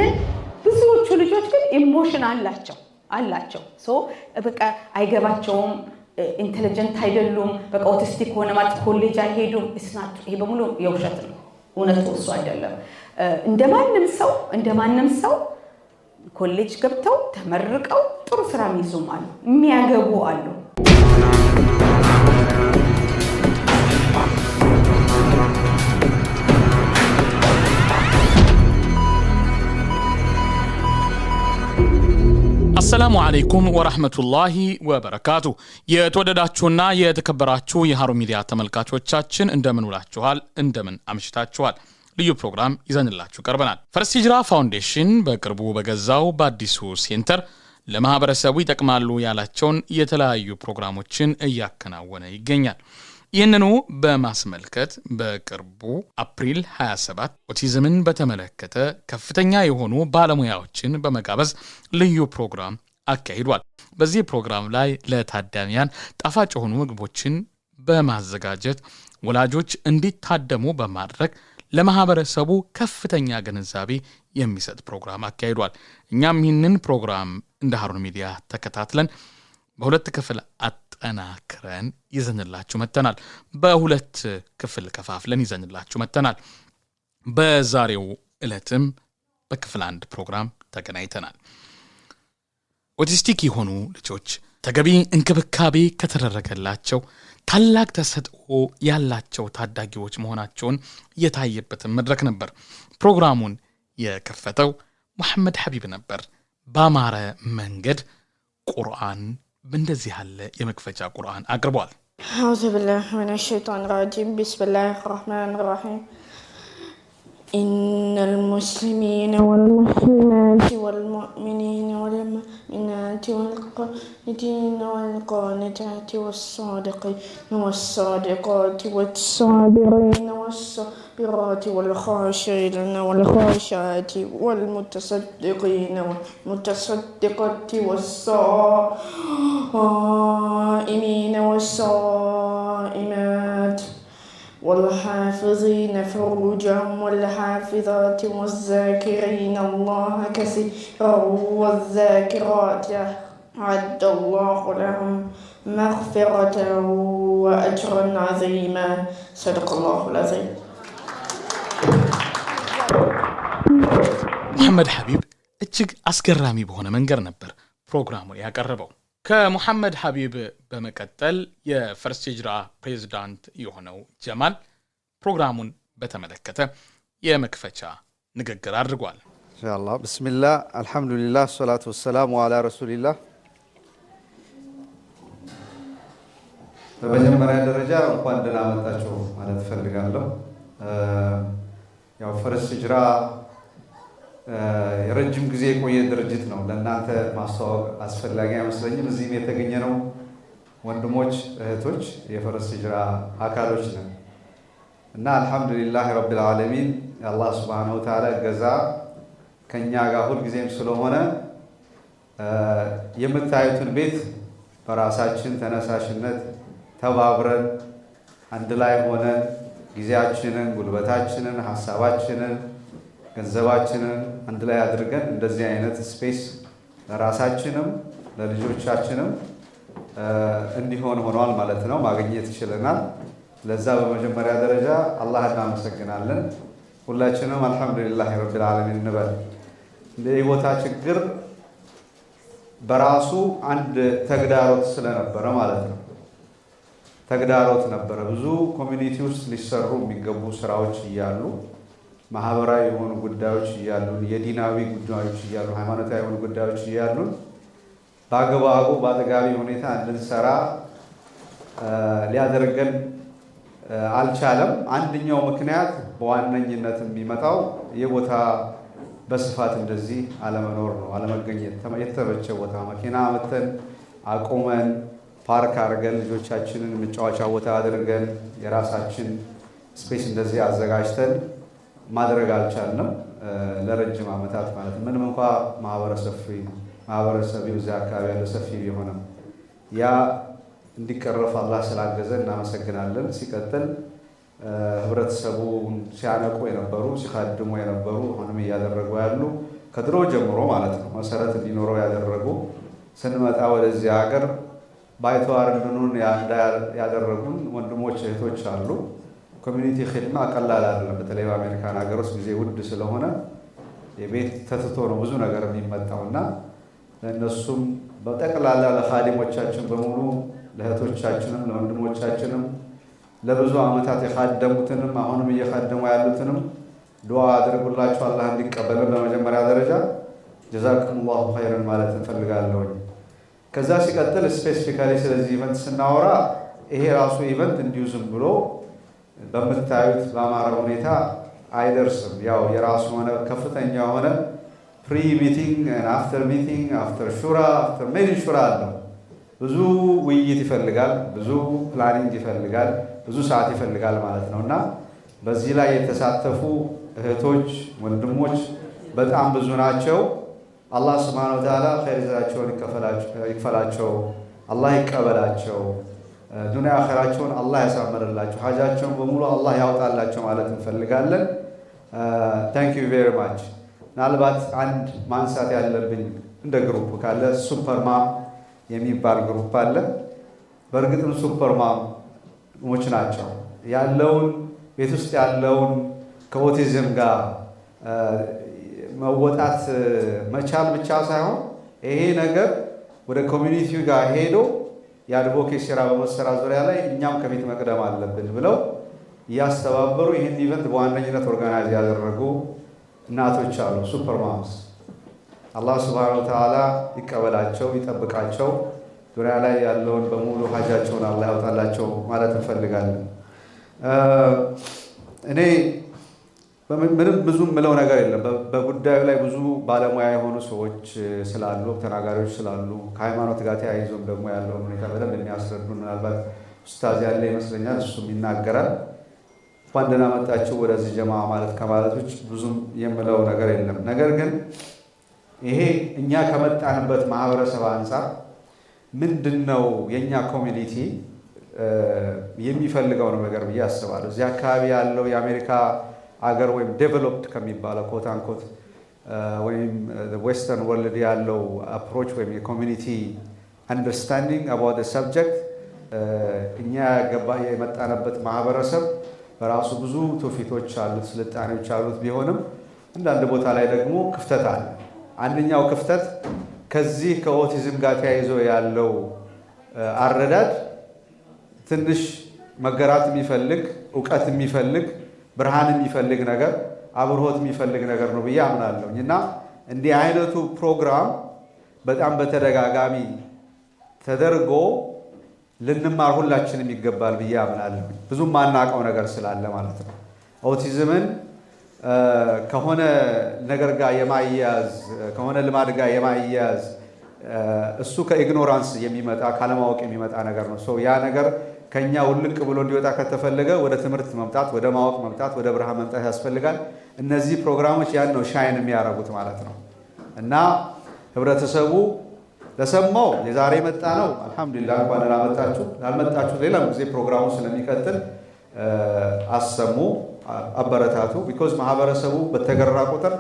ግን ብዙዎቹ ልጆች ግን ኢሞሽን አላቸው ሶ በቃ አይገባቸውም ኢንተለጀንት አይደሉም በቃ ኦቲስቲክ ሆነ ማለት ኮሌጅ አይሄዱም እስናት ይሄ በሙሉ የውሸት ነው እውነቱ እሱ አይደለም እንደማንም ሰው ኮሌጅ ገብተው ተመርቀው ጥሩ ስራ የሚይዙም አሉ የሚያገቡ አሉ السلام عليكم ورحمة الله وبركاته የተወደዳችሁና የተከበራችሁ የሃሩን ሚዲያ ተመልካቾቻችን እንደምን ውላችኋል እንደምን አምሽታችኋል ልዩ ፕሮግራም ይዘንላችሁ ቀርበናል ፈርስት ሂጅራ ፋውንዴሽን በቅርቡ በገዛው በአዲሱ ሴንተር ለማህበረሰቡ ይጠቅማሉ ያላቸውን የተለያዩ ፕሮግራሞችን እያከናወነ ይገኛል ይህንኑ በማስመልከት በቅርቡ አፕሪል 27 ኦቲዝምን በተመለከተ ከፍተኛ የሆኑ ባለሙያዎችን በመጋበዝ ልዩ ፕሮግራም አካሂዷል በዚህ ፕሮግራም ላይ ለታዳሚያን ጣፋጭ የሆኑ ምግቦችን በማዘጋጀት ወላጆች እንዲታደሙ በማድረግ ለማህበረሰቡ ከፍተኛ ግንዛቤ የሚሰጥ ፕሮግራም አካሂዷል እኛም ይህንን ፕሮግራም እንደ ሃሩን ሚዲያ ተከታትለን በሁለት ክፍል አጠናክረን ይዘንላችሁ መተናል በሁለት ክፍል ከፋፍለን ይዘንላችሁ መተናል በዛሬው ዕለትም በክፍል 1 ፕሮግራም ተገናኝተናል ኦቲስቲክ የሆኑ ልጆች ተገቢ እንክብካቤ ከተደረገላቸው ታላቅ ተሰጥኦ ያላቸው ታዳጊዎች መሆናቸውን የታየበት መድረክ ነበር ፕሮግራሙን የከፈተው መሐመድ ሐቢብ ነበር በአማረ መንገድ ቁርአን በእንደዚህ ያለ የመክፈቻ ቁርአን አቅርቧል أعوذ بالله من الشيطان الرجيم بسم الله الرحمن الرحيم إن المسلمين والمسلمات والمؤمنين والمؤمنات والقانتين والقانتات والصادقين والصادقات والصابرين والصابرات والخاشعين والخاشعات والمتصدقين والمتصدقات والصائمين والصائمات والحافظين فروجهم والحافظات والذاكرين الله كثيرا والذاكرات أعد الله لهم مغفرة وأجرا عظيما صدق الله العظيم محمد حبيب እጅግ አስገራሚ በሆነ መንገድ ነበር ፕሮግራሙን ያቀረበው ከሙሐመድ ሐቢብ በመቀጠል የፈርስት ሂጅራ ፕሬዝዳንት የሆነው ጀማል ፕሮግራሙን በተመለከተ የመክፈቻ ንግግር አድርጓል ኢንሻአላህ ቢስሚላህ አልহামዱሊላህ ሰላቱ ወሰላሙ ዐላ ረሱሊላህ በመጀመሪያ ደረጃ እንኳን ደህና መጣችሁ ማለት ፈልጋለሁ ያው ፈርስት ሂጅራ የረጅም ጊዜ የቆየ ድርጅት ነው ለእናንተ ማስተዋወቅ አስፈላጊ አይመስለኝም እዚህም የተገኘ ነው ወንድሞች እህቶች የፈርስት ሂጅራ አካሎች ነን እና አልহামዱሊላህ ረብል ዓለሚን አላህ Subhanahu Wa Ta'ala ገዛ ከኛ ጋር ሁሉ ጊዜም ስለሆነ የምታዩትን ቤት በራሳችን ተነሳሽነት ተባብረን አንድ ላይ ሆነን ጊዜያችንን ጉልበታችንን ሐሳባችንን ገንዘባችንን አንድ ላይ አድርገን እንደዚህ አይነት ስፔስ ለራሳችንም ለልጆቻችንም እንዲሆን ሆኗል ማለት ነው ማግኘት ይችላልናል ለዛ በመጀመሪያ ደረጃ አላህ እናመሰግናለን ሁላችንም አልহামዱሊላህ ረብል ዓለሚን እንበል ለህይወታ ችግር በራሱ አንድ ተግዳሮት ስለነበረ ማለት ነው ተግዳሮት ነበር ብዙ ኮሚኒቲ ውስጥ ሊሰሩ የሚገቡ ስራዎች ይያሉ ማህበራዊ የሆኑ ጉዳዮች ይያሉ የዲናዊ ጉዳዮች ይያሉ ሃይማኖታዊ የሆኑ ጉዳዮች ይያሉ ባገባጉ ባጠጋቢ ሁኔታ እንድንሰራ ሊያደርገን አልቻለም አንደኛው ምክንያት በዋነኝነት የሚመጣው የቦታ በስፋት እንደዚህ አለመኖር ነው አለመገኘት የተበቸ ቦታ መኪና መተን አቆመን ፓርክ አድርገን ልጆቻችንን መጫወቻ ቦታ አድርገን የራሳችን ስፔስ እንደዚህ አዘጋጅተን ማድረግ አልቻልንም ለረጅም ዓመታት ማለት ምንም እንኳን ማህበረሰቡ እዚያ አካባቢ ያለው ሰፊ ቢሆንም ያ እንዲቀረፍ አላህ ስላገዘን እናመሰግናለን ሲቀጥል ህብረተሰቡን ሲያነቁ የነበሩ ሲካድሙ የነበሩ አሁንም እያደረጉ ያሉ ከድሮ ጀምሮ ማለት ነው መሰረት እንዲኖረው ያደረጉ ስንመጣ ወደዚህ ሀገር ባይተዋር እንድንሆን ያደረጉን ወንድሞች እህቶች አሉ። ኮሚኒቲ ኺድማ ቀላል አይደለም። በተለይ በአሜሪካን ሀገር ውስጥ ጊዜ ውድ ስለሆነ የቤት ተትቶ ነው ብዙ ነገር የሚመጣውና ለእነሱም በጠቅላላ ለኻዲሞቻችን በሙሉ ለእህቶቻችንም ለወንድሞቻችንም ለብዙ ዓመታት የኻደሙትንም አሁንም እየኻደሙ ያሉትንም ዱዓ አድርጉላቸው አላህ እንዲቀበልን በመጀመሪያ ደረጃ ጀዛኩሙላሁ ኸይረን ማለት እንፈልጋለሁ። ከዛ ሲቀጥል ስፔሲፊካሊ ስለዚህ ኢቨንት ስናወራ ይሄ ራሱ ኢቨንት እንዲሁ ዝም ብሎ በምታዩት በአማረ ሁኔታ አይደርስም። ያው የራሱ ሆነ ከፍተኛ ሆነ ፕሪ ሚቲንግ አፍተር ሚቲንግ አፍተር ሹራ አፍተር ሜኒ ሹራ አለው። ብዙ ውይይት ይፈልጋል፣ ብዙ ፕላኒንግ ይፈልጋል፣ ብዙ ሰዓት ይፈልጋል ማለት ነው እና በዚህ ላይ የተሳተፉ እህቶች ወንድሞች በጣም ብዙ ናቸው። አላህ ሱብሓነሁ ወተዓላ ኸይር ጀዛቸውን ይክፈላቸው፣ አላህ ይቀበላቸው፣ ዱንያ አኺራቸውን አላህ ያሳምርላቸው፣ ሐጃቸውን በሙሉ አላህ ያውጣላቸው ማለት እንፈልጋለን። ታንክ ዩ ቬሪ ማች። ምናልባት አንድ ማንሳት ያለብኝ እንደ ግሩፕ ካለ ሱፐርማም የሚባል ግሩፕ አለ። በእርግጥም ሱፐርማሞች ናቸው ያለውን ቤት ውስጥ ያለውን ከኦቲዝም ጋር መወጣት መቻል ብቻ ሳይሆን ይሄ ነገር ወደ ኮሚኒቲው ጋር ሄዶ የአድቮኬሲ ስራ በመሰራት ዙሪያ ላይ እኛም ከፊት መቅደም አለብን ብለው እያስተባበሩ ይህን ኢቨንት በዋነኝነት ኦርጋናይዝ ያደረጉ እናቶች አሉ። ሱፐርማምስ አላህ ሱብሓነሁ ወተዓላ ይቀበላቸው፣ ይጠብቃቸው፣ ዙሪያ ላይ ያለውን በሙሉ ሀጃቸውን አላህ ያውጣላቸው ማለት እንፈልጋለን። እኔ ምንም ብዙ ምለው ነገር የለም። በጉዳዩ ላይ ብዙ ባለሙያ የሆኑ ሰዎች ስላሉ ተናጋሪዎች ስላሉ ከሃይማኖት ጋር ተያይዞም ደግሞ ያለውን ሁኔታ በደንብ የሚያስረዱ ምናልባት ኡስታዝ ያለ ይመስለኛል፣ እሱም ይናገራል። እንኳን ደህና መጣችሁ ወደዚህ ጀማ ማለት ከማለት ውጭ ብዙም የምለው ነገር የለም። ነገር ግን ይሄ እኛ ከመጣንበት ማህበረሰብ አንፃር ምንድነው የኛ ኮሚኒቲ የሚፈልገው ነው ነገር ብዬ አስባለሁ። እዚህ አካባቢ ያለው የአሜሪካ አገር ወይም ዴቨሎፕድ ከሚባለው ኮት አንኮት ወይም ዌስተርን ወርልድ ያለው አፕሮች ወይም የኮሚኒቲ አንደርስታንዲንግ አባውት ዘ ሰብጀክት እኛ የመጣንበት ማህበረሰብ በራሱ ብዙ ትውፊቶች አሉት፣ ስልጣኔዎች አሉት። ቢሆንም አንዳንድ ቦታ ላይ ደግሞ ክፍተት አለ። አንደኛው ክፍተት ከዚህ ከኦቲዝም ጋር ተያይዞ ያለው አረዳድ ትንሽ መገራት የሚፈልግ እውቀት የሚፈልግ ብርሃን የሚፈልግ ነገር አብርሆት የሚፈልግ ነገር ነው ብዬ አምናለሁ እና እንዲህ አይነቱ ፕሮግራም በጣም በተደጋጋሚ ተደርጎ ልንማር ሁላችንም ይገባል ብዬ አምናለሁ። ብዙም ማናውቀው ነገር ስላለ ማለት ነው። ኦቲዝምን ከሆነ ነገር ጋር የማያያዝ ከሆነ ልማድ ጋር የማያያዝ እሱ ከኢግኖራንስ የሚመጣ ካለማወቅ የሚመጣ ነገር ነው። ያ ነገር ከኛ ውልቅ ብሎ እንዲወጣ ከተፈለገ ወደ ትምህርት መምጣት፣ ወደ ማወቅ መምጣት፣ ወደ ብርሃን መምጣት ያስፈልጋል። እነዚህ ፕሮግራሞች ያን ነው ሻይን የሚያደርጉት ማለት ነው እና ህብረተሰቡ ለሰማው የዛሬ መጣ ነው አልহামዱሊላህ እንኳን ላመጣችሁ፣ ላልመጣችሁ ሌላም ጊዜ ፕሮግራሙ ስለሚቀጥል አሰሙ፣ አበረታቱ። ቢኮዝ ማህበረሰቡ በተገራ ቁጥር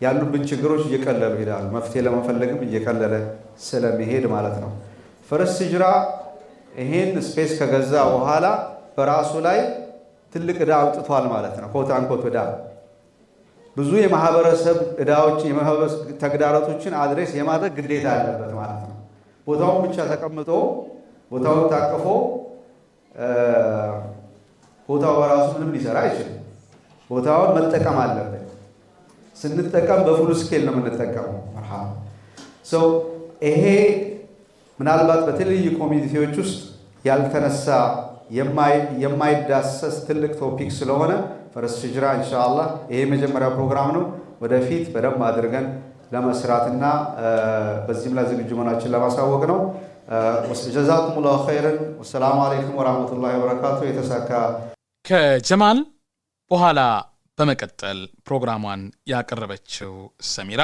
ያሉብን ችግሮች እየቀለሉ ይሄዳሉ። መፍትሄ ለመፈለግም እየቀለለ ስለሚሄድ ማለት ነው። ፈረስ ሂጅራ ይሄን ስፔስ ከገዛ በኋላ በራሱ ላይ ትልቅ ዕዳ አውጥቷል ማለት ነው። ኮት አንኮት ዕዳ ብዙ የማህበረሰብ ዕዳዎችን የማህበረሰብ ተግዳሮቶችን አድሬስ የማድረግ ግዴታ ያለበት ማለት ነው። ቦታውን ብቻ ተቀምጦ ቦታውን ታቅፎ ቦታው በራሱ ምንም ሊሰራ አይችልም። ቦታውን መጠቀም አለበት። ስንጠቀም በፉል ስኬል ነው የምንጠቀመው። መርሃባ ሰው ይሄ ምናልባት በተለያዩ ኮሚኒቲዎች ውስጥ ያልተነሳ የማይዳሰስ ትልቅ ቶፒክ ስለሆነ ፈረስ ሂጅራ ኢንሻአላህ ይሄ መጀመሪያ ፕሮግራም ነው። ወደፊት በደንብ አድርገን ለመስራትና በዚህም ላይ ዝግጁ መሆናችን ለማሳወቅ ነው። ጀዛኩሙላሁ ኸይረን። ወሰላሙ አለይኩም ወራህመቱላሂ ወበረካቱ። የተሳካ ከጀማል በኋላ በመቀጠል ፕሮግራሟን ያቀረበችው ሰሚራ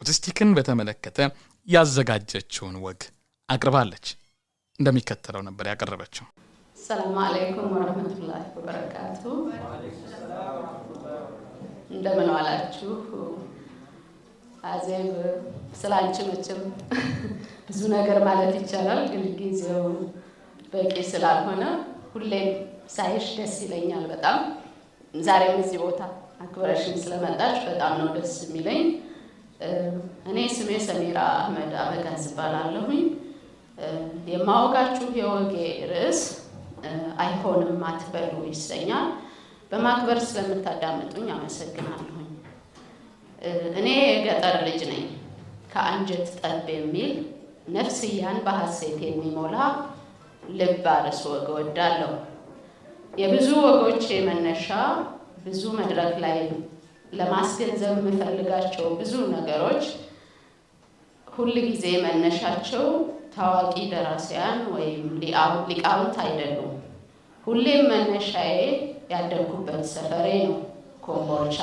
ኦቲስቲክን በተመለከተ ያዘጋጀችውን ወግ አቅርባለች። እንደሚከተለው ነበር ያቀረበችው። ሰላም አለይኩም ወራህመቱላሂ ወበረካቱ። እንደምን ዋላችሁ አዜብ ስላንቺ መቼም ብዙ ነገር ማለት ይቻላል፣ ግን ጊዜው በቂ ስላልሆነ ሁሌም ሳይሽ ደስ ይለኛል በጣም። ዛሬም እዚህ ቦታ አክብረሽን ስለመጣሽ በጣም ነው ደስ የሚለኝ። እኔ ስሜ ሰሚራ አህመድ አበጋዝ እባላለሁኝ። የማወጋችሁ የወጌ ርዕስ አይሆንም አትበሉ ይሰኛል። በማክበር ስለምታዳምጡኝ አመሰግናለሁኝ። እኔ የገጠር ልጅ ነኝ። ከአንጀት ጠብ የሚል ነፍስያን በሐሴት የሚሞላ ልብ አርስ ወግ እወዳለሁ። የብዙ ወጎቼ መነሻ ብዙ መድረክ ላይ ለማስገንዘብ የምፈልጋቸው ብዙ ነገሮች ሁል ጊዜ መነሻቸው ታዋቂ ደራሲያን ወይም ሊቃውንት አይደሉም። ሁሌም መነሻዬ ያደግኩበት ሰፈሬ ነው፣ ኮምቦልቻ፣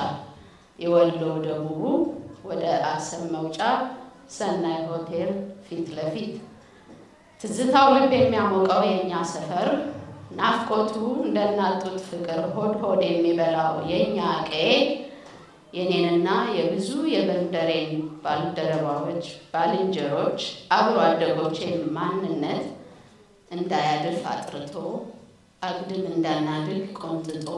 የወሎ ደቡቡ ወደ አሰብ መውጫ ሰናይ ሆቴል ፊት ለፊት። ትዝታው ልብ የሚያሞቀው የኛ ሰፈር፣ ናፍቆቱ እንደናጡት ፍቅር ሆድ ሆድ የሚበላው የኛ ቀዬ የኔንና የብዙ የመንደሬን ባልደረባዎች፣ ባልንጀሮች፣ አብሮ አደጎቼን ማንነት እንዳያድፍ አጥርቶ አግድም እንዳናድግ ቆንጥጦ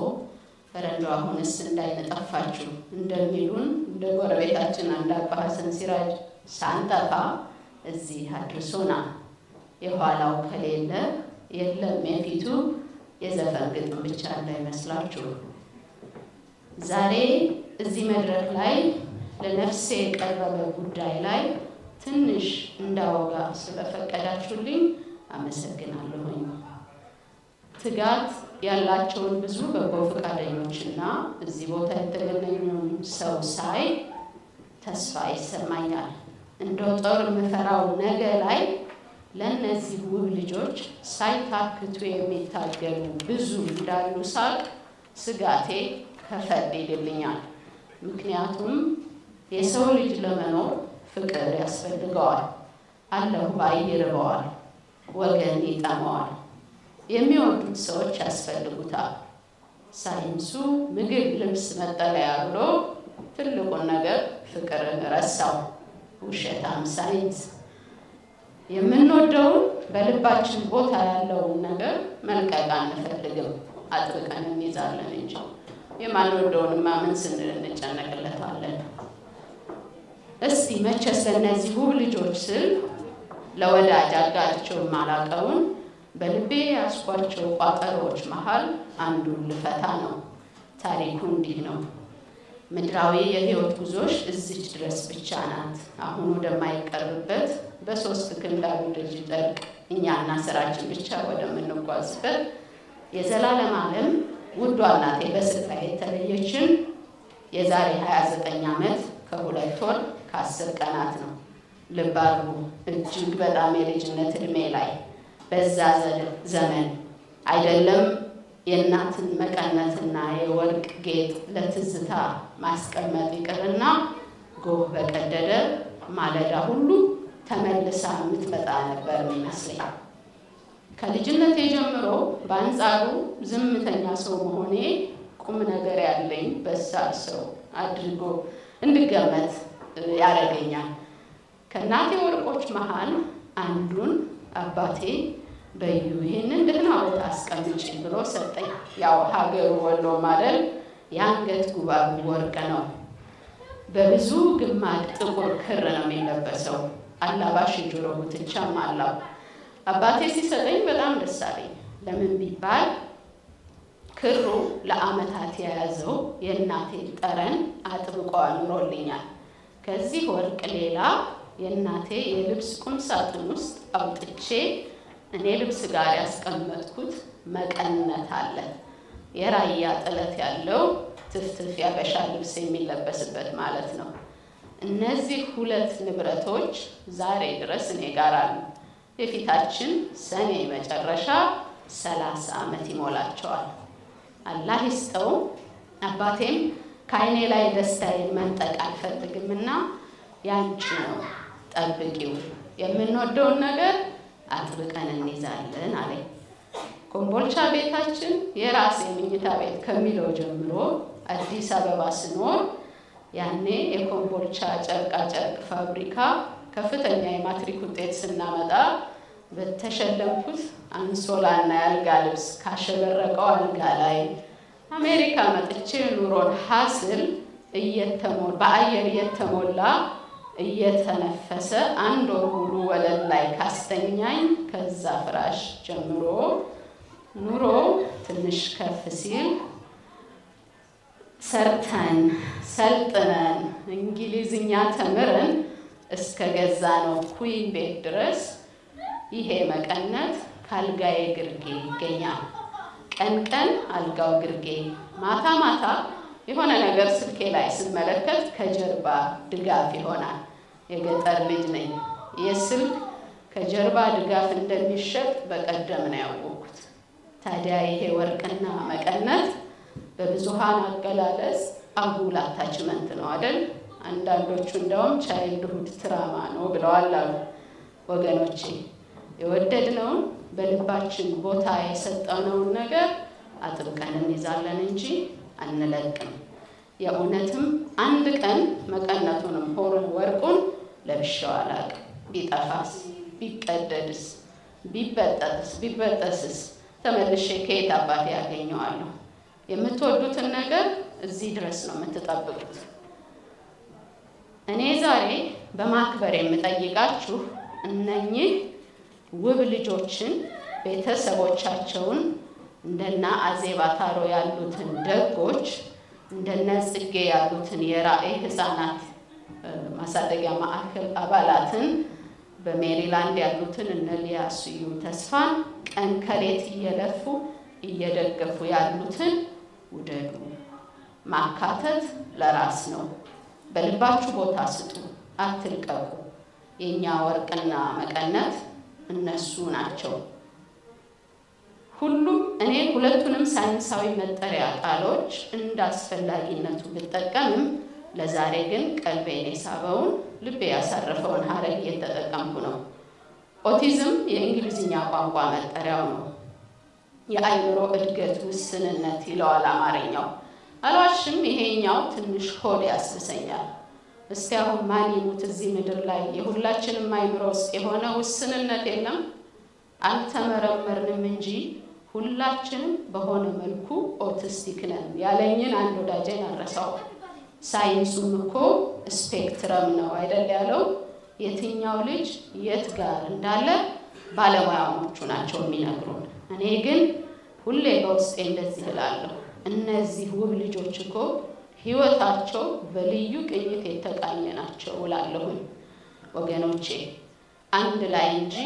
ፈረንጆ አሁንስ እንዳይነጠፋችሁ እንደሚሉን እንደ ጎረቤታችን አንድ አባ ሐሰን ሲራጅ ሳንጠፋ እዚህ አድርሶናል። የኋላው ከሌለ የለም የፊቱ የዘፈን ግጥም ብቻ እንዳይመስላችሁ። ዛሬ እዚህ መድረክ ላይ ለነፍሴ የቀረበ ጉዳይ ላይ ትንሽ እንዳወጋ ስለፈቀዳችሁልኝ አመሰግናለሁኝ። ትጋት ያላቸውን ብዙ በጎ ፈቃደኞችና እዚህ ቦታ የተገኘውን ሰው ሳይ ተስፋ ይሰማኛል። እንደው ጦር የምፈራው ነገ ላይ ለእነዚህ ውብ ልጆች ሳይታክቱ የሚታገሉ ብዙ እንዳሉ ሳቅ ስጋቴ ከፈል ይልልኛል። ምክንያቱም የሰው ልጅ ለመኖር ፍቅር ያስፈልገዋል፣ አለሁ ባይ ይርበዋል፣ ወገን ይጠማዋል፣ የሚወዱት ሰዎች ያስፈልጉታል። ሳይንሱ ምግብ፣ ልብስ፣ መጠለያ ብሎ ትልቁን ነገር ፍቅርን ረሳው። ውሸታም ሳይንስ። የምንወደውን በልባችን ቦታ ያለውን ነገር መልቀቅ አንፈልግም፣ አጥብቀን እንይዛለን እንጂ የማንወደውንማ ምን ስንል እንጨነቅለታለን። እስቲ መቼስ ለእነዚህ ውብ ልጆች ስል ለወዳጅ አጋቸው ማላቀውን በልቤ ያስኳቸው ቋጠሮች መሃል አንዱን ልፈታ ነው። ታሪኩ እንዲህ ነው። ምድራዊ የህይወት ጉዞሽ እዚች ድረስ ብቻ ናት። አሁን ወደማይቀርበት በሶስት ክንዳዊ ልጅ ጠልቅ እኛና ስራችን ብቻ ወደምንጓዝበት የዘላለም ዓለም ውዷ እናቴ በስጋ የተለየችን የዛሬ 29 ዓመት ከ2 ወር ከ10 ቀናት ነው። ልብ አድርጉ፣ እጅግ በጣም የልጅነት እድሜ ላይ በዛ ዘመን አይደለም የእናትን መቀነትና የወርቅ ጌጥ ለትዝታ ማስቀመጥ ይቅርና ጎህ በቀደደ ማለዳ ሁሉ ተመልሳ የምትመጣ ነበር የሚመስለኝ። ከልጅነቴ ጀምሮ በአንጻሩ ዝምተኛ ሰው መሆኔ ቁም ነገር ያለኝ በሳል ሰው አድርጎ እንድገመት ያደርገኛል። ከእናቴ ወርቆች መሃል አንዱን አባቴ በዩ ይህንን ደህና ቦታ አስቀምጪ ብሎ ሰጠኝ። ያው ሀገሩ ወሎ ማደል የአንገት ጉባብ ወርቅ ነው። በብዙ ግማድ ጥቁር ክር ነው የሚለበሰው። አላባሽ የጆሮ ጉትቻም አለው። አባቴ ሲሰጠኝ በጣም ደስ አለኝ። ለምን ቢባል ክሩ ለዓመታት የያዘው የእናቴ ጠረን አጥብቆ አኑሮልኛል። ከዚህ ወርቅ ሌላ የእናቴ የልብስ ቁም ሳጥን ውስጥ አውጥቼ እኔ ልብስ ጋር ያስቀመጥኩት መቀነት አለ። የራያ ጥለት ያለው ትፍትፍ ያበሻ ልብስ የሚለበስበት ማለት ነው። እነዚህ ሁለት ንብረቶች ዛሬ ድረስ እኔ ጋር አሉ። የፊታችን ሰኔ መጨረሻ 30 ዓመት ይሞላቸዋል። አላህ ይስጠው። አባቴም ከዓይኔ ላይ ደስታዬን መንጠቅ አልፈልግምና ያንቺ ነው ጠብቂው፣ የምንወደውን ነገር አጥብቀን እንይዛለን አለኝ። ኮምቦልቻ ቤታችን የራሴ መኝታ ቤት ከሚለው ጀምሮ አዲስ አበባ ስኖር ያኔ የኮምቦልቻ ጨርቃ ጨርቅ ፋብሪካ ከፍተኛ የማትሪክ ውጤት ስናመጣ በተሸለምኩት አንሶላና የአልጋ ልብስ ካሸበረቀው አልጋ ላይ አሜሪካ መጥቼ ኑሮን ሀስል በአየር እየተሞላ እየተነፈሰ 1 ወር ሙሉ ወለል ላይ ካስተኛኝ ከዛ ፍራሽ ጀምሮ ኑሮ ትንሽ ከፍ ሲል ሰርተን ሰልጥነን እንግሊዝኛ ተምረን እስከ ገዛ ነው ኩዊን ቤት ድረስ ይሄ መቀነት ካልጋዬ ግርጌ ይገኛል። ቀን ቀን አልጋው ግርጌ፣ ማታ ማታ የሆነ ነገር ስልኬ ላይ ስመለከት ከጀርባ ድጋፍ ይሆናል። የገጠር ልጅ ነኝ። የስልክ ከጀርባ ድጋፍ እንደሚሸጥ በቀደም ነው ያወቅኩት። ታዲያ ይሄ ወርቅና መቀነት በብዙሃን አገላለጽ አጉል አታችመንት ነው አይደል? አንዳንዶቹ እንደውም ቻይልድሁድ ትራማ ነው ብለዋል አሉ። ወገኖቼ የወደድነውን በልባችን ቦታ የሰጠነውን ነገር አጥብቀን እንይዛለን እንጂ አንለቅም። የእውነትም አንድ ቀን መቀነቱንም ሆነ ወርቁን ለብሼው አላውቅም። ቢጠፋስ፣ ቢቀደድስ፣ ቢበጠስስ ተመልሼ ከየት አባቴ ያገኘዋለሁ? የምትወዱትን ነገር እዚህ ድረስ ነው የምትጠብቁት። እኔ ዛሬ በማክበር የምጠይቃችሁ እነኚህ ውብ ልጆችን ቤተሰቦቻቸውን እንደና አዜብ አታሮ ያሉትን ደጎች እንደነ ጽጌ ያሉትን የራዕይ ህፃናት ማሳደጊያ ማዕከል አባላትን በሜሪላንድ ያሉትን እነ ሊያ ስዩም ተስፋን ቀን ከሌት እየለፉ እየደገፉ ያሉትን ውደዱ። ማካተት ለራስ ነው። በልባችሁ ቦታ ስጡ፣ አትልቀቁ። የኛ ወርቅና መቀነት እነሱ ናቸው። እኔ ሁለቱንም ሳይንሳዊ መጠሪያ ቃሎች እንዳስፈላጊነቱ ብጠቀምም ለዛሬ ግን ቀልቤን የሳበውን ልቤ ያሳረፈውን ሀረግ እየተጠቀምኩ ነው። ኦቲዝም የእንግሊዝኛ ቋንቋ መጠሪያው ነው። የአእምሮ እድገት ውስንነት ይለዋል አማርኛው። አልዋሽም፣ ይሄኛው ትንሽ ሆድ ያስብሰኛል። እስቲ አሁን ማን ይሙት እዚህ ምድር ላይ የሁላችንም አእምሮ ውስጥ የሆነ ውስንነት የለም? አልተመረመርንም እንጂ ሁላችንም በሆነ መልኩ ኦቲስቲክ ነን ያለኝን አንድ ወዳጄን አልረሳው። ሳይንሱም እኮ ስፔክትረም ነው አይደል ያለው? የትኛው ልጅ የት ጋር እንዳለ ባለሙያዎቹ ናቸው የሚነግሩን። እኔ ግን ሁሌ በውስጤ እንደዚህ እላለሁ፣ እነዚህ ውብ ልጆች እኮ ህይወታቸው በልዩ ቅኝት የተቃኘ ናቸው እላለሁኝ። ወገኖቼ አንድ ላይ እንጂ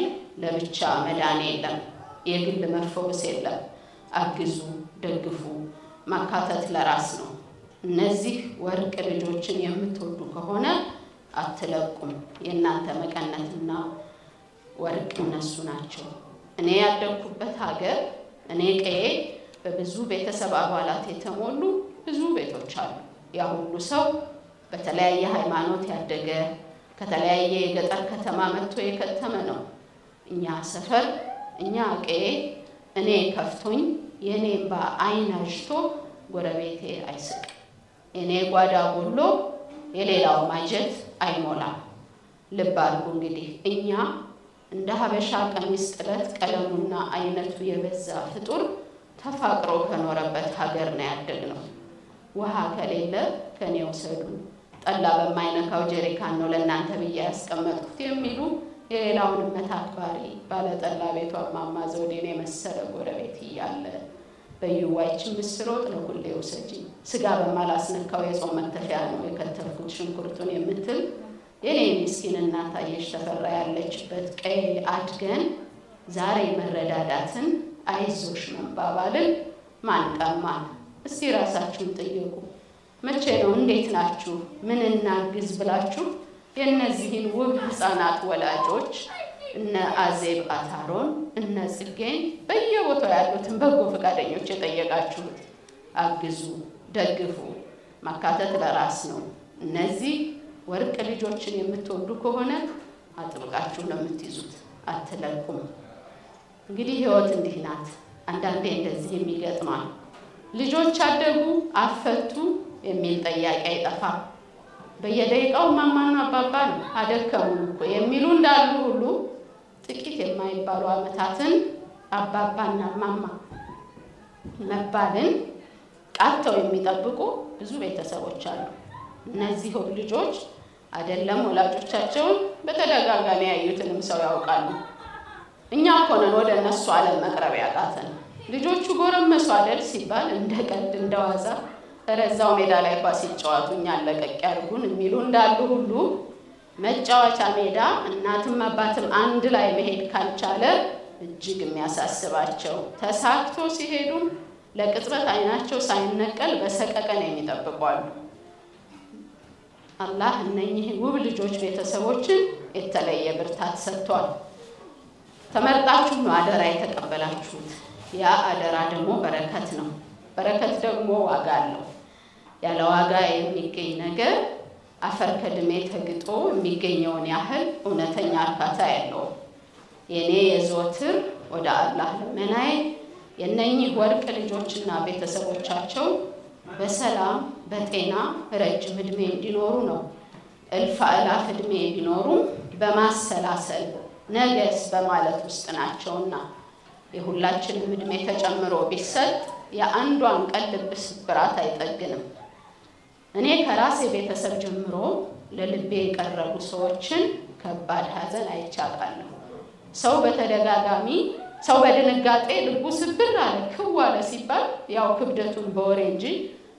ለብቻ መዳን የለም፣ የግል መፈወስ የለም። አግዙ፣ ደግፉ። ማካተት ለራስ ነው። እነዚህ ወርቅ ልጆችን የምትወዱ ከሆነ አትለቁም። የእናንተ መቀነትና ወርቅ እነሱ ናቸው። እኔ ያደግኩበት ሀገር፣ እኔ ቀዬ በብዙ ቤተሰብ አባላት የተሞሉ ብዙ ቤቶች አሉ። ያ ሁሉ ሰው በተለያየ ሃይማኖት ያደገ ከተለያየ የገጠር ከተማ መጥቶ የከተመ ነው። እኛ ሰፈር፣ እኛ ቀዬ እኔ ከፍቶኝ የኔ በአይን አጅቶ ጎረቤቴ አይስቅ፣ የኔ ጓዳ ጎሎ የሌላው ማጀት አይሞላም። ልብ አድርጉ እንግዲህ እኛ እንደ ሀበሻ ቀሚስ ጥለት ቀለሙና አይነቱ የበዛ ፍጡር ተፋቅሮ ከኖረበት ሀገር ነው ያደግነው። ውሃ ከሌለ ከኔ ውሰዱ፣ ጠላ በማይነካው ጀሪካን ነው ለእናንተ ብዬ ያስቀመጥኩት የሚሉ የሌላውን እምነት አክባሪ ባለጠላ ቤቷ እማማ ዘውዴን የመሰለ ጎረቤት እያለ በዩዋይችን ምስር ወጥ ለሁሌ ውሰጂኝ፣ ስጋ በማላስነካው የጾም መክተፊያ ነው የከተፍኩት ሽንኩርቱን የምትል የኔ ምስኪን እናት አየሽ ተፈራ ያለችበት ቀይ አድገን ዛሬ መረዳዳትን አይዞሽ መባባልን ማን ቀማን? እስቲ ራሳችሁን ጠይቁ። መቼ ነው እንዴት ናችሁ ምን እናግዝ ብላችሁ የእነዚህን ውብ ህፃናት ወላጆች እነ አዜብ አታሮን እነ ጽጌን በየቦታው ያሉትን በጎ ፈቃደኞች የጠየቃችሁት? አግዙ፣ ደግፉ። ማካተት ለራስ ነው። እነዚህ ወርቅ ልጆችን የምትወዱ ከሆነ አጥብቃችሁ ነው የምትይዙት፣ አትለቁም። እንግዲህ ህይወት እንዲህ ናት። አንዳንዴ እንደዚህ የሚገጥማል። ልጆች አደጉ፣ አፈቱ የሚል ጥያቄ አይጠፋም። በየደቂቃው ማማና አባባ ነው አደከሙን እኮ የሚሉ እንዳሉ ሁሉ ጥቂት የማይባሉ ዓመታትን አባባና ማማ መባልን ቃተው የሚጠብቁ ብዙ ቤተሰቦች አሉ። እነዚህ ልጆች አይደለም ወላጆቻቸውን በተደጋጋሚ ያዩትንም ሰው ያውቃሉ። እኛ እኮ ነን ወደ እነሱ ዓለም መቅረብ ያቃተን። ልጆቹ ጎረመሱ አይደል ሲባል እንደ ቀልድ እንደዋዛ ረዛው ሜዳ ላይ ኳስ ሲጫወቱ እኛን ለቀቅ ያርጉን የሚሉ እንዳሉ ሁሉ መጫወቻ ሜዳ እናትም አባትም አንድ ላይ መሄድ ካልቻለ እጅግ የሚያሳስባቸው ተሳክቶ ሲሄዱም ለቅጽበት አይናቸው ሳይነቀል በሰቀቀን የሚጠብቋሉ። አላህ እነኚህን ውብ ልጆች ቤተሰቦችን የተለየ ብርታት ሰጥቷል። ተመርጣችሁ ነው አደራ የተቀበላችሁት። ያ አደራ ደግሞ በረከት ነው። በረከት ደግሞ ዋጋ አለው። ያለ ዋጋ የሚገኝ ነገር አፈር ከድሜ ተግጦ የሚገኘውን ያህል እውነተኛ እርካታ የለውም። የኔ የዘወትር ወደ አላህ ልመናዬ የነኚህ ወርቅ ልጆችና ቤተሰቦቻቸው በሰላም በጤና ረጅም ዕድሜ እንዲኖሩ ነው። እልፍ አእላፍ ዕድሜ ቢኖሩ በማሰላሰል ነገስ በማለት ውስጥ ናቸውና የሁላችንም ዕድሜ ተጨምሮ ቢሰጥ የአንዷን ቀን ልብ ስብራት አይጠግንም። እኔ ከራሴ ቤተሰብ ጀምሮ ለልቤ የቀረቡ ሰዎችን ከባድ ሐዘን አይቻቃለሁ። ሰው በተደጋጋሚ ሰው በድንጋጤ ልቡ ስብር አለ ክው አለ ሲባል ያው ክብደቱን በወሬ እንጂ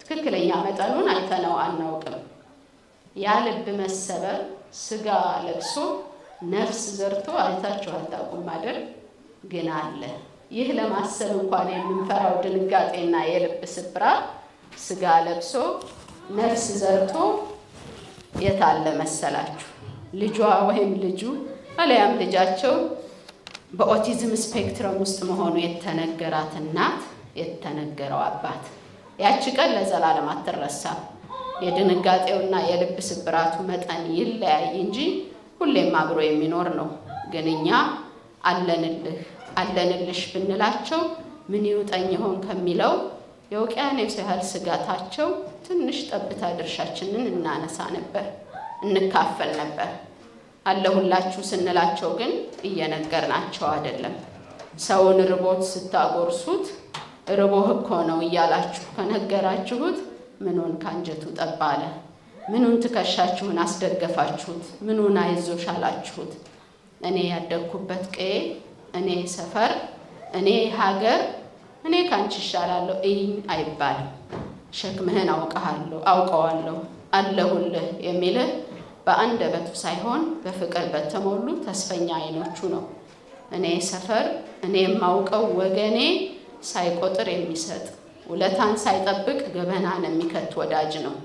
ትክክለኛ መጠኑን አይተነው አናውቅም። ያ ልብ መሰበር ስጋ ለብሶ ነፍስ ዘርቶ አይታችሁ አታውቁም አይደል? ግን አለ። ይህ ለማሰብ እንኳን የምንፈራው ድንጋጤና የልብ ስብራት ስጋ ለብሶ ነፍስ ዘርቶ የታለ መሰላችሁ? ልጇ ወይም ልጁ አለያም ልጃቸው በኦቲዝም ስፔክትረም ውስጥ መሆኑ የተነገራት እናት፣ የተነገረው አባት። ያቺ ቀን ለዘላለም አትረሳም። የድንጋጤውና የልብ ስብራቱ መጠን ይለያይ እንጂ ሁሌም አብሮ የሚኖር ነው። ግን እኛ አለንልሽ ብንላቸው ምን ይውጠኝ ይሆን ከሚለው የውቅያኖስ ያህል ስጋታቸው ትንሽ ጠብታ ድርሻችንን እናነሳ ነበር፣ እንካፈል ነበር። አለሁላችሁ ስንላቸው ግን እየነገርናቸው አይደለም። ሰውን ርቦት ስታጎርሱት ርቦህ እኮ ነው እያላችሁ ከነገራችሁት ምኑን ካንጀቱ ጠባለ? ምኑን ትከሻችሁን አስደገፋችሁት? ምኑን አይዞሽ አላችሁት? እኔ ያደግኩበት ቀዬ፣ እኔ ሰፈር፣ እኔ ሀገር፣ እኔ ካንቺ ይሻላለሁ እይኝ አይባልም። ሸክምህን አውቀዋለሁ አለሁልህ የሚልህ በአንደበቱ ሳይሆን በፍቅር በተሞሉ ተስፈኛ አይኖቹ ነው። እኔ ሰፈር፣ እኔ የማውቀው ወገኔ ሳይቆጥር የሚሰጥ ውለታን ሳይጠብቅ ገበናን የሚከት ወዳጅ ነው።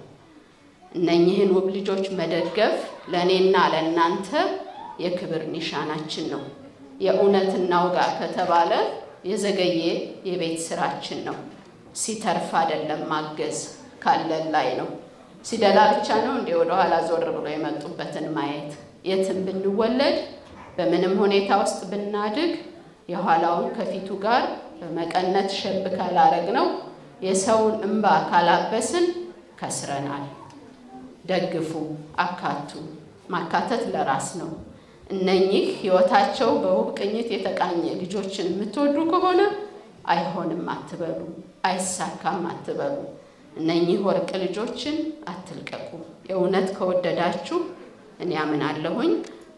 እነኚህን ውብ ልጆች መደገፍ ለእኔና ለእናንተ የክብር ኒሻናችን ነው። የእውነት እናውጋ ከተባለ የዘገየ የቤት ስራችን ነው። ሲተርፍ አይደለም ማገዝ ካለን ላይ ነው። ሲደላ ብቻ ነው እንደ ወደኋላ ዞር ብሎ የመጡበትን ማየት። የትም ብንወለድ በምንም ሁኔታ ውስጥ ብናድግ የኋላውን ከፊቱ ጋር በመቀነት ሸብ ካላረግ ነው የሰውን እንባ ካላበስን ከስረናል። ደግፉ፣ አካቱ። ማካተት ለራስ ነው። እነኚህ ህይወታቸው በውብ ቅኝት የተቃኘ ልጆችን የምትወዱ ከሆነ አይሆንም አትበሉ፣ አይሳካም አትበሉ። እነኚህ ወርቅ ልጆችን አትልቀቁ። የእውነት ከወደዳችሁ እኔ አምናለሁኝ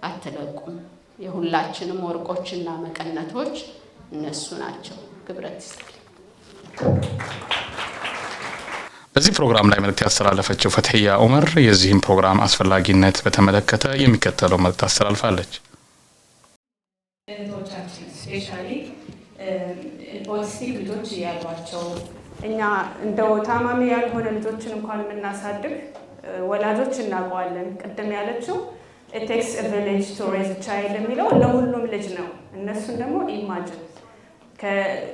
አትለቁም። የሁላችንም ወርቆችና መቀነቶች እነሱ ናቸው። ክብረት ይስጥልኝ። በዚህ ፕሮግራም ላይ መልእክት ያስተላለፈችው ፈትሕያ ዑመር የዚህም ፕሮግራም አስፈላጊነት በተመለከተ የሚከተለው መልእክት አስተላልፋለች። እህቶቻችን ስፔሻሊ ኦቲስቲክ ልጆች ያሏቸው እኛ እንደው ታማሚ ያልሆነ ልጆችን እንኳን የምናሳድግ ወላጆች እናውቀዋለን። ቅድም ያለችው it takes a village to raise a child የሚለው ለሁሉም ልጅ ነው። እነሱን ደግሞ ኢማጅን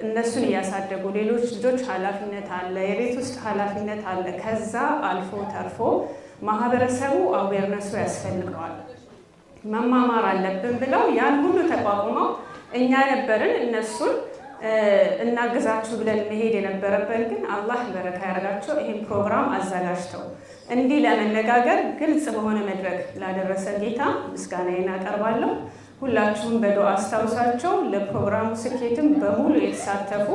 እነሱን እያሳደጉ ሌሎች ልጆች ኃላፊነት አለ፣ የቤት ውስጥ ኃላፊነት አለ። ከዛ አልፎ ተርፎ ማህበረሰቡ አዌርነሱ ያስፈልገዋል። መማማር አለብን ብለው ያን ሁሉ ተቋቁመው እኛ ነበርን እነሱን እናግዛችሁ ብለን መሄድ የነበረብን ግን አላህ በረካ ያደርጋቸው ይህን ፕሮግራም አዘጋጅተው እንዲህ ለመነጋገር ግልጽ በሆነ መድረክ ላደረሰን ጌታ ምስጋናዬን አቀርባለሁ። ሁላችሁም በዱዓ አስታውሳቸው። ለፕሮግራሙ ስኬትም በሙሉ የተሳተፉ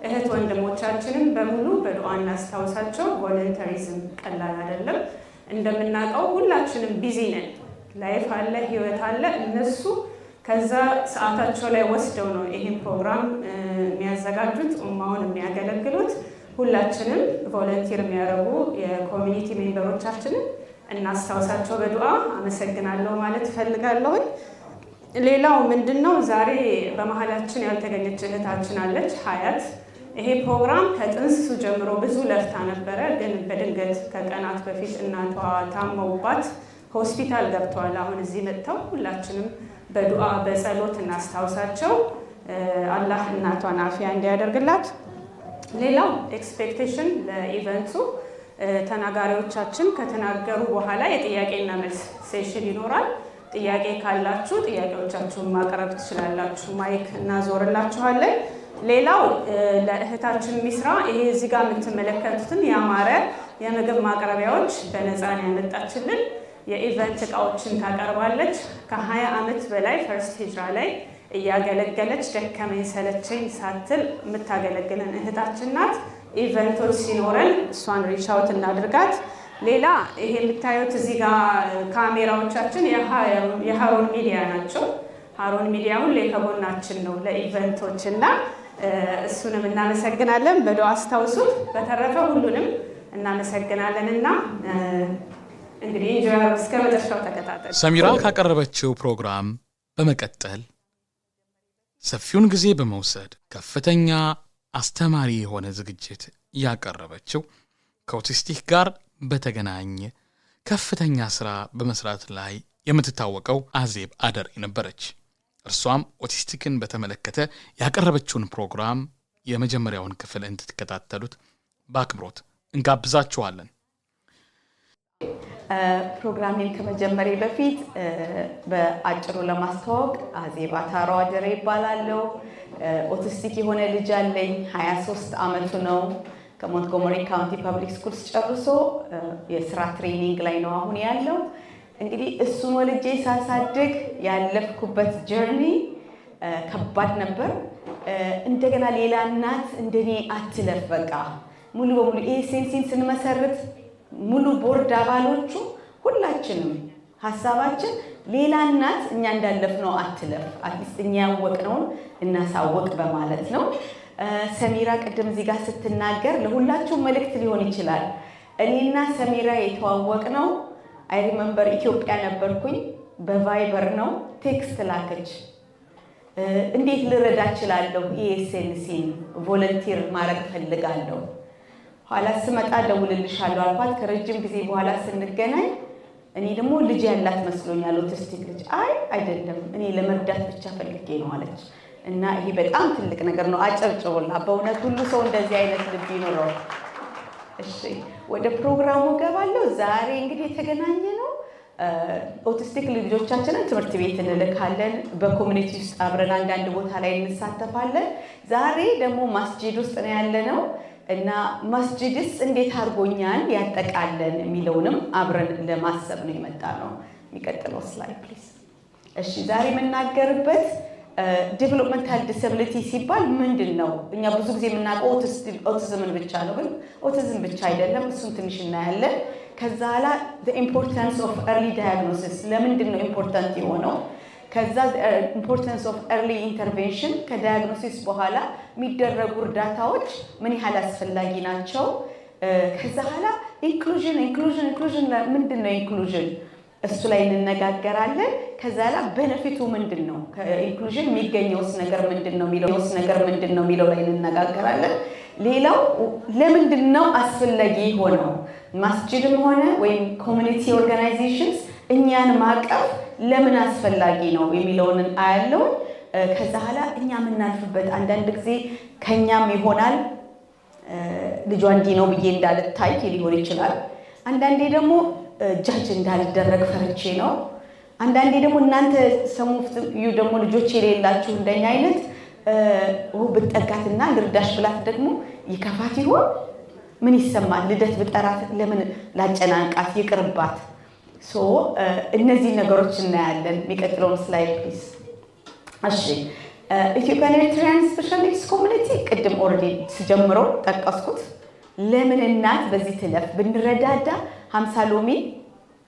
እህት ወንድሞቻችንን በሙሉ በዱዓ እናስታውሳቸው። ቮለንተሪዝም ቀላል አይደለም። እንደምናውቀው ሁላችንም ቢዚ ነን። ላይፍ አለ፣ ህይወት አለ። እነሱ ከዛ ሰዓታቸው ላይ ወስደው ነው ይህን ፕሮግራም የሚያዘጋጁት፣ ኡማውን የሚያገለግሉት። ሁላችንም ቮለንቲር የሚያደርጉ የኮሚኒቲ ሜምበሮቻችንን እናስታውሳቸው በዱዓ። አመሰግናለሁ ማለት እፈልጋለሁ። ሌላው ምንድነው ዛሬ በመሀላችን ያልተገኘች እህታችን አለች ሀያት። ይሄ ፕሮግራም ከጥንስሱ ጀምሮ ብዙ ለፍታ ነበረ፣ ግን በድንገት ከቀናት በፊት እናቷ ታመውባት ሆስፒታል ገብተዋል። አሁን እዚህ መጥተው ሁላችንም በዱዓ በጸሎት እናስታውሳቸው። አላህ እናቷን አፊያ እንዲያደርግላት። ሌላው ኤክስፔክቴሽን ለኢቨንቱ ተናጋሪዎቻችን ከተናገሩ በኋላ የጥያቄና መልስ ሴሽን ይኖራል። ጥያቄ ካላችሁ ጥያቄዎቻችሁን ማቅረብ ትችላላችሁ። ማይክ እናዞርላችኋለን። ሌላው ለእህታችን ሚስራ ይሄ እዚህ ጋር የምትመለከቱትን ያማረ የምግብ ማቅረቢያዎች በነፃ ያመጣችልን የኢቨንት እቃዎችን ታቀርባለች። ከ20 ዓመት በላይ ፈርስት ሂጅራ ላይ እያገለገለች ደከመኝ ሰለቸኝ ሳትል የምታገለግለን እህታችን ናት። ኢቨንቶች ሲኖረን እሷን ሪች አውት እናድርጋት። ሌላ ይሄ የምታዩት እዚህ ጋር ካሜራዎቻችን የሃሩን ሚዲያ ናቸው። ሃሩን ሚዲያ ሁሌ ከጎናችን ነው ለኢቨንቶች እና እሱንም እናመሰግናለን። በዱዓ አስታውሱት። በተረፈ ሁሉንም እናመሰግናለን እና እንግዲህ ኢንጆይ እስከ መጨረሻው ተከታተሉ። ሰሚራ ካቀረበችው ፕሮግራም በመቀጠል ሰፊውን ጊዜ በመውሰድ ከፍተኛ አስተማሪ የሆነ ዝግጅት ያቀረበችው ከኦቲስቲክ ጋር በተገናኘ ከፍተኛ ስራ በመስራት ላይ የምትታወቀው አዜብ አደሬ ነበረች። እርሷም ኦቲስቲክን በተመለከተ ያቀረበችውን ፕሮግራም የመጀመሪያውን ክፍል እንድትከታተሉት በአክብሮት እንጋብዛችኋለን። ፕሮግራሜን ከመጀመሪያ በፊት በአጭሩ ለማስተዋወቅ አዜብ አደሬ ይባላለሁ። ኦቲስቲክ የሆነ ልጅ አለኝ። 23 ዓመቱ ነው። ከሞንትጎመሪ ካውንቲ ፐብሊክ ስኩልስ ጨርሶ የስራ ትሬኒንግ ላይ ነው አሁን ያለው። እንግዲህ እሱን ወልጄ ሳሳድግ ያለፍኩበት ጀርኒ ከባድ ነበር። እንደገና ሌላ እናት እንደኔ አትለፍ። በቃ ሙሉ በሙሉ ኤሴንሲን ስንመሰርት ሙሉ ቦርድ አባሎቹ ሁላችንም ሀሳባችን ሌላ እናት እኛ እንዳለፍነው አትለፍ፣ አትሊስት እኛ ያወቅነውን እናሳወቅ በማለት ነው። ሰሚራ ቅድም እዚህ ጋር ስትናገር ለሁላችሁም መልእክት ሊሆን ይችላል። እኔና ሰሚራ የተዋወቅነው አይ ሪመምበር ኢትዮጵያ ነበርኩኝ፣ በቫይበር ነው። ቴክስት ላከች። እንዴት ልረዳ እችላለሁ? ኢኤስኤንሲን ቮለንቲር ማድረግ ፈልጋለሁ። ኋላ ስመጣ ደውልልሻለሁ አልኳት። ከረጅም ጊዜ በኋላ ስንገናኝ እኔ ደግሞ ልጅ ያላት መስሎኛል፣ ኦቲስቲክ ልጅ። አይደለም እኔ ለመርዳት ብቻ ፈልጌ ነው አለች። እና ይሄ በጣም ትልቅ ነገር ነው። አጨብጭቡላ። በእውነት ሁሉ ሰው እንደዚህ አይነት ልብ ይኖረው። እሺ ወደ ፕሮግራሙ ገባለሁ። ዛሬ እንግዲህ የተገናኘ ነው ኦቲስቲክ ልጆቻችንን ትምህርት ቤት እንልካለን። በኮሚኒቲ ውስጥ አብረን አንዳንድ ቦታ ላይ እንሳተፋለን። ዛሬ ደግሞ መስጂድ ውስጥ ነው ያለነው እና መስጂድስ እንዴት አድርጎኛል ያጠቃለን የሚለውንም አብረን ለማሰብ ነው የመጣ ነው። የሚቀጥለው ስላይድ ፕሊዝ። እሺ ዛሬ የምናገርበት ዴቨሎፕመንታል ዲስብሊቲ ሲባል ምንድን ነው? እኛ ብዙ ጊዜ የምናውቀው ኦቲዝምን ብቻ ነው፣ ግን ኦቲዝም ብቻ አይደለም። እሱን ትንሽ እናያለን። ከዛ ኋላ ኢምፖርታንስ ኦፍ ኤርሊ ዳያግኖሲስ ለምንድን ነው ኢምፖርታንት የሆነው? ከዛ ኢምፖርታንስ ኦፍ ኤርሊ ኢንተርቬንሽን ከዳያግኖሲስ በኋላ የሚደረጉ እርዳታዎች ምን ያህል አስፈላጊ ናቸው? ከዛ ኋላ ኢንክሉዥን ምንድን ነው ኢንክሉዥን? እሱ ላይ እንነጋገራለን። ከዛ ኋላ ቤኔፊቱ ምንድን ነው? ከኢንክሉዥን የሚገኘውስ ነገር ምንድን ነው የሚለው ላይ እንነጋገራለን። ሌላው ለምንድን ነው አስፈላጊ ሆነው መስጂድም ሆነ ወይም ኮሚኒቲ ኦርጋናይዜሽንስ እኛን ማቀፍ ለምን አስፈላጊ ነው የሚለውን አያለው። ከዛ ኋላ እኛ የምናልፍበት አንዳንድ ጊዜ ከኛም ይሆናል ልጇ እንዲህ ነው ብዬ እንዳልታይ ሊሆን ይችላል። አንዳንዴ ደግሞ ጃጅ እንዳልደረግ ፈርቼ ነው። አንዳንዴ ደግሞ እናንተ ሰሙፍ ዩ ደግሞ ልጆች የሌላችሁ እንደኛ አይነት ብትጠጋትና ልርዳሽ ብላት ደግሞ ይከፋት ይሆን? ምን ይሰማል? ልደት ብጠራት ለምን ላጨናንቃት ይቅርባት። እነዚህ ነገሮች እናያለን። የሚቀጥለውን ስላይድ ፕሊዝ። እሺ ኢትዮጵያን ኤሪትሪያን ስፔሻል ኒድስ ኮሚኒቲ ቅድም ኦልሬዲ ስጀምረው ጠቀስኩት። ለምን እናት በዚህ ትለፍ ብንረዳዳ 50 ሎሚ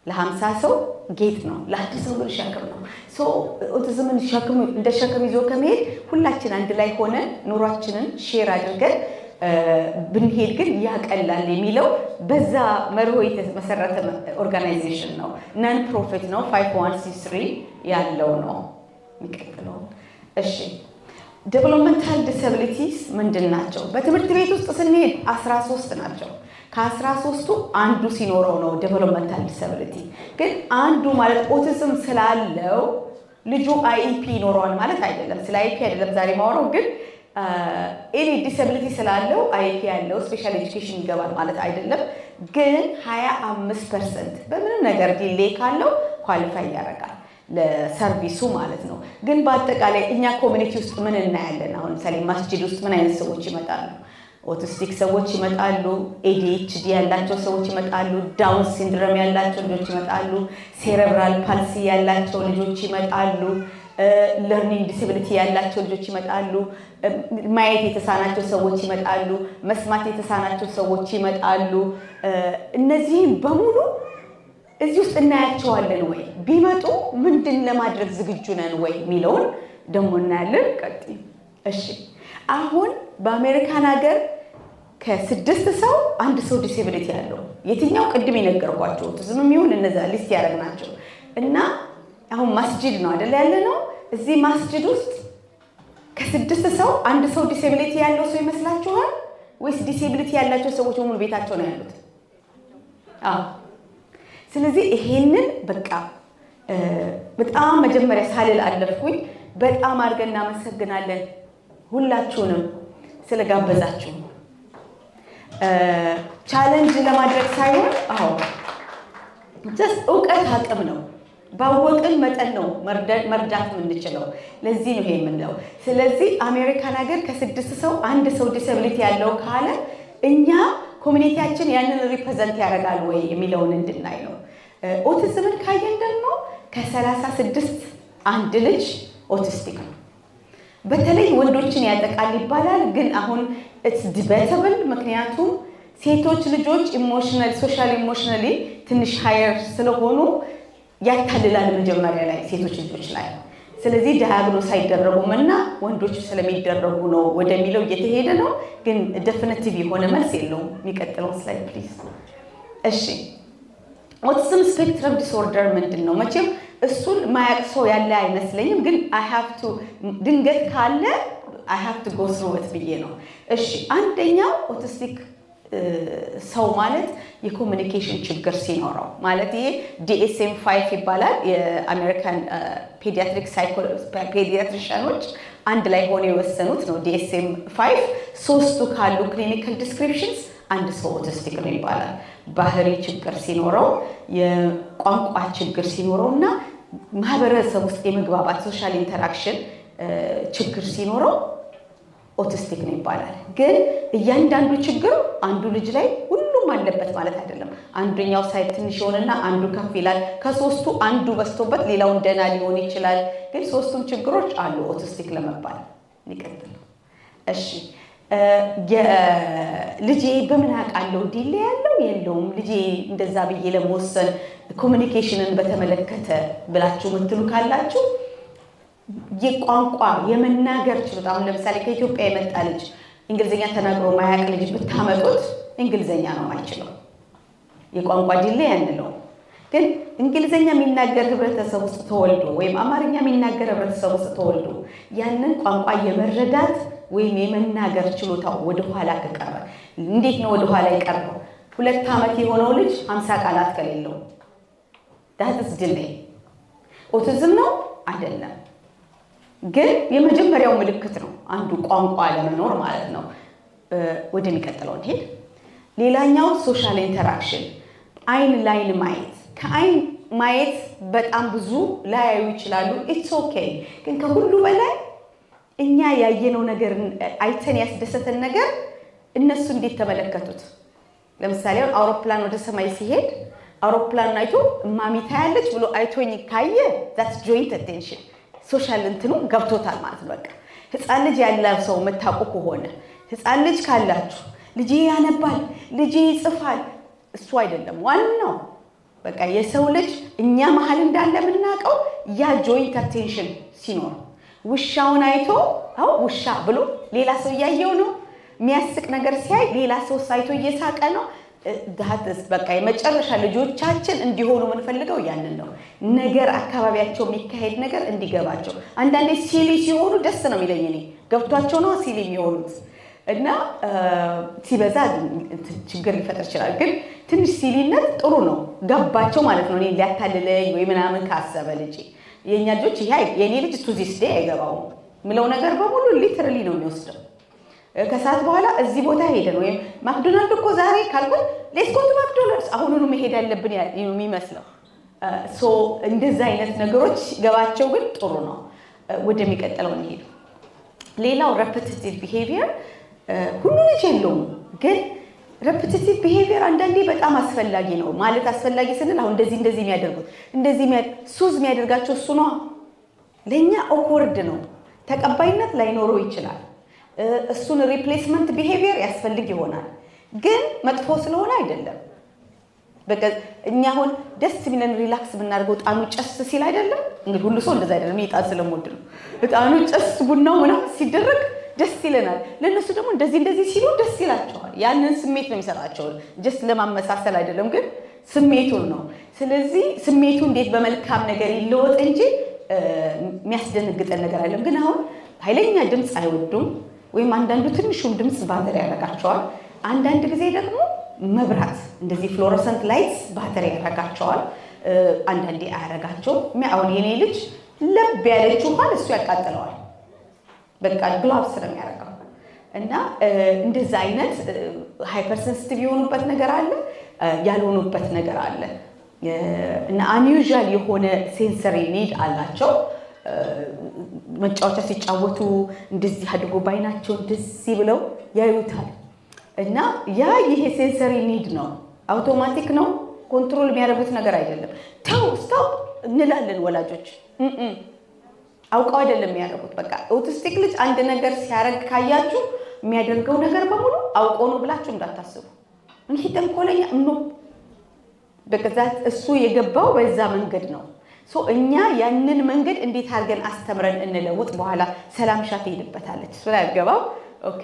ለ50 ሰው ጌጥ ነው፣ ለአንድ ሰው ግን ሸክም ነው። ኦቲዝምን እንደ ሸክም ይዞ ከመሄድ ሁላችን አንድ ላይ ሆነን ኑሯችንን ሼር አድርገን ብንሄድ ግን ያቀላል የሚለው በዛ መርሆ የተመሰረተ ኦርጋናይዜሽን ነው። ነን ፕሮፊት ነው። 51c3 ያለው ነው። የሚቀጥለው እሺ ዴቨሎፕመንታል ዲስአቢሊቲስ ምንድን ናቸው? በትምህርት ቤት ውስጥ ስንሄድ 13 ናቸው። ከ13ቱ አንዱ ሲኖረው ነው ዴቨሎፕመንታል ዲስአቢሊቲ። ግን አንዱ ማለት ኦቲዝም ስላለው ልጁ አይኢፒ ይኖረዋል ማለት አይደለም። ስለ አይኢፒ አይደለም ዛሬ ማወራው። ግን ኤኒ ዲስአቢሊቲ ስላለው አይኢፒ ያለው ስፔሻል ኤጁኬሽን ይገባል ማለት አይደለም። ግን 25% በምንም ነገር ዲሌይ ካለው ኳሊፋይ ያደርጋል ለሰርቪሱ ማለት ነው። ግን በአጠቃላይ እኛ ኮሚኒቲ ውስጥ ምን እናያለን? አሁን ለምሳሌ መስጂድ ውስጥ ምን አይነት ሰዎች ይመጣሉ? ኦቲስቲክ ሰዎች ይመጣሉ፣ ኤዲኤችዲ ያላቸው ሰዎች ይመጣሉ፣ ዳውን ሲንድሮም ያላቸው ልጆች ይመጣሉ፣ ሴሬብራል ፓልሲ ያላቸው ልጆች ይመጣሉ፣ ለርኒንግ ዲስኤቢሊቲ ያላቸው ልጆች ይመጣሉ፣ ማየት የተሳናቸው ሰዎች ይመጣሉ፣ መስማት የተሳናቸው ሰዎች ይመጣሉ። እነዚህን በሙሉ እዚህ ውስጥ እናያቸዋለን ወይ? ቢመጡ ምንድን ለማድረግ ዝግጁ ነን ወይ የሚለውን ደግሞ እናያለን። ቀጥይ። እሺ አሁን በአሜሪካን ሀገር ከ6 ሰው 1 ሰው ዲስኤቢሊቲ ያለው የትኛው ቅድም የነገርኳቸው ኦቲዝም ይሁን እነዛ ሊስት ያደረግናቸው እና አሁን መስጂድ ነው አይደል ያለ ነው። እዚህ መስጂድ ውስጥ ከ6 ሰው 1 ሰው ዲስኤቢሊቲ ያለው ሰው ይመስላችኋል ወይስ ዲስኤቢሊቲ ያላቸው ሰዎች በሙሉ ቤታቸው ነው ያሉት? ስለዚህ ይሄንን በቃ በጣም መጀመሪያ ሳልል አለፍኩኝ። በጣም አድርገን እናመሰግናለን ሁላችሁንም ስለጋበዛችሁ። ቻሌንጅ ለማድረግ ሳይሆን ጀስት እውቀት አቅም ነው። ባወቅን መጠን ነው መርዳት የምንችለው። ለዚህ ነው ይሄ የምንለው። ስለዚህ አሜሪካን ሀገር ከ6 ሰው 1 ሰው ዲስአቢሊቲ ያለው ካለ እኛ ኮሚኒቲያችን ያንን ሪፕሬዘንት ያደርጋል ወይ የሚለውን እንድናይ ነው። ኦቲዝምን ካየን ደግሞ ከ36 1 ልጅ ኦቲስቲክ ነው። በተለይ ወንዶችን ያጠቃል ይባላል። ግን አሁን ኢትስ ዲቤተብል። ምክንያቱም ሴቶች ልጆች ኢሞሽናል ሶሻል ኢሞሽናሊ ትንሽ ሃየር ስለሆኑ ያታልላል መጀመሪያ ላይ ሴቶች ልጆች ላይ። ስለዚህ ዳያግኖስ አይደረጉም እና ወንዶች ስለሚደረጉ ነው ወደሚለው እየተሄደ ነው። ግን ዴፊኒቲቭ የሆነ መልስ የለውም። የሚቀጥለው ስላይድ ፕሊዝ። እሺ ኦቲዝም ስፔክትረም ዲስኦርደር ምንድን ነው? መቼም እሱን ማያውቅ ሰው ያለ አይመስለኝም። ግን ድንገት ካለ አይ ሃቭ ቱ ጎ ስሩ ኢት ብዬ ነው። እሺ አንደኛው ኦቲስቲክ ሰው ማለት የኮሚኒኬሽን ችግር ሲኖረው ማለት ይሄ DSM-5 ይባላል። የአሜሪካን ፔዲያትሪሻኖች አንድ ላይ ሆነው የወሰኑት ነው። DSM-5 3ቱ ካሉ ክሊኒካል ዲስክሪፕሽንስ አንድ ሰው ኦቲስቲክ ነው ይባላል። ባህሪ ችግር ሲኖረው፣ የቋንቋ ችግር ሲኖረው እና ማህበረሰብ ውስጥ የመግባባት ሶሻል ኢንተራክሽን ችግር ሲኖረው ኦቲስቲክ ነው ይባላል። ግን እያንዳንዱ ችግር አንዱ ልጅ ላይ ሁሉም አለበት ማለት አይደለም። አንዱኛው ሳይድ ትንሽ ይሆንና አንዱ ከፍ ይላል። ከ3ቱ አንዱ በዝቶበት ሌላውን ደህና ሊሆን ይችላል። ግን 3ቱም ችግሮች አሉ ኦቲስቲክ ለመባል። ይቀጥል። እሺ ልጄ በምን አውቃለሁ ዲሌ ያለው የለውም ልጄ እንደዛ ብዬ ለመወሰን ኮሚኒኬሽንን በተመለከተ ብላችሁ ምትሉ ካላችሁ የቋንቋ የመናገር ችሎታ አሁን ለምሳሌ ከኢትዮጵያ የመጣ ልጅ እንግሊዝኛ ተናግሮ ማያውቅ ልጅ ብታመጡት እንግሊዝኛ ነው የማይችለው። የቋንቋ ዲሌይ ያንለው። ግን እንግሊዝኛ የሚናገር ህብረተሰብ ውስጥ ተወልዶ ወይም አማርኛ የሚናገር ህብረተሰብ ውስጥ ተወልዶ ያንን ቋንቋ የመረዳት ወይም የመናገር ችሎታው ወደ ኋላ ከቀረ እንዴት ነው ወደ ኋላ የቀረው? 2 ዓመት የሆነው ልጅ 50 ቃላት ከሌለው ዳትስ ዲሌይ። ኦቲዝም ነው አይደለም። ግን የመጀመሪያው ምልክት ነው አንዱ ቋንቋ ለመኖር ማለት ነው። ወደሚቀጥለው እንሄድ። ሌላኛው ሶሻል ኢንተራክሽን አይን ላይን ማየት። ከአይን ማየት በጣም ብዙ ላያዩ ይችላሉ። ኢትስ ኦኬ። ግን ከሁሉ በላይ እኛ ያየነው ነገር አይተን ያስደሰተን ነገር እነሱ እንዴት ተመለከቱት? ለምሳሌ አውሮፕላን ወደ ሰማይ ሲሄድ አውሮፕላን አይቶ ማሚ ታያለች ብሎ አይቶኝ ካየ that's joint attention ሶሻል እንትኑ ገብቶታል ማለት ነው። በቃ ህፃን ልጅ ያለው ሰው መታቆ ከሆነ ህፃን ልጅ ካላችሁ ልጅ ያነባል ልጅ ይጽፋል እሱ አይደለም ዋናው። በቃ የሰው ልጅ እኛ መሃል እንዳለ ምናቀው ያ joint attention ሲኖር ውሻውን አይቶ ውሻ ብሎ ሌላ ሰው ያየው ነው የሚያስቅ ነገር ሲያይ ሌላ ሰው ሳይቶ እየሳቀ ነው። ዳትስ በቃ የመጨረሻ ልጆቻችን እንዲሆኑ የምንፈልገው ያንን ነው። ነገር አካባቢያቸው የሚካሄድ ነገር እንዲገባቸው። አንዳንዴ ሲሊ ሲሆኑ ደስ ነው የሚለኝ እኔ ገብቷቸው ነው ሲሊ የሚሆኑት እና ሲበዛ ችግር ሊፈጠር ይችላል። ግን ትንሽ ሲሊነት ጥሩ ነው ገባቸው ማለት ነው። እኔ ሊያታልለኝ ወይ ምናምን ካሰበ ልጅ የኛ ልጆች ይሄ የኔ ልጅ ቱ ዚስ ዴይ አይገባውም ምለው ነገር በሙሉ ሊተራሊ ነው የሚወስደው። ከሰዓት በኋላ እዚህ ቦታ ሄደን ወይም ማክዶናልድ እኮ ዛሬ ካልኩኝ ሌትስ ጎ ቱ ማክዶናልድስ አሁኑኑ መሄድ ያለብን የሚመስለው ሶ እንደዛ አይነት ነገሮች ገባቸው። ግን ጥሩ ነው። ወደሚቀጥለው እንሄድ። ሌላው repetitive behavior ሁሉ ልጅ የለውም ግን repetitive behavior አንዳንዴ በጣም አስፈላጊ ነው። ማለት አስፈላጊ ስንል አሁን እንደዚህ የሚያደርጉት እንደዚህ ሱዝ የሚያደርጋቸው እሱ ነው። ለኛ ኦክወርድ ነው፣ ተቀባይነት ላይኖረው ይችላል። እሱን ሪፕሌስመንት ቢሄቪየር ያስፈልግ ይሆናል ግን መጥፎ ስለሆነ አይደለም። በቃ እኛ አሁን ደስ የሚለን ሪላክስ ብናደርገው ጣኑ ጨስ ሲል አይደለም እንግዲህ ሁሉ ሰው እንደዛ አይደለም። ይጣን ስለምወድ ነው። ጣኑ ጨስ ቡናው ምናምን ሲደረግ ደስ ይለናል። ለነሱ ደግሞ እንደዚህ ሲሉ ደስ ይላቸዋል። ያንን ስሜት ነው የሚሰጣቸው። ጀስት ለማመሳሰል አይደለም ግን ስሜቱን ነው። ስለዚህ ስሜቱ እንዴት በመልካም ነገር ይለወጥ እንጂ የሚያስደነግጠን ነገር አይደለም። ግን አሁን ኃይለኛ ድምጽ አይወዱም ወይም አንዳንዱ ትንሹም ድምጽ ባተሪ ያረጋቸዋል። አንዳንድ ጊዜ ደግሞ መብራት እንደዚህ ፍሎረሰንት ላይትስ ባተሪ ያረጋቸዋል። አንዳንዴ አያረጋቸው። አሁን የኔ ልጅ ለብ ያለች እንኳን እሱ ያቃጥለዋል። በቃ ግላቭስ ነው የሚያረጋው እና እንደዛ አይነት ሃይፐር ሴንሲቲቭ የሆኑበት ነገር አለ፣ ያልሆኑበት ነገር አለ እና አንዩዥዋል የሆነ ሴንሰሪ ኒድ አላቸው። መጫወቻ ሲጫወቱ እንደዚህ አድርጎ ባይናቸው እንደዚህ ብለው ያዩታል እና ያ ይሄ ሴንሰሪ ኒድ ነው። አውቶማቲክ ነው፣ ኮንትሮል የሚያደርጉት ነገር አይደለም። ተው ስቶፕ እንላለን ወላጆች። አውቀው አይደለም የሚያደርጉት። በቃ ኦቲስቲክ ልጅ አንድ ነገር ሲያደርግ ካያችሁ የሚያደርገው ነገር በሙሉ አውቆ ነው ብላችሁ እንዳታስቡ። እንዴ ተንኮለኛ ነው በቀዛት እሱ የገባው በዛ መንገድ ነው። ሶ እኛ ያንን መንገድ እንዴት አድርገን አስተምረን እንለውጥ። በኋላ ሰላም ሻት ይልበታለች ስለያገባው ኦኬ።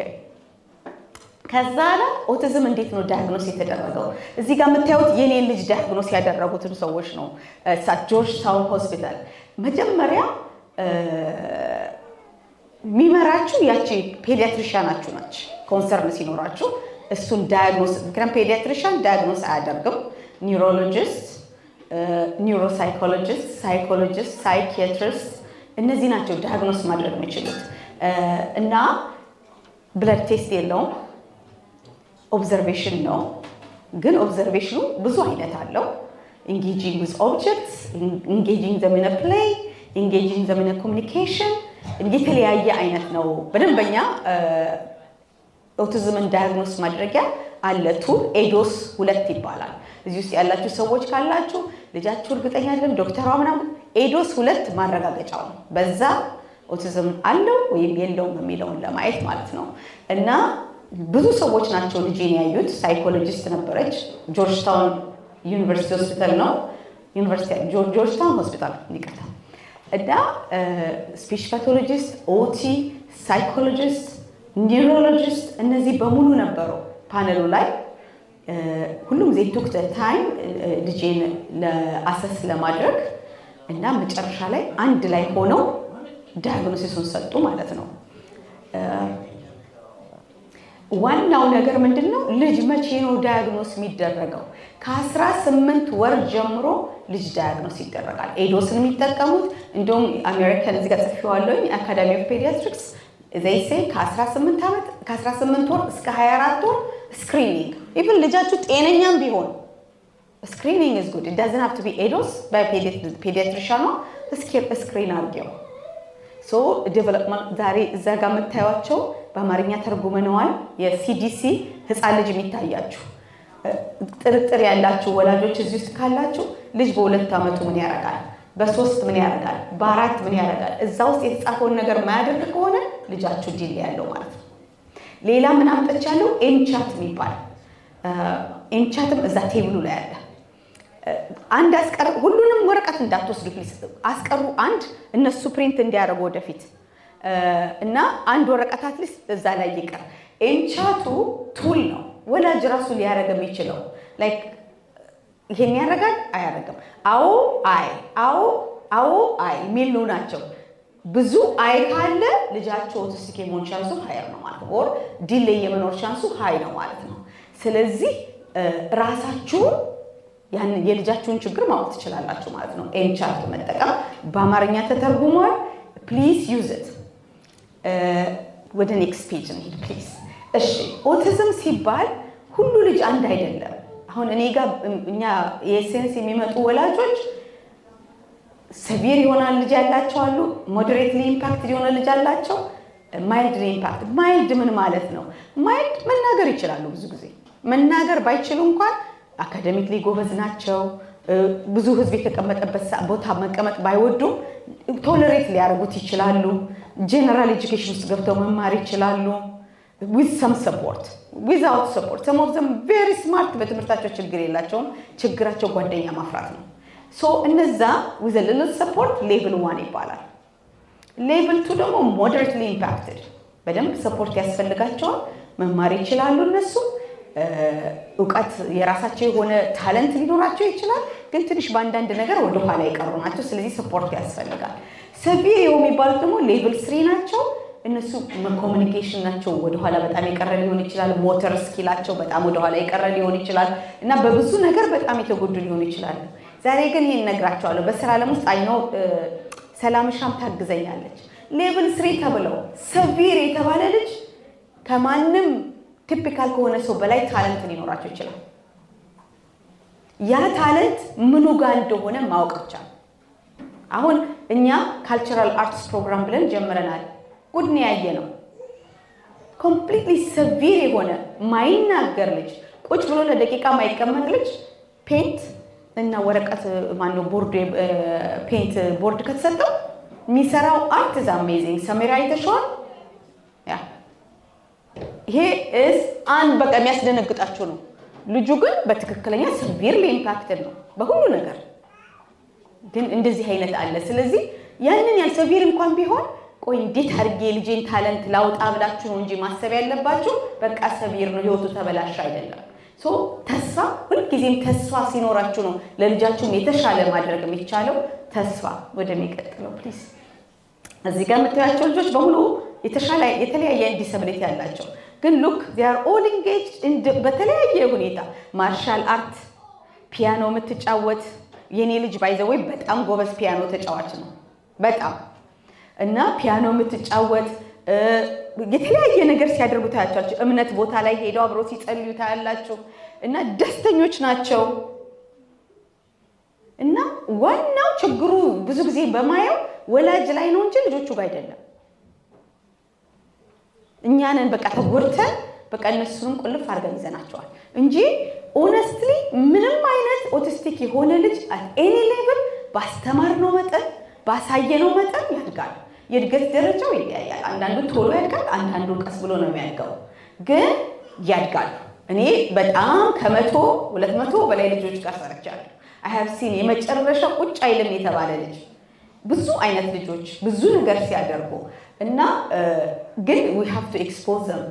ከዛ ላይ ኦቲዝም እንዴት ነው ዳያግኖስ የተደረገው? እዚህ ጋር የምታዩት የኔን ልጅ ዳያግኖስ ያደረጉትን ሰዎች ነው። ጆርጅ ታውን ሆስፒታል መጀመሪያ የሚመራችሁ ያቺ ፔዲያትሪሻናችሁ ናች። ኮንሰርን ሲኖራችሁ እሱን ዳያግኖስ ምክንያቱም ፔዲያትሪሻን ዳያግኖስ አያደርግም። ኒውሮሎጂስት፣ ኒውሮሳይኮሎጂስት፣ ሳይኮሎጂስት፣ ሳይኪያትሪስት እነዚህ ናቸው ዳያግኖስ ማድረግ የሚችሉት እና ብለድ ቴስት የለውም። ኦብዘርቬሽን ነው። ግን ኦብዘርቬሽኑ ብዙ አይነት አለው። ኢንጌጂንግ ዊዝ ኦብጀክትስ፣ ኢንጌጂንግ ዘም ኢን ፕሌይ፣ ኢንጌጂንግ ዘም ኢን ኮሚኒኬሽን የተለያየ አይነት ነው። በደንበኛ ኦቲዝምን ዳያግኖስ ማድረጊያ አለ ቱል ኤዶስ 2 ይባላል። እዚህ ውስጥ ያላችሁ ሰዎች ካላችሁ ልጃችሁ እርግጠኛ አይደለም ዶክተሯ ምናምን ኤዶስ 2 ማረጋገጫው ነው። በዛ ኦቲዝም አለው ወይም የለውም የሚለውን ለማየት ማለት ነው። እና ብዙ ሰዎች ናቸው ልጄን ያዩት። ሳይኮሎጂስት ነበረች። ጆርጅ ታውን ዩኒቨርሲቲ ሆስፒታል ነው ጆርጅ ታውን ሆስፒታል ይቀጣ እና ስፒች ፓቶሎጂስት፣ ኦቲ፣ ሳይኮሎጂስት፣ ኒውሮሎጂስት እነዚህ በሙሉ ነበሩ ፓነሉ ላይ። ሁሉም ዜ ቱክ ታይም ልጄን ለአሰስ ለማድረግ እና መጨረሻ ላይ አንድ ላይ ሆነው ዳያግኖሲሱን ሰጡ ማለት ነው። ዋናው ነገር ምንድነው? ልጅ መቼ ነው ዳያግኖስ የሚደረገው? ከ18 ወር ጀምሮ ልጅ ዳያግኖስ ይደረጋል። ኤዶስን የሚጠቀሙት እንደውም አሜሪካን እዚህ ጋር ጽፌዋለሁ አካዳሚ ኦፍ ፔዲያትሪክስ they say ከ18 ወር እስከ 24 ወር ስክሪኒንግ ኢቭን ልጃችሁ ጤነኛም ቢሆን ስክሪኒንግ is good. It doesn't have to be ኤዶስ by pediatrician ነው ስክሪን አድርጌው ሶ ዴቨሎፕመንት ዛሬ እዛ ጋር መታያቸው በአማርኛ ተርጉመነዋል። የሲዲሲ ህፃን ልጅ የሚታያችሁ ጥርጥር ያላችሁ ወላጆች እዚህ ውስጥ ካላችሁ ልጅ በ2 ዓመቱ ምን ያደርጋል፣ በ3 ምን ያደርጋል፣ በ4 ምን ያደርጋል፣ እዛ ውስጥ የተጻፈውን ነገር ማያደርግ ከሆነ ልጃችሁ ዲል ያለው ማለት ነው። ሌላ ምን አምጥቻለሁ? ኤምቻት የሚባል ኤምቻትም እዛ ቴብሉ ላይ አለ። አንድ አስቀር ሁሉንም ወረቀት እንዳትወስዱ ፕሊዝ፣ አስቀሩ አንድ እነሱ ፕሪንት እንዲያደርጉ ወደፊት እና አንድ ወረቀት አትሊስት እዛ ላይ ይቀር። ኤምቻቱ ቱል ነው ወላጅ ራሱ ሊያደርግ የሚችለው ላይክ ይሄን ያደርጋል አያደርግም፣ አዎ አይ፣ አዎ አዎ አይ የሚሉ ናቸው። ብዙ አይ ካለ ልጃቸው ኦቲስቲክ የመሆን ቻንሱ ሃይር ነው ማለት ነው። ኦር ዲሌይ የመኖር ቻንሱ ሃይ ነው ማለት ነው። ስለዚህ ራሳችሁ ያን የልጃችሁን ችግር ማወቅ ትችላላችሁ ማለት ነው። ኤምቻት መጠቀም በአማርኛ ተተርጉሟል። ፕሊዝ ዩዝ ኢት። ወደ ኔክስት ፔጅ እንሂድ ፕሊዝ። እሺ ኦቲዝም ሲባል ሁሉ ልጅ አንድ አይደለም። አሁን እኔ ጋር እኛ የኤሴንስ የሚመጡ ወላጆች ሰቪር የሆነ ልጅ ያላቸው አሉ፣ ሞዴሬትሊ ኢምፓክትድ የሆነ ልጅ አላቸው፣ ማይልድ ኢምፓክት። ማይልድ ምን ማለት ነው? ማይልድ መናገር ይችላሉ። ብዙ ጊዜ መናገር ባይችሉ እንኳን አካዴሚክሊ ጎበዝ ናቸው። ብዙ ህዝብ የተቀመጠበት ቦታ መቀመጥ ባይወዱም ቶለሬት ሊያደርጉት ይችላሉ። ጀነራል ኤጁኬሽን ውስጥ ገብተው መማር ይችላሉ። with some support, without support. Some of them very smart በትምህርታቸው ችግር የላቸውም። ችግራቸው ጓደኛ ማፍራት ነው። ሶ እነዛ with a little support level 1 ይባላል። level 2 ደግሞ moderately impacted በደንብ ሰፖርት ያስፈልጋቸዋል። መማር ይችላሉ። እነሱ እውቀት የራሳቸው የሆነ ታለንት ሊኖራቸው ይችላል፣ ግን ትንሽ በአንዳንድ ነገር ወደ ኋላ የቀሩ ናቸው። ስለዚህ ሰፖርት ያስፈልጋል። ሰቪር የሚባሉት ደግሞ ሌቭል 3 ናቸው። እነሱ ኮሚኒኬሽን ናቸው ወደ ኋላ በጣም የቀረ ሊሆን ይችላል። ሞተር ስኪላቸው በጣም ወደ ኋላ የቀረ ሊሆን ይችላል እና በብዙ ነገር በጣም የተጎዱ ሊሆን ይችላል። ዛሬ ግን ይሄን እነግራቸዋለሁ። በስራ ዓለም ውስጥ አይነው ሰላምሻም ታግዘኛለች። ሌቭል 3 ተብለው ሰቪር የተባለ ልጅ ከማንም ቲፒካል ከሆነ ሰው በላይ ታለንት ሊኖራቸው ይችላል። ያ ታለንት ምኑ ጋር እንደሆነ ማወቅ ይቻላል። አሁን እኛ ካልቸራል አርትስ ፕሮግራም ብለን ጀምረናል። ጉድ ነው ያየነው። ኮምፕሊትሊ ሰቪር የሆነ ማይናገር ልጅ፣ ቁጭ ብሎ ለደቂቃ ማይቀመጥ ልጅ ፔንት እና ወረቀት ማነው ቦርድ ፔንት ቦርድ ከተሰጠው የሚሰራው አርት is amazing። ሰሜራ አይተሽዋል? ያ ይሄ በቃ የሚያስደነግጣችሁ ነው። ልጁ ግን በትክክለኛ ሰቪርሊ ኢምፓክትድ ነው በሁሉ ነገር። ግን እንደዚህ አይነት አለ። ስለዚህ ያንን ያልሰቪር እንኳን ቢሆን ቆይ እንዴት አድርጌ ልጄን ታለንት ላውጣ ብላችሁ ነው እንጂ ማሰብ ያለባችሁ በቃ ሰቪር ነው ህይወቱ ተበላሽ አይደለም። ሶ ተስፋ ሁልጊዜም ተስፋ ሲኖራችሁ ነው ለልጃችሁም የተሻለ ማድረግ የሚቻለው። ተስፋ ወደሚቀጥለው ፕሊዝ። እዚህ ጋር የምታያቸው ልጆች በሙሉ የተለያየ ዲሰብሊቲ ያላቸው ግን ሉክ they are all engaged በተለያየ ሁኔታ ማርሻል አርት፣ ፒያኖ የምትጫወት የኔ ልጅ ባይዘወይ በጣም ጎበዝ ፒያኖ ተጫዋች ነው በጣም እና ፒያኖ የምትጫወት የተለያየ ነገር ሲያደርጉ ታያቻችሁ። እምነት ቦታ ላይ ሄደው አብሮ ሲጸልዩ ታያላችሁ እና ደስተኞች ናቸው። እና ዋናው ችግሩ ብዙ ጊዜ በማየው ወላጅ ላይ ነው እንጂ ልጆቹ ጋር አይደለም። እኛ ነን በቃ ተጎድተን በቃ እነሱን ቁልፍ አድርገን ይዘናቸዋል እንጂ ኦነስትሊ ምንም አይነት ኦቲስቲክ የሆነ ልጅ at any level ባስተማርነው መጠን ባሳየነው መጠን ያድጋል። የእድገት ደረጃው ይለያያል። አንዳንዱ ቶሎ ያድጋል፣ አንዳንዱ ቀስ ብሎ ነው የሚያድገው፣ ግን ያድጋል። እኔ በጣም ከ100-200 በላይ ልጆች ጋር ሰርቻለሁ። I have seen የመጨረሻ ቁጭ አይልም የተባለ ልጅ ብዙ አይነት ልጆች ብዙ ነገር ሲያደርጉ እና ግን we have to expose them።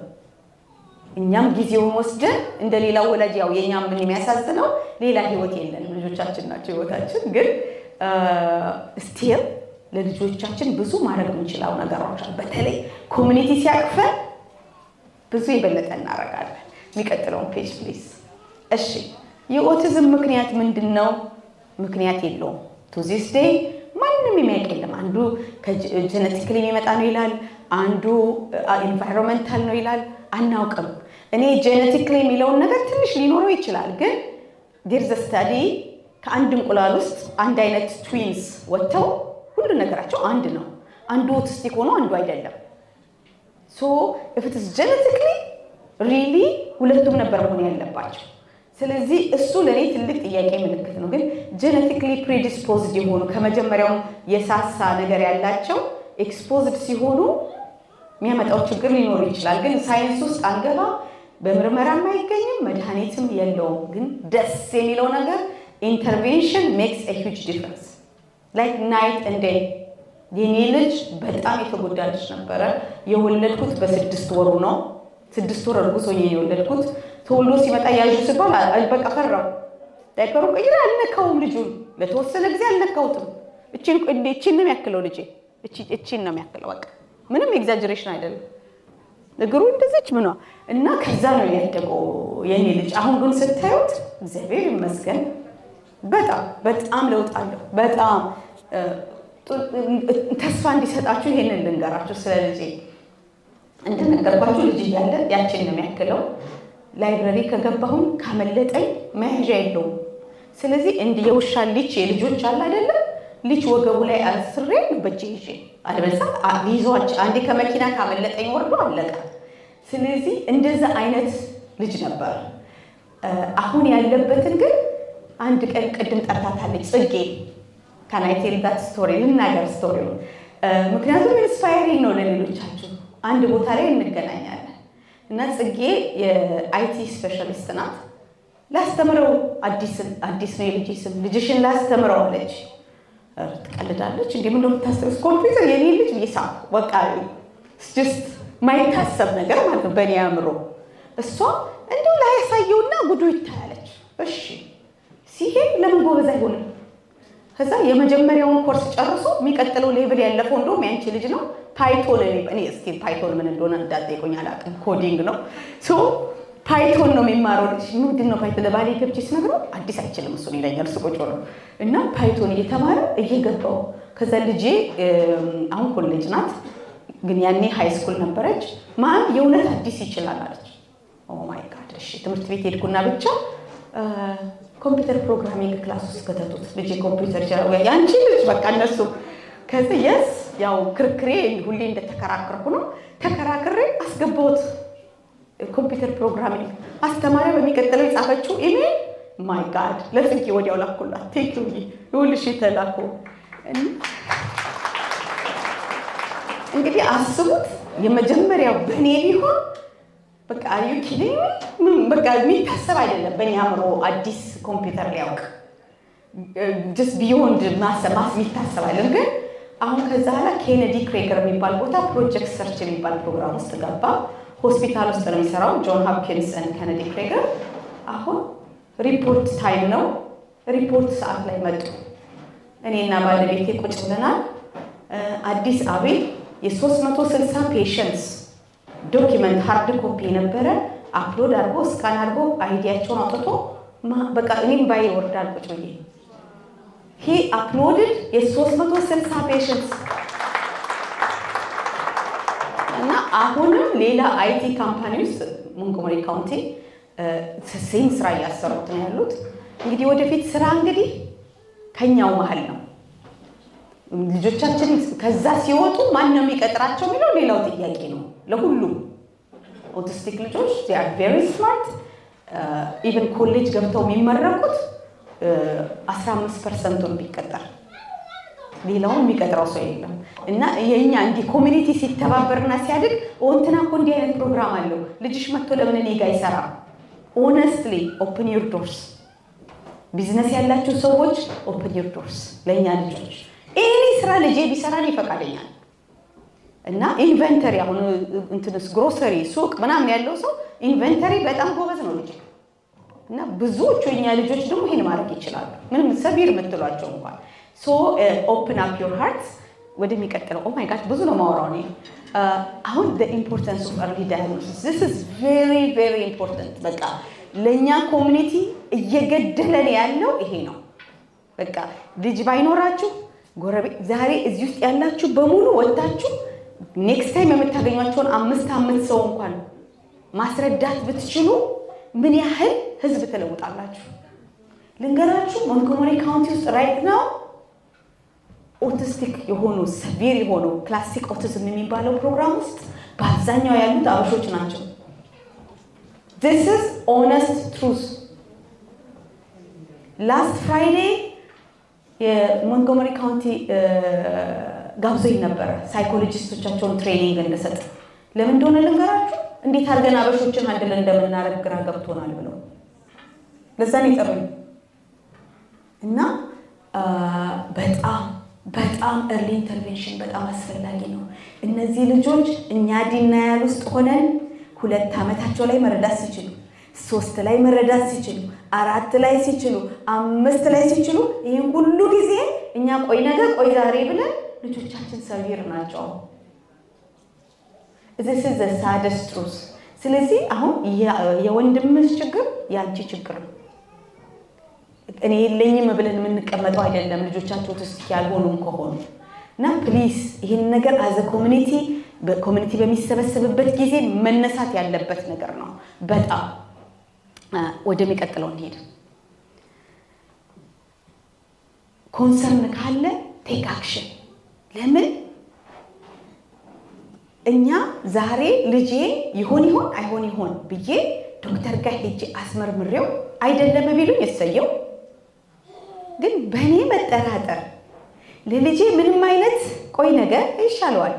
እኛም ጊዜውን ወስደን እንደሌላው ወላጅ ያው የኛም ምን የሚያሳዝነው ሌላ ህይወት የለንም፣ ልጆቻችን ናቸው ህይወታችን። ግን ስቲል ለልጆቻችን ብዙ ማድረግ የምንችለው ነገሮች አሉ። በተለይ ኮሚኒቲ ሲያቅፈን ብዙ የበለጠ እናደርጋለን። የሚቀጥለውን ፔጅ ፕሊዝ። እሺ የኦቲዝም ምክንያት ምንድነው? ምክንያት የለውም። to this day ማንም የሚያውቅ የለም። አንዱ ከጄኔቲክሊ የሚመጣ ነው ይላል፣ አንዱ ኢንቫይሮንመንታል ነው ይላል። አናውቅም። እኔ ጄኔቲክሊ የሚለውን ነገር ትንሽ ሊኖረው ይችላል፣ ግን there's a study ከአንድ እንቁላል ውስጥ አንድ አይነት ትዊንስ ወጥተው ሁሉ ነገራቸው አንድ ነው። አንዱ ኦቲስቲክ ሆኖ አንዱ አይደለም። ሶ if it is genetically really ሁለቱም ነበር መሆን ያለባቸው። ስለዚህ እሱ ለኔ ትልቅ ጥያቄ ምልክት ነው። ግን ጄኔቲክሊ ፕሪዲስፖዝድ የሆኑ ከመጀመሪያው የሳሳ ነገር ያላቸው ኤክስፖዝድ ሲሆኑ የሚያመጣው ችግር ሊኖር ይችላል። ግን ሳይንስ ውስጥ አንገባ፣ በምርመራም አይገኝም፣ መድኃኒትም የለውም። ግን ደስ የሚለው ነገር ኢንተርቬንሽን ሜክስ a huge difference like night and day። የኔ ልጅ በጣም የተጎዳ ልጅ ነበረ። የወለድኩት በ6 ወሩ ነው። 6 ወር እርጉዝ ሆኜ የወለድኩት። ተወልዶ ሲመጣ ያዡ ሲባል በቃ ፈራው። ዳይፐሩ ቀይራ አልነካውም። ልጁን ለተወሰነ ጊዜ አልነካውትም። እቺን ነው የሚያክለው ልጄ፣ እቺን ነው የሚያክለው። በቃ ምንም ኤግዛጀሬሽን አይደለም። እግሩ እንደዚች ምኗ እና ከዛ ነው ያደገው የኔ ልጅ። አሁን ግን ስታዩት እግዚአብሔር ይመስገን በጣም ለውጥ አለው። በጣም ተስፋ እንዲሰጣችሁ ይሄንን ልንገራችሁ ስለ ልጄ። እንደነገርኳችሁ ልጅ እያለ ያችን ነው የሚያክለው። ላይብረሪ ከገባሁን ካመለጠኝ መያዣ የለውም። ስለዚህ እንደ የውሻ ልጅ የልጆች አለ አይደለም፣ ልጅ ወገቡ ላይ አስሬ በእጄ ይዤ አልበዛ ይዟች አንዴ ከመኪና ካመለጠኝ ወርዶ አለቀ። ስለዚህ እንደዛ አይነት ልጅ ነበር። አሁን ያለበትን ግን አንድ ቀን ቅድም ጠርታታለች ጽጌ ካናይቴል ዳት ስቶሪ ልናገር ስቶሪው። ምክንያቱም ኢንስፓየሪንግ ነው ለሌሎቻችሁ። አንድ ቦታ ላይ እንገናኛለን እና ጽጌ የአይቲ ስፔሻሊስት ናት። ላስተምረው አዲስ ነው የልጅ ስም፣ ልጅሽን ላስተምረው አለች። ትቀልዳለች እንዴ? ምን እንደምታስተምር ኮምፒውተር የኔ ልጅ ይሳቅ በቃ ጀስት ማይታሰብ ነገር ማለት ነው በእኔ አእምሮ። እሷ እንደው ላያሳየውና ጉዱ ይታያለች። እሺ ሲሄድ ለምን ጎበዝ አይሆንም? ከዛ የመጀመሪያውን ኮርስ ጨርሶ የሚቀጥለው ሌቭል ያለፈው እንደውም ያንቺ ልጅ ነው ፓይቶን። እኔ እስቲ ፓይቶን ምን እንደሆነ እንዳትጠይቁኝ አላውቅም። ኮዲንግ ነው ሶ ፓይቶን ነው የሚማረው ልጅ። ምንድን ነው ፓይቶን? ለባሌ ገብቼ ስነግረው አዲስ አይችልም እሱን ይለኛል። እሱ ቁጭ ብሎ እና ፓይቶን እየተማረ እየገባው ከዛ ልጄ አሁን ኮሌጅ ናት፣ ግን ያኔ ሃይ ስኩል ነበረች። ማን የእውነት አዲስ ይችላል አለች። ኦ ማይ ጋድ። እሺ ትምህርት ቤት ሄድኩና ብቻ ኮምፒውተር ፕሮግራሚንግ ክላስ ውስጥ ከተቱት። ልጄ ኮምፒውተር ይችላል ወይ ያንቺ ልጅ በቃ እነሱ። ከዛ የስ ያው ክርክሬ ሁሌ እንደተከራከርኩ ነው። ተከራክሬ አስገባሁት ኮምፒውተር ፕሮግራሚንግ። አስተማሪያ በሚቀጥለው የጻፈችው ኢሜል ማይ ጋድ ለጽጌ ወዲያው ላኩላት። ቴንክ ዩ ይኸውልሽ የተላኩ። እንግዲህ አስቡት የመጀመሪያው በእኔ ቢሆን በቃ አዩ ኪዲንግ በቃ የሚታሰብ አይደለም በእኔ አእምሮ አዲስ ኮምፒውተር ሊያውቅ ጀስት ቢዮንድ ማሰብ የሚታሰብ አይደለም። ግን አሁን ከዛ ኋላ ኬኔዲ ክሬገር የሚባል ቦታ ፕሮጀክት ሰርች የሚባል ፕሮግራም ውስጥ ገባ። ሆስፒታል ውስጥ ነው የሚሰራው ጆን ሆፕኪንስ እና ኬኔዲ ክሬገር። አሁን ሪፖርት ታይም ነው። ሪፖርት ሰዓት ላይ መጡ። እኔና ባለቤቴ ቁጭ ብለናል። አዲስ አቤል የ360 ፔሸንትስ ዶኪመንት ሃርድ ኮፒ የነበረ አፕሎድ አድርጎ ስካን አድርጎ አይዲያቸውን አውጥቶ በቃ እኔም ባይ ወርዳል ቁጭ ብዬ ሂ አፕሎድድ የ360 ፔሸንትስ እና አሁንም ሌላ አይቲ ካምፓኒ ውስጥ ሞንጎመሪ ካውንቲ ሴም ስራ እያሰሩት ነው ያሉት። እንግዲህ ወደፊት ስራ እንግዲህ ከኛው መሀል ነው። ልጆቻችን ከዛ ሲወጡ ማን ነው የሚቀጥራቸው የሚለው ሌላው ጥያቄ ነው። ለሁሉም ኦቲስቲክ ልጆች they are very smart ኢቨን ኮሌጅ ገብተው የሚመረቁት 15% ቢቀጠር ሌላውን የሚቀጥረው ሰው የለም። እና የኛ እንዲህ ኮሚኒቲ ሲተባበርና ሲያድግ እንትና እኮ እንዲህ አይነት ፕሮግራም አለው ልጅሽ መጥቶ ለምን እኔ ጋር ይሰራል? ኦነስትሊ ኦፕን ዩር ዶርስ። ቢዝነስ ያላችሁ ሰዎች ኦፕን ዩር ዶርስ ለእኛ ልጆች። ኤኒ ስራ ልጄ ቢሰራን ይፈቃደኛል። እና ኢንቨንተሪ አሁን እንትንስ ግሮሰሪ ሱቅ ምናምን ያለው ሰው ኢንቨንተሪ በጣም ጎበዝ ነው ልጅ። እና ብዙዎቹ የኛ ልጆች ደግሞ ይሄን ማድረግ ይችላሉ። ምንም ሰቢር የምትሏቸው እንኳን ሶ ኦፕን አፕ ዮር ሃርትስ። ወደሚቀጥለው ኦ ማይ ጋድ ብዙ ነው ማወራው ነው። አሁን the importance of early diagnosis this is very very important። በቃ ለኛ ኮሚኒቲ እየገደለን ያለው ይሄ ነው። በቃ ልጅ ባይኖራችሁ ጎረቤት ዛሬ እዚህ ውስጥ ያላችሁ በሙሉ ወጣችሁ ኔክስት ታይም የምታገኟቸውን 5 ሰው እንኳን ማስረዳት ብትችሉ ምን ያህል ህዝብ ትለውጣላችሁ። ልንገራችሁ ሞንጎመሪ ካውንቲ ውስጥ ራይት ነው ኦቲስቲክ የሆኑ ሰቪር የሆኑ ክላሲክ ኦቲዝም የሚባለው ፕሮግራም ውስጥ በአብዛኛው ያሉት አበሾች ናቸው። this is honest truth። ላስት ፍራይዴ የሞንጎመሪ ካውንቲ ጋብዘኝ ነበረ ሳይኮሎጂስቶቻቸውን ትሬኒንግ እንድሰጥ። ለምን እንደሆነ ልንገራችሁ። እንዴት አድርገን አበሾችን አንድ ላይ እንደምናደርግ ግራ ገብቶናል ብለው ለዛ ነው የጠሩኝ። እና በጣም early intervention በጣም አስፈላጊ ነው። እነዚህ ልጆች እኛ ዲናያል ውስጥ ሆነን 2 ዓመታቸው ላይ መረዳት ሲችሉ፣ 3 ላይ መረዳት ሲችሉ፣ 4 ላይ ሲችሉ፣ 5 ላይ ሲችሉ ይሄን ሁሉ ጊዜ እኛ ቆይ ነገ ቆይ ዛሬ ብለን ልጆቻችን ሰቪር ናቸው። this is the saddest truth። ስለዚህ አሁን የወንድምሽ ችግር ያንቺ ችግር ነው። እኔ የለኝም ብለን የምንቀመጠው አይደለም ልጆቻቸው ኦቲስቲክ ያልሆኑም ከሆኑ እና ፕሊዝ ይሄን ነገር አዘ ኮሚኒቲ በኮሚኒቲ በሚሰበሰብበት ጊዜ መነሳት ያለበት ነገር ነው። በጣም ወደሚቀጥለው እንሄድ። ኮንሰርን ካለ ቴክ አክሽን። ለምን እኛ ዛሬ ልጄ ይሆን አይሆን ብዬ ዶክተር ጋር ሄጄ አስመርምሬው አይደለም ቢሉኝ እሰየው። ግን በእኔ መጠራጠር ለልጄ ምንም አይነት ቆይ ነገር ይሻለዋል።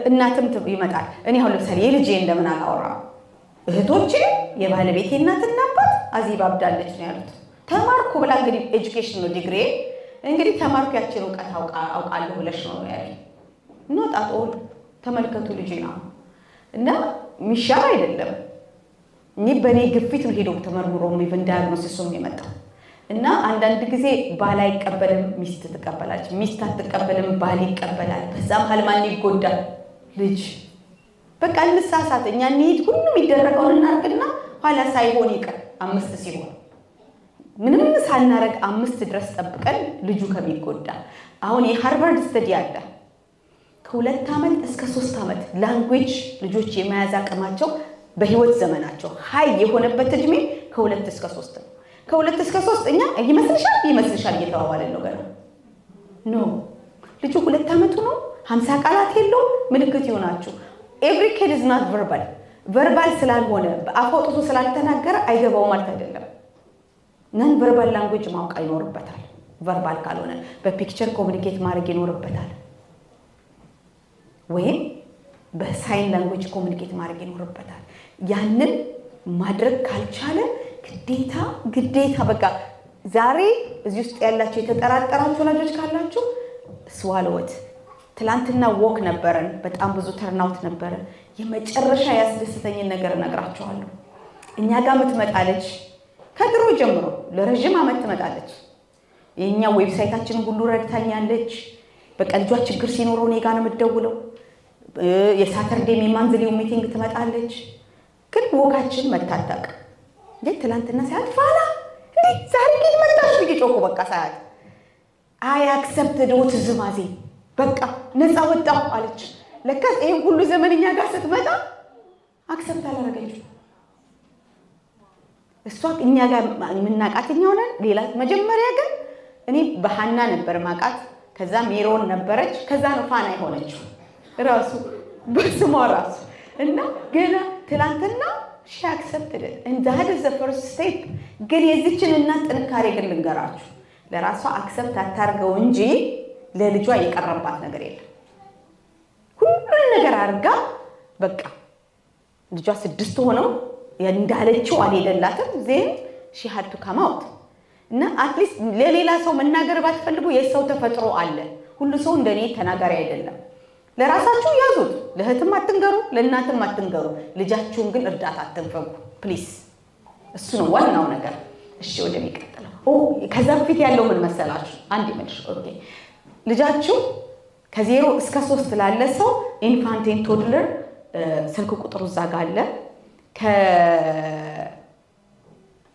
እናትም ይመጣል። እኔ አሁን ለምሳሌ የልጄ እንደምን አላወራም። እህቶቼ የባለቤቴ እናትና አባት አዚባ አብዳለች ነው ያሉት። ተማርኩ ብላ እንግዲህ ኤጁኬሽን ነው ዲግሪ እንግዲህ ተማርኩ ያችን እውቀት አውቃለሁ ብለሽ ነው ያለኝ። ነው ጣጣው ተመልከቱ ልጄ ነው እና ሚሻል አይደለም። እኔ በኔ ግፊት ነው ሄዶ ተመርምሮ ምን ዳያግኖሲስ ነው የመጣው። እና አንዳንድ ጊዜ ባል አይቀበልም ሚስት ትቀበላለች፣ ሚስት አትቀበልም ባል ይቀበላል። በዛ መሀል ማን ይጎዳል? ልጅ። በቃ እንሳሳት እኛ እንሂድ ሁሉም ይደረገውን እናርግና ኋላ ሳይሆን ይቀር 5 ሲሆን ምንም ሳናረግ 5 ድረስ ጠብቀን ልጁ ከሚጎዳ። አሁን የሃርቫርድ ስተዲ አለ ከ2 ዓመት እስከ 3 ዓመት ላንጉዌጅ ልጆች የመያዝ አቅማቸው በህይወት ዘመናቸው ሃይ የሆነበት እድሜ ከ2 እስከ 3 ነው። ከ2 እስከ 3 እኛ ይመስልሻል እየተባባልን ነው ገና ኖ ልጁ 2 ዓመቱ ነው 50 ቃላት የለው ምልክት ይሆናችሁ። every kid is not verbal ስላልሆነ በአፎጥቶ ስላልተናገረ አይገባው ማለት አይደለም። ነን ቨርባል ላንጉዌጅ ማወቅ ይኖርበታል። ቨርባል ካልሆነ በፒክቸር ኮሙኒኬት ማድረግ ይኖርበታል፣ ወይም በሳይን ላንጉዌጅ ኮሙኒኬት ማድረግ ይኖርበታል። ያንን ማድረግ ካልቻለ ግዴታ በቃ ዛሬ እዚህ ውስጥ ያላችሁ የተጠራጠራችሁ ልጆች ካላችሁ ስዋሎት። ትላንትና ወክ ነበረን፣ በጣም ብዙ ተርናውት ነበረ። የመጨረሻ ያስደስተኝን ነገር እነግራችኋለሁ። እኛ ጋር የምትመጣለች ከድሮ ጀምሮ ለረጅም ዓመት ትመጣለች። የኛ ዌብሳይታችን ሁሉ ረድታኛለች። በቃ ልጇ ችግር ሲኖረው እኔ ጋር ነው የምትደውለው። የሳተርዴ የማንዝሊው ሚቲንግ ትመጣለች። ግን ወካችን መታጠቅ እንዴ ትላንትና ሳያት ፋላ እንዴ ዛሬ ግን መጣሽ ቢጮኩ በቃ ሳያት አይ አክሰፕትድ ኦቲዝም አዜ በቃ ነፃ ወጣሁ አለች። ለካ ይሄን ሁሉ ዘመንኛ ጋር ስትመጣ አክሰፕት አላረገችው። እሷ እኛ ጋር የምናቃትኛው ነን ሌላ። መጀመሪያ ግን እኔ በሃና ነበር ማቃት፣ ከዛ ሜሮን ነበረች፣ ከዛ ነው ፋና የሆነችው ራሱ በስሟ ራሱ። እና ገና ትላንትና she accepted it and that is the first step። ግን የዚችን እናት ጥንካሬ ግን ልንገራችሁ፣ ለራሷ አክሰፕት አታርገው እንጂ ለልጇ የቀረባት ነገር የለም። ሁሉን ነገር አርጋ በቃ ልጇ 6 ሆነው እንዳለችው አልሄደላትም። ዜን she had to come out። እና አትሊስት ለሌላ ሰው መናገር ባትፈልጉ የሰው ተፈጥሮ አለ። ሁሉ ሰው እንደኔ ተናጋሪ አይደለም። ለራሳችሁ ያዙት። ለእህትም አትንገሩ፣ ለእናትም አትንገሩ። ልጃችሁን ግን እርዳታ አትንፈጉ ፕሊዝ። እሱ ነው ዋናው ነገር። እሺ ወደሚቀጥለው ከዛ በፊት ያለው ምን መሰላችሁ? አንድ ይመልሽ። ኦኬ ልጃችሁ ከ0 እስከ 3 ላለ ሰው ኢንፋንት ኤንድ ቶድለር ስልክ ቁጥሩ እዛ ጋር አለ።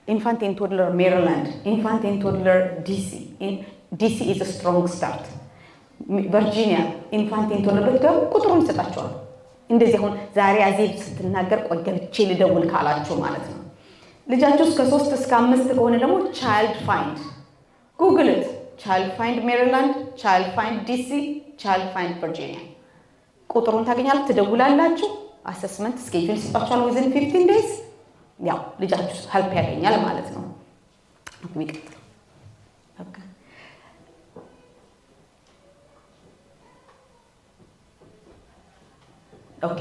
ኢንፋንት ኤንድ ቶድለር ሜሪላንድ፣ ኢንፋንት ኤንድ ቶድለር ዲሲ ኢዝ a strong start። ቨርጂኒያ ኢንፋንት ኤንድ ቶድለር ብትገቡ ቁጥሩን ይሰጣቸዋል። እንደዚህ አሁን ዛሬ አዜብ ስትናገር ቆይ ገብቼ ልደውል ካላችሁ ማለት ነው። ልጃችሁ እስከ 3 እስከ 5 ከሆነ ደግሞ ቻይልድ ፋይንድ ጉግል ኢት ቻይልድ ፋይንድ ሜሪላንድ፣ ቻይልድ ፋይንድ ዲሲ፣ ቻይልድ ፋይንድ ቨርጂኒያ። ቁጥሩን ታገኛላችሁ፣ ትደውላላችሁ። አሰስመንት ስኬጁል ይሰጣችኋል within 15 days። ያው ልጃችሁ ሄልፕ ያገኛል ማለት ነው። የሚቀጥለው ኦኬ ኦኬ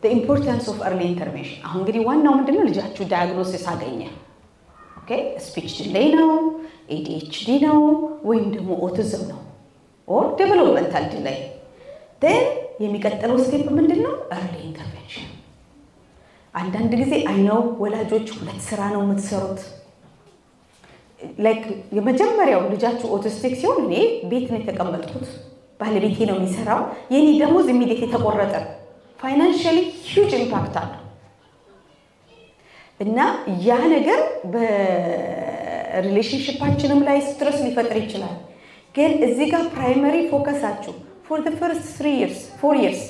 the importance of early intervention። አሁን እንግዲህ ዋናው ምንድነው ልጃችሁ ዳያግኖሲስ አገኘ። ኦኬ ስፒች ዲሌይ ነው፣ ADHD ነው ወይም ደግሞ ኦቲዝም ነው or developmental delay then የሚቀጥለው ስቴፕ ምንድነው? early intervention። አንዳንድ ጊዜ አይነው ወላጆች ሁለት ስራ ነው የምትሰሩት። ላይክ የመጀመሪያው ልጃችሁ ኦቲስቲክ ሲሆን እኔ ቤት ነው የተቀመጥኩት፣ ባለቤቴ ነው የሚሰራው፣ የኔ ደሞዝ ኢሚዲየት የተቆረጠ ፋይናንሻሊ ሂውጅ ኢምፓክት አለው እና ያ ነገር በሪሌሽንሺፓችንም ላይ ስትረስ ሊፈጥር ይችላል። ግን እዚህ ጋር ፕራይመሪ ፎከሳችሁ for the first 3 years 4 years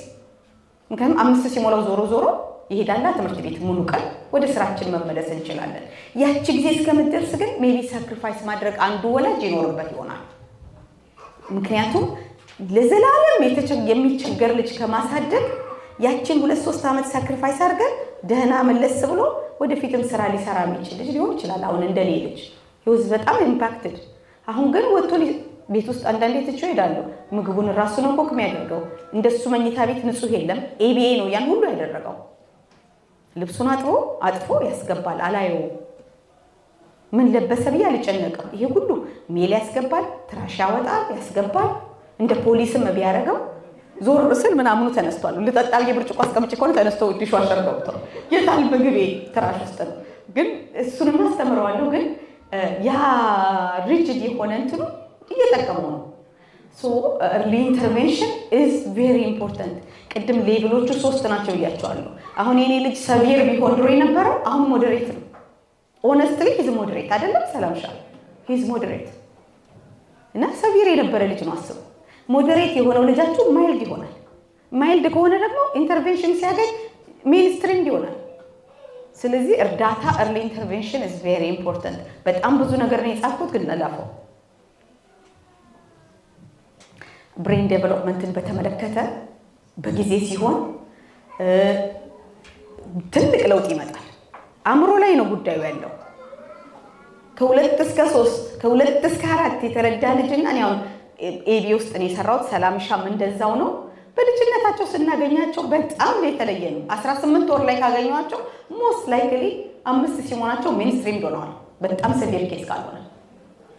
ምክንያቱም 5 ሲሞላው ዞሮ ዞሮ ይሄዳልና ትምህርት ቤት ሙሉ ቀን ወደ ስራችን መመለስ እንችላለን። ያቺ ጊዜ እስከምትደርስ ግን ሜቢ ሳክሪፋይስ ማድረግ አንዱ ወላጅ ይኖርበት ይሆናል። ምክንያቱም ለዘላለም የሚቸገር ልጅ ከማሳደግ ያችን 2-3 ዓመት ሳክሪፋይስ አድርገን ደህና መለስ ብሎ ወደፊትም ስራ ሊሰራ የሚችል ልጅ ሊሆን ይችላል። አሁን እንደኔ ልጅ ይወዝ በጣም ኢምፓክትድ። አሁን ግን ወጥቶ ቤት ውስጥ አንዳንዴ ትቼው እሄዳለሁ። ምግቡን ራሱ ነው ኮክ የሚያደርገው። እንደሱ መኝታ ቤት ንጹህ የለም። ኤቢኤ ነው ያን ሁሉ ያደረገው። ልብሱን አጥፎ ያስገባል። አላየው ምን ለበሰ ብዬ አልጨነቅም። ይሄ ሁሉ ሜል ያስገባል፣ ትራሽ ያወጣል፣ ያስገባል። እንደ ፖሊስም ቢያደርገው ዞር ስል ምናምኑ ተነስቷል። ልጠጣ ብዬ ብርጭቆ አስቀምጬ ከሆነ ተነስቶ ዲሽዋሸር ገብቶ የታል ምግቤ ትራሽ ውስጥ ነው። ግን እሱንም አስተምረዋለሁ። ግን ያ ሪጅድ የሆነ እንትኑ እየጠቀሙ ነው። ሶ early intervention is very important። ቅድም ሌቭሎቹ 3 ናቸው ብያቸዋለሁ። አሁን የኔ ልጅ ሰቪር ቢሆን ድሮ የነበረው አሁን ሞዴሬት ነው። ኦነስትሊ ሂዝ ሞዴሬት አይደለም ሰላምሻ ሂዝ ሞዴሬት እና ሰቪር የነበረ ልጅ ነው። አስቡ ሞዴሬት የሆነው ልጃችሁ ማይልድ ይሆናል። ማይልድ ከሆነ ደግሞ ኢንተርቬንሽን ሲያገኝ ሜንስትሪም ይሆናል። ስለዚህ እርዳታ early intervention is very important። በጣም ብዙ ነገር ነው የጻፍኩት ግን ለላፈው ብሬን ዴቨሎፕመንትን በተመለከተ በጊዜ ሲሆን ትልቅ ለውጥ ይመጣል። አእምሮ ላይ ነው ጉዳዩ ያለው። ከ2 እስከ 3 ከ2 እስከ 4 የተረዳ ልጅና እኔ አሁን ኤቢ ውስጥ ነው የሰራሁት። ሰላምሻም እንደዛው ነው። በልጅነታቸው ስናገኛቸው በጣም የተለየ ነው። 18 ወር ላይ ካገኘኋቸው ሞስት ላይክሊ 5 ሲሞናቸው ሜንስትሪም ሆነዋል። በጣም ሰቪር ኬስ ካልሆነ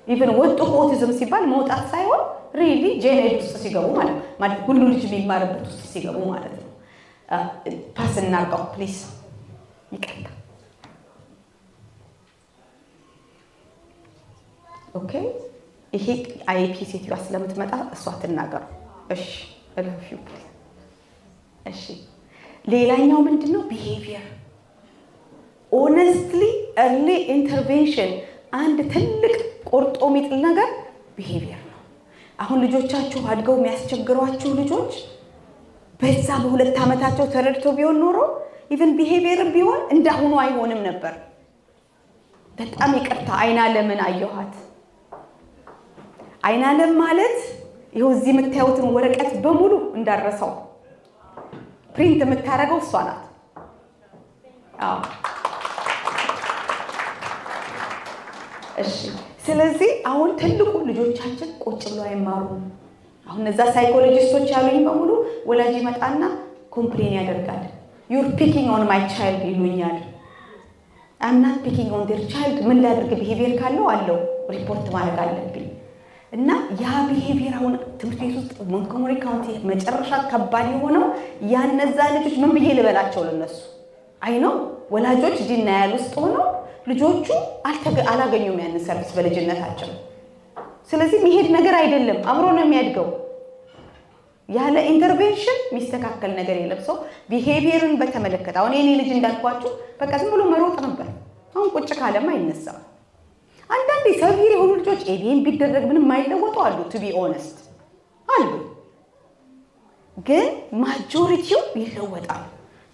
ኢቭን ወጡ ኦቲዝም ሲባል መውጣት ሳይሆን ሪሊ ጄኔድ ውስጥ ሲገቡ ማለት ሁሉ ልጅ የሚማርበት ውስጥ ሲገቡ ማለት ነው። ፓስ እናርጋው ፕሊዝ። ይቀጥል። ኦኬ ይሄ አይፒ ሴትዮዋ ስለምትመጣ እሷ ትናገር። እሺ እለፊው ፕሊዝ። እሺ ሌላኛው ምንድነው? ቢሄቪየር ኦነስትሊ early intervention አንድ ትልቅ ቆርጦ የሚጥል ነገር ቢሄቪየር ነው። አሁን ልጆቻችሁ አድገው የሚያስቸግሯችሁ ልጆች በዛ በ2 ዓመታቸው ተረድተው ቢሆን ኖሮ ኢቭን ቢሄቪየር ቢሆን እንዳሁኑ አይሆንም ነበር። በጣም ይቅርታ አይናለምን አየኋት። አይናለም ማለት ይኸው እዚህ የምታዩትን ወረቀት በሙሉ እንዳረሰው ፕሪንት የምታረገው እሷ ናት። አዎ እሺ። ስለዚህ አሁን ትልቁ ልጆቻችን ቁጭ ብለው አይማሩም። አሁን እዛ ሳይኮሎጂስቶች ያሉኝ በሙሉ ወላጅ ይመጣና ኮምፕሌን ያደርጋል። ዩር ፒኪንግ ኦን ማይ ቻይልድ ይሉኛል። አም ናት ፒኪንግ ኦን ዴር ቻይልድ። ምን ላድርግ? ቢሄቪየር ካለው አለው ሪፖርት ማድረግ አለብኝ። እና ያ ቢሄቪየር አሁን ትምህርት ቤት ውስጥ ሞንትጎመሪ ካውንቲ መጨረሻ ከባድ የሆነው ያነዛ ልጆች ምን ብዬ ልበላቸው ለነሱ? አይ ነው ወላጆች ዲናያል ውስጥ ሆነው ልጆቹ አላገኙም ያንን ሰርቪስ በልጅነታቸው። ስለዚህ የሚሄድ ነገር አይደለም፣ አብሮ ነው የሚያድገው። ያለ ኢንተርቬንሽን የሚስተካከል ነገር የለም። ሰው ቢሄቪየርን በተመለከተ አሁን የኔ ልጅ እንዳልኳችሁ በቃ ዝም ብሎ መሮጥ ነበር። አሁን ቁጭ ካለማ አይነሳም። አንዳንዴ ሰቪር የሆኑ ልጆች ኤቢኤም ቢደረግ ምንም የማይለወጡ አሉ። ቱ ቢ ኦነስት አሉ፣ ግን ማጆሪቲው ይለወጣል።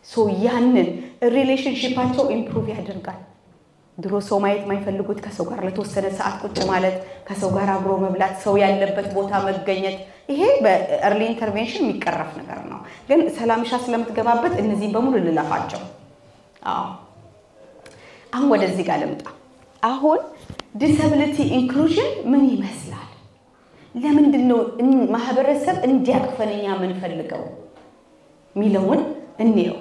ሶ ያንን ሪሌሽንሺፓቸው ኢምፕሩቭ ያደርጋል። ድሮ ሰው ማየት የማይፈልጉት ከሰው ጋር ለተወሰነ ሰዓት ቁጭ ማለት፣ ከሰው ጋር አብሮ መብላት፣ ሰው ያለበት ቦታ መገኘት፣ ይሄ በኤርሊ ኢንተርቬንሽን የሚቀረፍ ነገር ነው። ግን ሰላምሻ ስለምትገባበት እነዚህን በሙሉ ልለፋቸው። አሁን ወደዚህ ጋር ልምጣ። አሁን ዲሰብሊቲ ኢንክሉዥን ምን ይመስላል? ለምንድን ነው ማህበረሰብ እንዲያቅፈንኛ የምንፈልገው ሚለውን እንየው።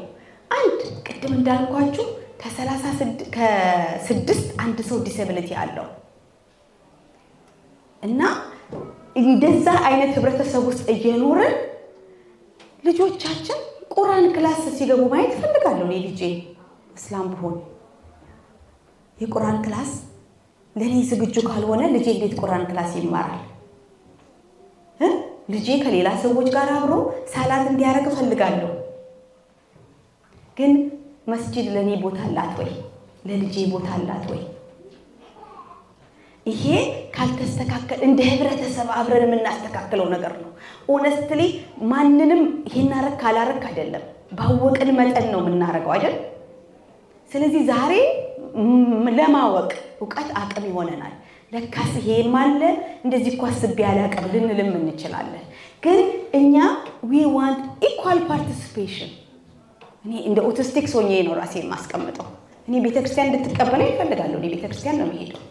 አንድ ቅድም እንዳልኳችሁ ከ6 አንድ ሰው ዲሰብሊቲ አለው እና እንደዛ አይነት ህብረተሰብ ውስጥ እየኖርን ልጆቻችን ቁርአን ክላስ ሲገቡ ማየት ፈልጋለሁ። እኔ ልጄ እስላም ብሆን የቁርአን ክላስ ለኔ ዝግጁ ካልሆነ ልጄ እንዴት ቁርአን ክላስ ይማራል? ልጄ ከሌላ ሰዎች ጋር አብሮ ሰላት እንዲያደርግ ፈልጋለሁ። ግን መስጂድ ለኔ ቦታ አላት ወይ? ለልጄ ቦታ አላት ወይ? ይሄ ካልተስተካከለ እንደ ህብረተሰብ አብረን የምናስተካክለው ነገር ነው። ኦነስትሊ ማንንም ይሄን አረክ ካላረክ አይደለም፣ ባወቅን መጠን ነው የምናረገው አይደል? ስለዚህ ዛሬ ለማወቅ እውቀት አቅም ይሆነናል። ለካስ ይሄን ማለ እንደዚህ እኮ አስቤ አላውቅም ልንልም እንችላለን። ግን እኛ we want equal participation። እኔ እንደ ኦቲስቲክ ሆኜ ነው ራሴን ማስቀምጠው። እኔ ቤተክርስቲያን እንድትቀበለኝ እፈልጋለሁ። እኔ ቤተክርስቲያን ነው የምሄደው።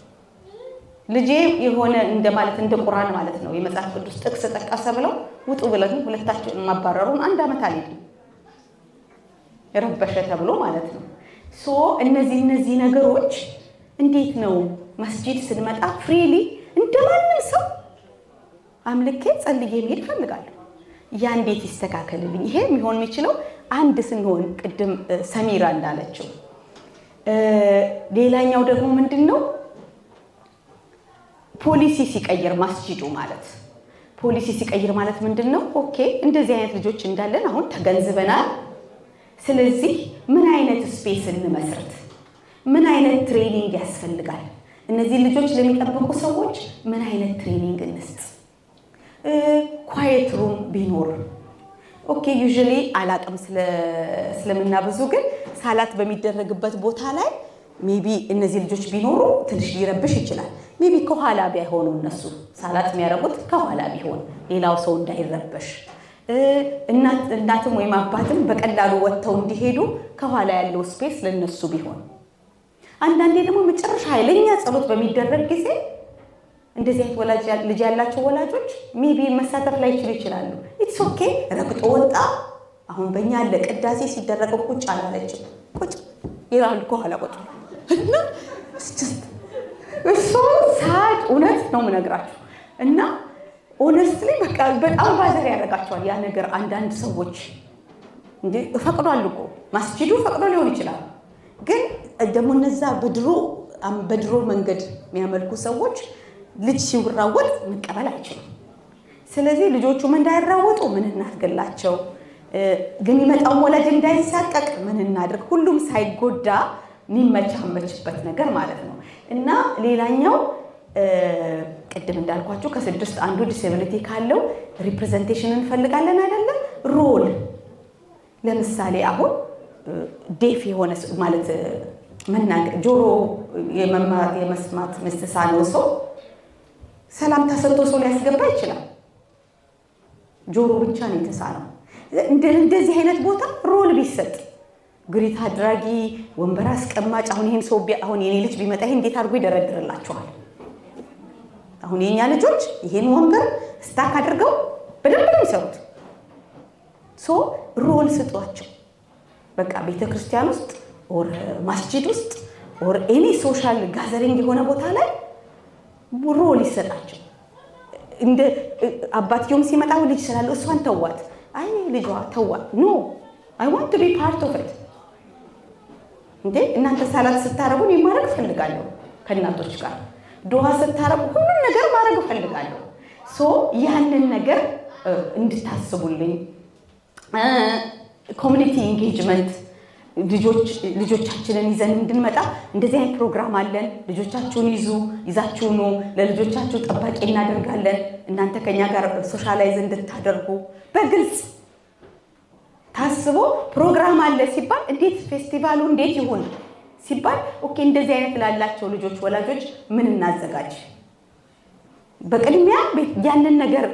ልጄ የሆነ እንደማለት እንደ ቁርአን ማለት ነው የመጽሐፍ ቅዱስ ጥቅስ ተጠቀሰ ብለው ውጡ ብለን ሁለታችን ማባረሩን 1 ዓመት አልሄድም ረበሸ ተብሎ ማለት ነው። ሶ እነዚህ ነገሮች እንዴት ነው መስጂድ ስንመጣ ፍሪሊ እንደማንም ሰው አምልኬ ጸልዬ መሄድ ፈልጋለሁ። ያ እንዴት ይስተካከልልኝ? ይሄ የሚሆን የሚችለው አንድ ስንሆን ቅድም ሰሚራ እንዳለችው። ሌላኛው ደግሞ ምንድነው ፖሊሲ ሲቀይር መስጂዱ ማለት ፖሊሲ ሲቀይር ማለት ምንድነው? ኦኬ እንደዚህ አይነት ልጆች እንዳለን አሁን ተገንዝበናል። ስለዚህ ምን አይነት ስፔስ እንመስረት? ምን አይነት ትሬኒንግ ያስፈልጋል? እነዚህ ልጆች ለሚጠብቁ ሰዎች ምን አይነት ትሬኒንግ እንስጥ? ኳየት ሩም ቢኖር ኦኬ። ዩዥሊ አላቅም ስለምና ብዙ ግን ሳላት በሚደረግበት ቦታ ላይ ሜቢ እነዚህ ልጆች ቢኖሩ ትንሽ ሊረብሽ ይችላል። ሜቢ ከኋላ ቢሆኑ እነሱ ሳላት የሚያደርጉት ከኋላ ቢሆን ሌላው ሰው እንዳይረበሽ፣ እናትም ወይም አባትም በቀላሉ ወጥተው እንዲሄዱ ከኋላ ያለው ስፔስ ለነሱ ቢሆን። አንዳንዴ ደግሞ መጨረሻ ኃይለኛ ጸሎት በሚደረግ ጊዜ እንደዚህ አይነት ልጅ ያላቸው ወላጆች ሜቢ መሳተፍ ላይ ይችላሉ። ኢትስ ኦኬ ረግጦ ወጣ። አሁን በእኛ ያለ ቅዳሴ ሲደረገው ቁጭ አላለችም፣ ቁጭ ይላሉ ከኋላ ቁጭ እና እሱ ሳድ እውነት ነው የምነግራችሁ። እና ኦነስትሊ በቃ በጣም ባዘር ያደርጋቸዋል ያ ነገር። አንዳንድ ሰዎች እንዴ ፈቅዷል እኮ መስጂዱ ፈቅዶ ሊሆን ይችላል፣ ግን ደግሞ እነዛ በድሮ መንገድ የሚያመልኩ ሰዎች ልጅ ሲወራወጥ መቀበል አይችሉም። ስለዚህ ልጆቹም እንዳይራወጡ ምን እናድርግላቸው? ግን ይመጣው ወላጅ እንዳይሳቀቅ ምን እናድርግ? ሁሉም ሳይጎዳ የሚመቻመችበት ነገር ማለት ነው። እና ሌላኛው ቅድም እንዳልኳችሁ ከ6 አንዱ ዲሴቢሊቲ ካለው ሪፕሬዘንቴሽን እንፈልጋለን አይደለ? ሮል ለምሳሌ አሁን ዴፍ የሆነ ማለት መናገር ጆሮ የመስማት መስተሳነው ሰው ሰላምታ ሰጥቶ ሰው ሊያስገባ ይችላል። ጆሮ ብቻ ነው የተሳነው። እንደዚህ አይነት ቦታ ሮል ቢሰጥ ግሪት አድራጊ፣ ወንበር አስቀማጭ። አሁን ይሄን ሰው አሁን የኔ ልጅ ቢመጣ ይሄን እንዴት አድርጎ ይደረድርላችኋል? አሁን የኛ ልጆች ይሄን ወንበር ስታክ አድርገው በደንብ ነው የሚሰሩት። ሶ ሮል ስጧቸው። በቃ ቤተክርስቲያን ውስጥ ኦር መስጂድ ውስጥ ኦር ኤኒ ሶሻል ጋዘሪንግ የሆነ ቦታ ላይ ሮል ይሰጣቸው። እንደ አባትየውም ሲመጣው ልጅ ስላለው እሷን ተዋት፣ አይ ልጇ ተዋት፣ ኖ አይ ዋንት ቱ ቢ ፓርት ኦፍ ኢት። እንዴ እናንተ ሳላት ስታረጉ እኔ ማድረግ ፈልጋለሁ ከእናቶች ጋር ዱዓ ስታረጉ ሁሉን ነገር ማድረግ ፈልጋለሁ። ሶ ያንን ነገር እንድታስቡልኝ። ኮሚኒቲ ኢንጌጅመንት ልጆቻችንን ይዘን እንድንመጣ እንደዚህ አይነት ፕሮግራም አለን። ልጆቻችሁን ይዛችሁ ኑ፣ ለልጆቻችሁ ጠባቂ እናደርጋለን። እናንተ ከኛ ጋር ሶሻላይዝ እንድታደርጉ በግልጽ ታስቦ ፕሮግራም አለ ሲባል እንዴት ፌስቲቫሉ እንዴት ይሁን ሲባል ኦኬ እንደዚህ አይነት ላላቸው ልጆች ወላጆች ምን እናዘጋጅ? በቅድሚያ ያንን ነገር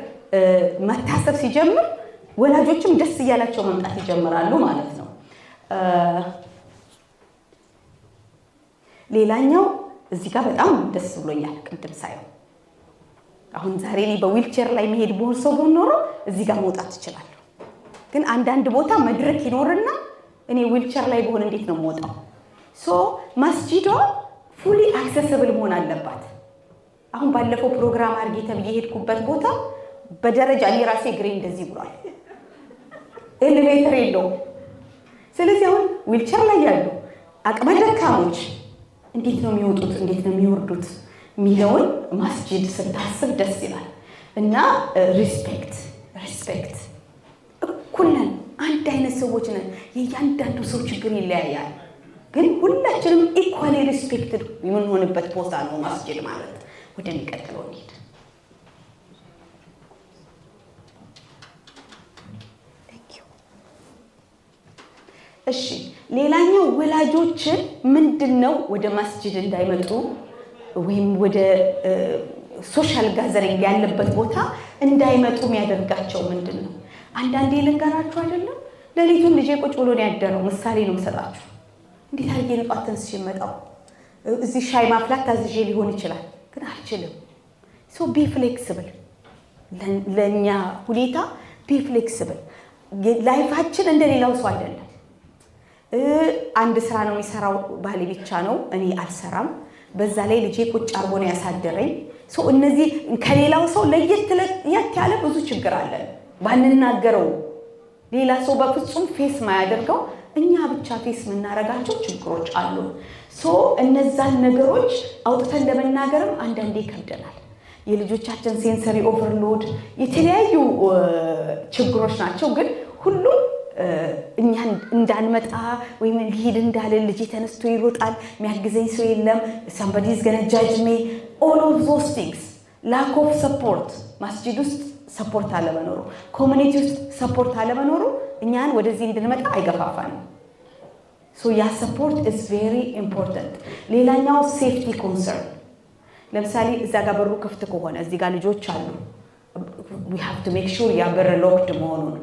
መታሰብ ሲጀምር ወላጆችም ደስ እያላቸው መምጣት ይጀምራሉ ማለት ነው። ሌላኛው እዚህ ጋር በጣም ደስ ብሎኛል ቅድም ሳይሆን አሁን ዛሬ እኔ በዊልቸር ላይ መሄድ ብሆን ሰው ኖሮ እዚህ ጋር መውጣት እችላለሁ። ግን አንዳንድ ቦታ መድረክ ይኖርና እኔ ዊልቸር ላይ ብሆን እንዴት ነው የምወጣው? ሶ መስጂዷ ፉሊ አክሰስብል መሆን አለባት። አሁን ባለፈው ፕሮግራም አድርጌ ተብዬ ሄድኩበት ቦታ በደረጃ እኔ ራሴ እግሬ እንደዚህ ብሏል። ኤሌቬተር የለውም። ስለዚህ አሁን ዊልቸር ላይ ያሉ አቅመ ደካሞች እንዴት ነው የሚወጡት፣ እንዴት ነው የሚወርዱት የሚለውን መስጂድ ስታስብ ደስ ይላል። እና ሪስፔክት እኩል ነን፣ አንድ አይነት ሰዎች ነን። የእያንዳንዱ ሰው ችግር ይለያያል፣ ግን ሁላችንም ኢኳሊ ሪስፔክትድ የምንሆንበት ቦታ ነው መስጂድ ማለት። ወደሚቀጥለው እንሂድ። እሺ ሌላኛው ወላጆችን ምንድነው ወደ መስጂድ እንዳይመጡ ወይም ወደ ሶሻል ጋዘሪንግ ያለበት ቦታ እንዳይመጡ የሚያደርጋቸው ምንድነው? አንዳንዴ ልንገራችሁ አይደለም ለሊቱን ልጄ ቁጭ ብሎ ነው ያደረው። ምሳሌ ነው የምሰጣችሁ። እንዴት አድርጌ ነው ጧት ተንስቼ የመጣው? እዚህ ሻይ ማፍላት ታዝዤ ሊሆን ይችላል፣ ግን አልችልም። ሶ ቢ ፍሌክሲብል፣ ለኛ ሁኔታ ቢ ፍሌክሲብል። ላይፋችን እንደሌላው ሰው አይደለም። አንድ ስራ ነው የሚሰራው ባሌ ብቻ ነው፣ እኔ አልሰራም። በዛ ላይ ልጄ ቁጭ አርጎ ነው ያሳደረኝ። ሶ እነዚህ ከሌላው ሰው ለየት ያለ ብዙ ችግር አለ። ባንናገረው ሌላ ሰው በፍጹም ፌስ ማያደርገው እኛ ብቻ ፌስ የምናረጋቸው ችግሮች አሉ። ሶ እነዛን ነገሮች አውጥተን ለመናገርም አንዳንዴ ይከብደናል። የልጆቻችን ሴንሰሪ ኦቨርሎድ የተለያዩ ችግሮች ናቸው። ግን ሁሉም እኛን እንዳንመጣ ወይም ሊሄድ እንዳለን ልጅ ተነስቶ ይሮጣል፣ የሚያግዘኝ ሰው የለም፣ somebody is going to judge me, all of those things, lack of support። መስጂድ ውስጥ ሰፖርት አለመኖሩ፣ ኮሚኒቲ ውስጥ ሰፖርት አለመኖሩ እኛን ወደዚህ እንድንመጣ አይገፋፋንም። ሶ ያ ሰፖርት is very important። ሌላኛው ሴፍቲ ኮንሰርን። ለምሳሌ እዛ ጋር በሩ ክፍት ከሆነ እዚህ ጋር ልጆች አሉ፣ we have to make sure ያ በር ሎክድ መሆኑን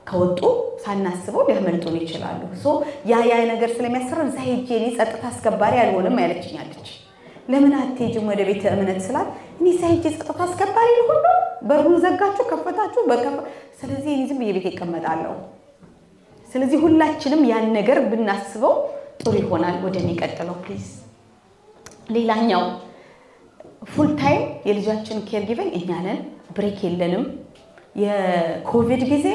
ከወጡ ሳናስበው ሊያመልጡን ይችላሉ። ሶ ያ ነገር ስለሚያሰራ እዛ ሄጄ እኔ ጸጥታ አስከባሪ አልሆንም ያለችኛለች። ለምን አትሄጂም ወደ ቤተ እምነት ስላት እኔ ሳይሄጂ ጸጥታ አስከባሪ ሁሉ በሩን ዘጋችሁ ከፈታችሁ ስለዚህ እኔ ዝም ብዬ ቤት እቀመጣለሁ። ስለዚህ ሁላችንም ያን ነገር ብናስበው ጥሩ ይሆናል። ወደሚቀጥለው ፕሊዝ። ሌላኛው ፉል ታይም የልጃችን ኬር ጊቪንግ እኛ ነን፣ ብሬክ የለንም። የኮቪድ ጊዜ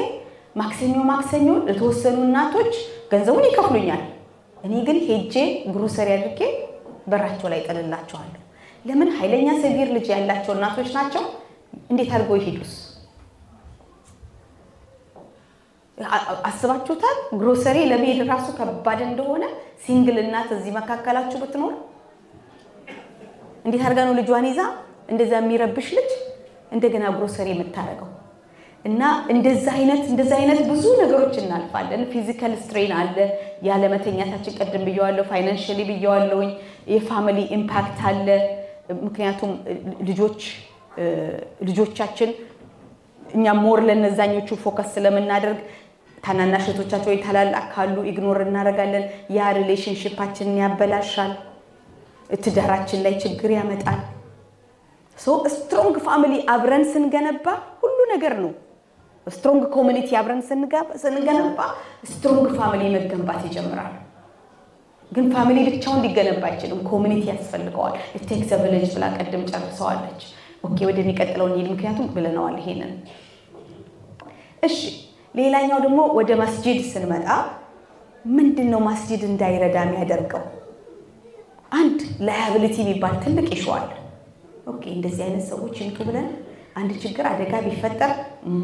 ማክሰኞ ለተወሰኑ እናቶች ገንዘቡን ይከፍሉኛል። እኔ ግን ሄጄ ግሮሰሪ አድርጌ በራቸው ላይ ጥልላቸዋለሁ። ለምን? ኃይለኛ ሰቪር ልጅ ያላቸው እናቶች ናቸው። እንዴት አድርገው ይሄዱስ? አስባችሁታል? ግሮሰሪ ለመሄድ ራሱ ከባድ እንደሆነ ሲንግል እናት እዚህ መካከላችሁ ብትኖር እንዴት አድርጋ ነው ልጇን ይዛ እንደዛ የሚረብሽ ልጅ እንደገና ግሮሰሪ የምታረገው? እና እንደዛ አይነት ብዙ ነገሮች እናልፋለን። ፊዚካል ስትሬን አለ፣ ያለ መተኛታችን ቀደም ብየዋለሁ፣ ፋይናንሻሊ ብየዋለሁኝ፣ የፋሚሊ ኢምፓክት አለ። ምክንያቱም ልጆቻችን እኛ ሞር ለነዛኞቹ ፎከስ ስለምናደርግ ታናናሽ እህቶቻቸው ወይ ታላላቅ ካሉ ኢግኖር እናደርጋለን። ያ ሪሌሽንሺፓችንን ያበላሻል፣ ትዳራችን ላይ ችግር ያመጣል። ሶ ስትሮንግ ፋሚሊ አብረን ስንገነባ ሁሉ ነገር ነው። ስትሮንግ ኮሚኒቲ አብረን ስንገነባ ስትሮንግ ፋሚሊ መገንባት ይጀምራል። ግን ፋሚሊ ብቻውን ሊገነባ አይችልም፣ ኮሚኒቲ ያስፈልገዋል። it takes a village ብላ ቀደም ጨርሰዋለች። ኦኬ ወደሚቀጥለው እንሂድ፣ ምክንያቱም ብለናል ይሄንን። እሺ ሌላኛው ደግሞ ወደ መስጂድ ስንመጣ ምንድነው መስጂድ እንዳይረዳ የሚያደርገው? አንድ ላያቢሊቲ የሚባል ትልቅ ይሸዋል። ኦኬ እንደዚህ አይነት ሰዎች ይምጡ ብለን አንድ ችግር አደጋ ቢፈጠር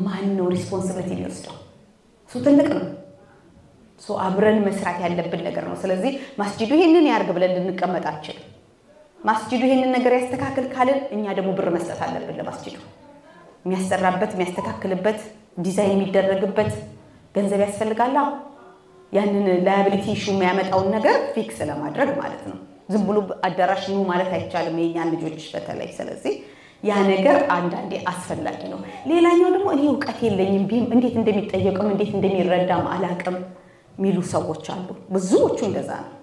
ማን ነው ሪስፖንሲቢሊቲ የሚወስደው? እሱ ትልቅ ነው። ሶ አብረን መስራት ያለብን ነገር ነው። ስለዚህ መስጂዱ ይሄንን ያርግ ብለን ልንቀመጣችን፣ መስጂዱ ይሄንን ነገር ያስተካክል ካልን እኛ ደግሞ ብር መስጠት አለብን ለመስጂዱ። የሚያሰራበት የሚያስተካክልበት ዲዛይን የሚደረግበት ገንዘብ ያስፈልጋል። ያንን ላያቢሊቲ ኢሹ የሚያመጣውን ነገር ፊክስ ለማድረግ ማለት ነው። ዝም ብሎ አዳራሽ ነው ማለት አይቻልም የኛን ልጆች በተለይ። ስለዚህ ያ ነገር አንዳንዴ አስፈላጊ ነው። ሌላኛው ደግሞ እኔ እውቀት የለኝም እንዴት እንደሚጠየቅም እንዴት እንደሚረዳም አላቅም የሚሉ ሰዎች አሉ። ብዙዎቹ እንደዛ ነው።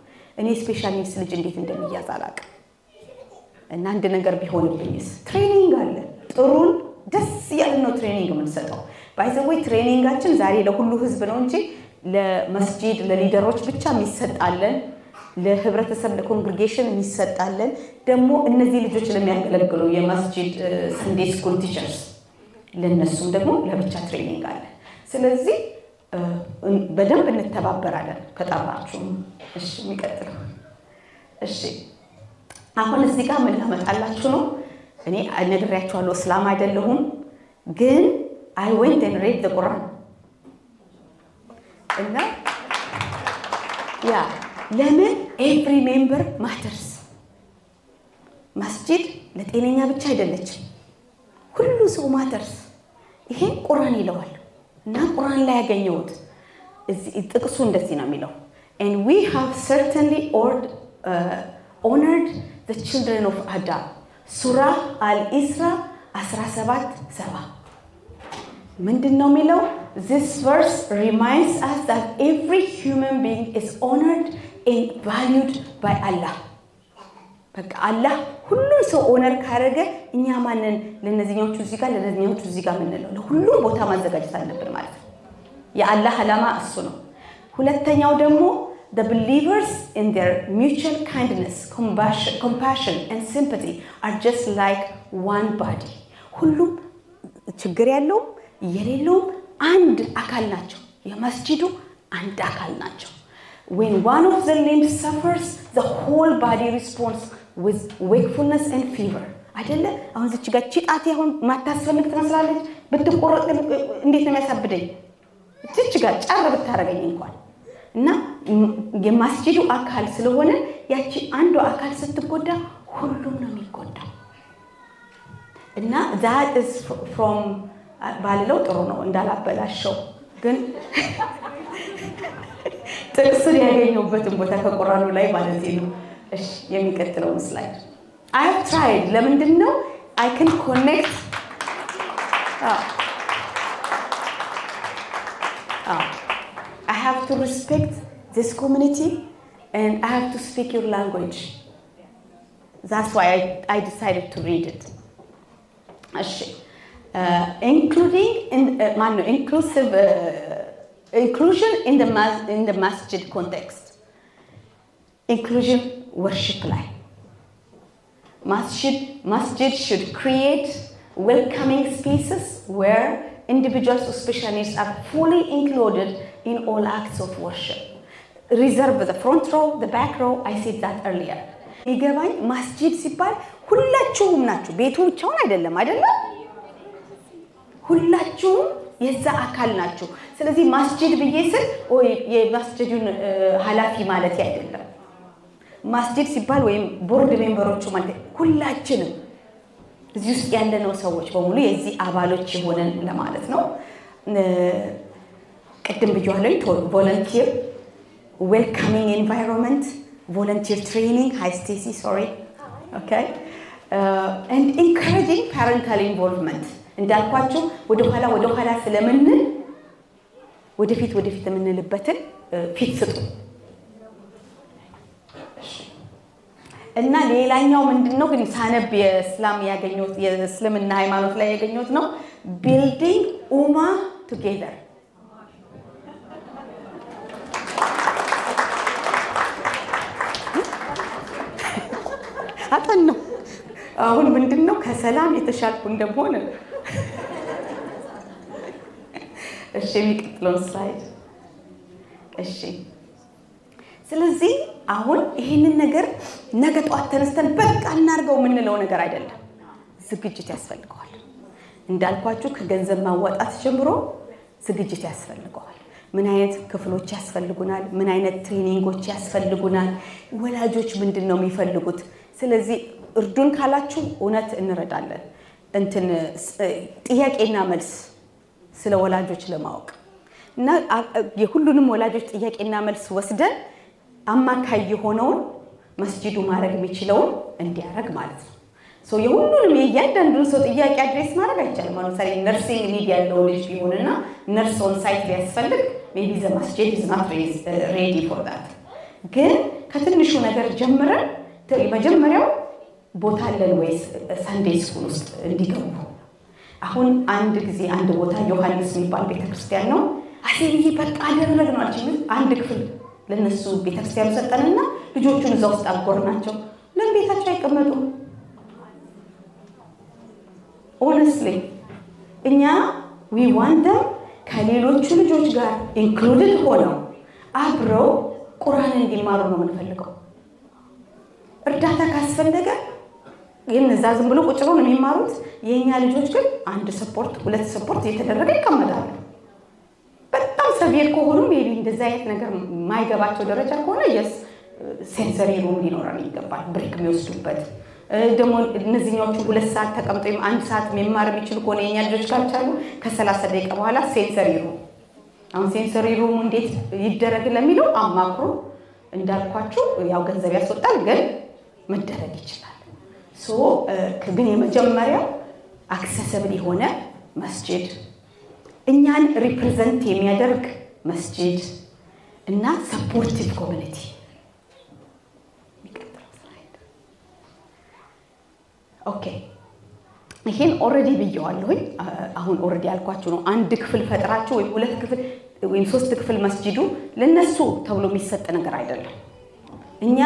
እኔ ስፔሻል ኒድስ ልጅ እንዴት እንደሚያዝ አላቅም እና አንድ ነገር ቢሆንብኝስ? ትሬኒንግ አለ። ጥሩን ደስ ያለ ነው ትሬኒንግ የምንሰጠው። ባይ ዘ ወይ ትሬኒንጋችን ዛሬ ለሁሉ ህዝብ ነው እንጂ ለመስጂድ ለሊደሮች ብቻ የሚሰጣለን፣ ለህብረተሰብ ለኮንግሪጌሽን የሚሰጣለን። ደግሞ እነዚህ ልጆች ለሚያገለግሉ የመስጂድ ሰንዴ ስኩል ቲቸርስ ለነሱም ደግሞ ለብቻ ትሬኒንግ አለ። ስለዚህ በደንብ እንተባበራለን ከጠራችሁ። እሺ የሚቀጥለው እሺ አሁን እዚህ ጋር ምን ላመጣላችሁ ነው? እኔ ነግሬያችኋለሁ እስላም አይደለሁም፣ ግን I went and read the Quran እና ያ ለምን every member matters። መስጂድ ለጤነኛ ብቻ አይደለችም፣ ሁሉ ሰው ማተርስ። ይሄ ቁርአን ይለዋል እና ቁርአን ላይ ያገኘሁት ጥቅሱ እንደዚህ ነው የሚለው and we have certainly honored the children of Adam ሱራህ አልኢስራ 17:7 ምንድነው የሚለው? This verse reminds us that every human being is honored and valued by Allah። በቃ አላህ ሁሉም ሰው ኦነር ካረገ እኛ ማንን ለነዚህኞቹ እዚህ ጋር ለነዚህኞቹ እዚህ ጋር ምንለው ለሁሉም ቦታ ማዘጋጀት አለብን ማለት ነው። የአላህ ዓላማ እሱ ነው። ሁለተኛው ደግሞ the believers in their mutual kindness, compassion and sympathy are just like one body። ሁሉም ችግር ያለው የሌለው አንድ አካል ናቸው። የመስጂዱ አንድ አካል ናቸው። When one of the limbs suffers, the whole body responds with wakefulness and fever። አይደለ? አሁን እዚህ ጋር ቺጣት ያሁን ማታስፈልግ ትመስላለች። ብትቆረጥ እንዴት ነው የሚያሳብደኝ? እዚህ ጋር ጫር ብታረገኝ እንኳን እና የመስጂዱ አካል ስለሆነ ያቺ አንዱ አካል ስትጎዳ ሁሉም ነው የሚጎዳው። እና that is from ባልለው ጥሩ ነው እንዳላበላሸው ግን ጥቅሱን ያገኘሁበትን ቦታ ከቁርአኑ ላይ ማለት ነው። እሺ የሚቀጥለውን ስላይድ I have tried ለምንድን ነው I can connect I have to respect this community and I have to speak your language. That's why I decided to read it. Including inclusion in the masjid context. Inclusion worship line. Masjid should create welcoming spaces where individuals with special needs are fully included in all acts of worship. Reserve the front row, the back row. I said that earlier. ይገባኝ መስጂድ ሲባል ሁላችሁም ናችሁ። ቤቱ ብቻውን አይደለም አይደለም? ሁላችሁም የዛ አካል ናችሁ። ስለዚህ መስጂድ ብዬ ስል ወይ የመስጂዱን ኃላፊ ማለት አይደለም። መስጂድ ሲባል ወይም ቦርድ ሜምበሮቹ ማለት ሁላችንም እዚህ ውስጥ ያለነው ሰዎች በሙሉ የዚህ አባሎች የሆነን ለማለት ነው። ቅድም ብያለሁ ቮለንቲር welcoming environment, volunteer training, hi Stacy, sorry, okay, and encouraging parental involvement. እንዳልኳችሁ ወደ ኋላ ስለምንል ወደፊት የምንልበትን ፊት ስጡ። እና ሌላኛው ምንድነው ግን ሳነብ የእስላም ያገኘሁት የእስልምና ሃይማኖት ላይ ያገኘሁት ነው building ummah together። አጠነው አሁን ምንድነው ከሰላም የተሻልኩ እንደሆነ። እሺ የሚቀጥለው ስላይድ። እሺ ስለዚህ አሁን ይሄንን ነገር ነገ ጧት ተነስተን በቃ እናርገው የምንለው ነገር አይደለም። ዝግጅት ያስፈልገዋል። እንዳልኳችሁ ከገንዘብ ማዋጣት ጀምሮ ዝግጅት ያስፈልገዋል። ምን አይነት ክፍሎች ያስፈልጉናል? ምን አይነት ትሬኒንጎች ያስፈልጉናል? ወላጆች ምንድነው የሚፈልጉት? ስለዚህ እርዱን ካላችሁ እውነት እንረዳለን። ጥያቄና መልስ ስለ ወላጆች ለማወቅ እና የሁሉንም ወላጆች ጥያቄና መልስ ወስደን አማካይ የሆነውን መስጂዱ ማድረግ የሚችለውን እንዲያደርግ ማለት ነው። ሶ የሁሉንም የእያንዳንዱን ሰው ጥያቄ አድሬስ ማድረግ አይቻልም። ለምሳሌ ነርሲንግ ኒድ ያለው ልጅ ቢሆንና ነርስ ኦን ሳይት ቢያስፈልግ ሜቢ ዘ መስጂድ ኢዝ ናት ሬዲ ፎር ዳት። ግን ከትንሹ ነገር ጀምረን መጀመሪያው ቦታ አለን ወይስ ሰንዴይ ስኩል ውስጥ እንዲገቡ። አሁን አንድ ጊዜ አንድ ቦታ ዮሐንስ የሚባል ቤተክርስቲያን ነው አሲብዬ በቃ አደረግነው አልችልም። አንድ ክፍል ለነሱ ቤተክርስቲያኑ ሰጠንና ልጆቹን እዛ ውስጥ አጎርናቸው። ለምን ቤታቸው አይቀመጡም? ኦነስትሊ እኛ ዊ ዋንት ደም ከሌሎቹ ልጆች ጋር ኢንክሉድድ ሆነው አብረው ቁርአን እንዲማሩ ነው የምንፈልገው። እርዳታ ካስፈለገ የነዛ ዝም ብሎ ቁጭ ብለው ነው የሚማሩት። የኛ ልጆች ግን አንድ ሰፖርት ሁለት ሰፖርት እየተደረገ ይቀመጣሉ። በጣም ሰቪር ከሆኑ ሜቢ እንደዛ አይነት ነገር የማይገባቸው ደረጃ ከሆነ የስ ሴንሰሪ ሩም ሊኖረን ይገባል። ብሬክ የሚወስዱበት ደግሞ እነዚህኞቹ 2 ሰዓት ተቀምጦ 1 ሰዓት መማር የሚችሉ ከሆነ የኛ ልጆች ካልቻሉ ከ30 ደቂቃ በኋላ ሴንሰሪ ሩም። አሁን ሴንሰሪ ሩም እንዴት ይደረግ ለሚለው አማክሩ። እንዳልኳችሁ ያው ገንዘብ ያስወጣል ግን መደረግ ይችላል። ሶ ግን የመጀመሪያው አክሰሰብል የሆነ መስጂድ እኛን ሪፕሬዘንት የሚያደርግ መስጂድ እና ሰፖርቲቭ ኮሚኒቲ። ኦኬ ይሄን ኦሬዲ ብየዋለሁኝ። አሁን ኦሬዲ ያልኳችሁ ነው። አንድ ክፍል ፈጥራችሁ ወይም 2 ክፍል ወይም 3 ክፍል መስጂዱ ለነሱ ተብሎ የሚሰጥ ነገር አይደለም። እኛ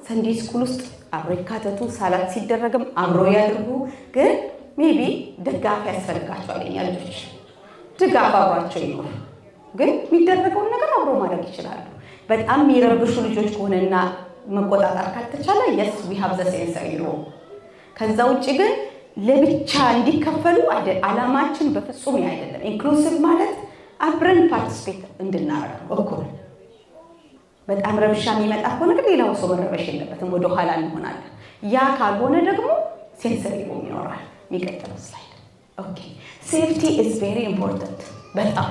ሰንዴይ ስኩል ውስጥ አብሮ ይካተቱ፣ ሳላት ሲደረግም አብሮ ያድርጉ። ግን ሜቢ ድጋፍ ያስፈልጋቸዋል። የኛ ልጆች ድጋፍ አብሯቸው ይኖር፣ ግን የሚደረገውን ነገር አብሮ ማድረግ ይችላሉ። በጣም የሚረብሹ ልጆች ከሆነና መቆጣጠር ካልተቻለ የስ ዊ ሃቭ ዘ ሴንሰሪ ሩም። ከዛ ውጭ ግን ለብቻ እንዲከፈሉ አላማችን በፍጹም አይደለም። ኢንክሉሲቭ ማለት አብረን ፓርቲስፔት እንድናረግ እኩል። በጣም ረብሻ የሚመጣ ከሆነ ግን ሌላው ሰው መረበሽ የለበትም፣ ወደ ኋላ እንሆናለን። ያ ካልሆነ ደግሞ ሴንሰሪ ሩም ይኖራል። የሚቀጥለው ስላይድ። ኦኬ ሴፍቲ ኢዝ ቬሪ ኢምፖርታንት። በጣም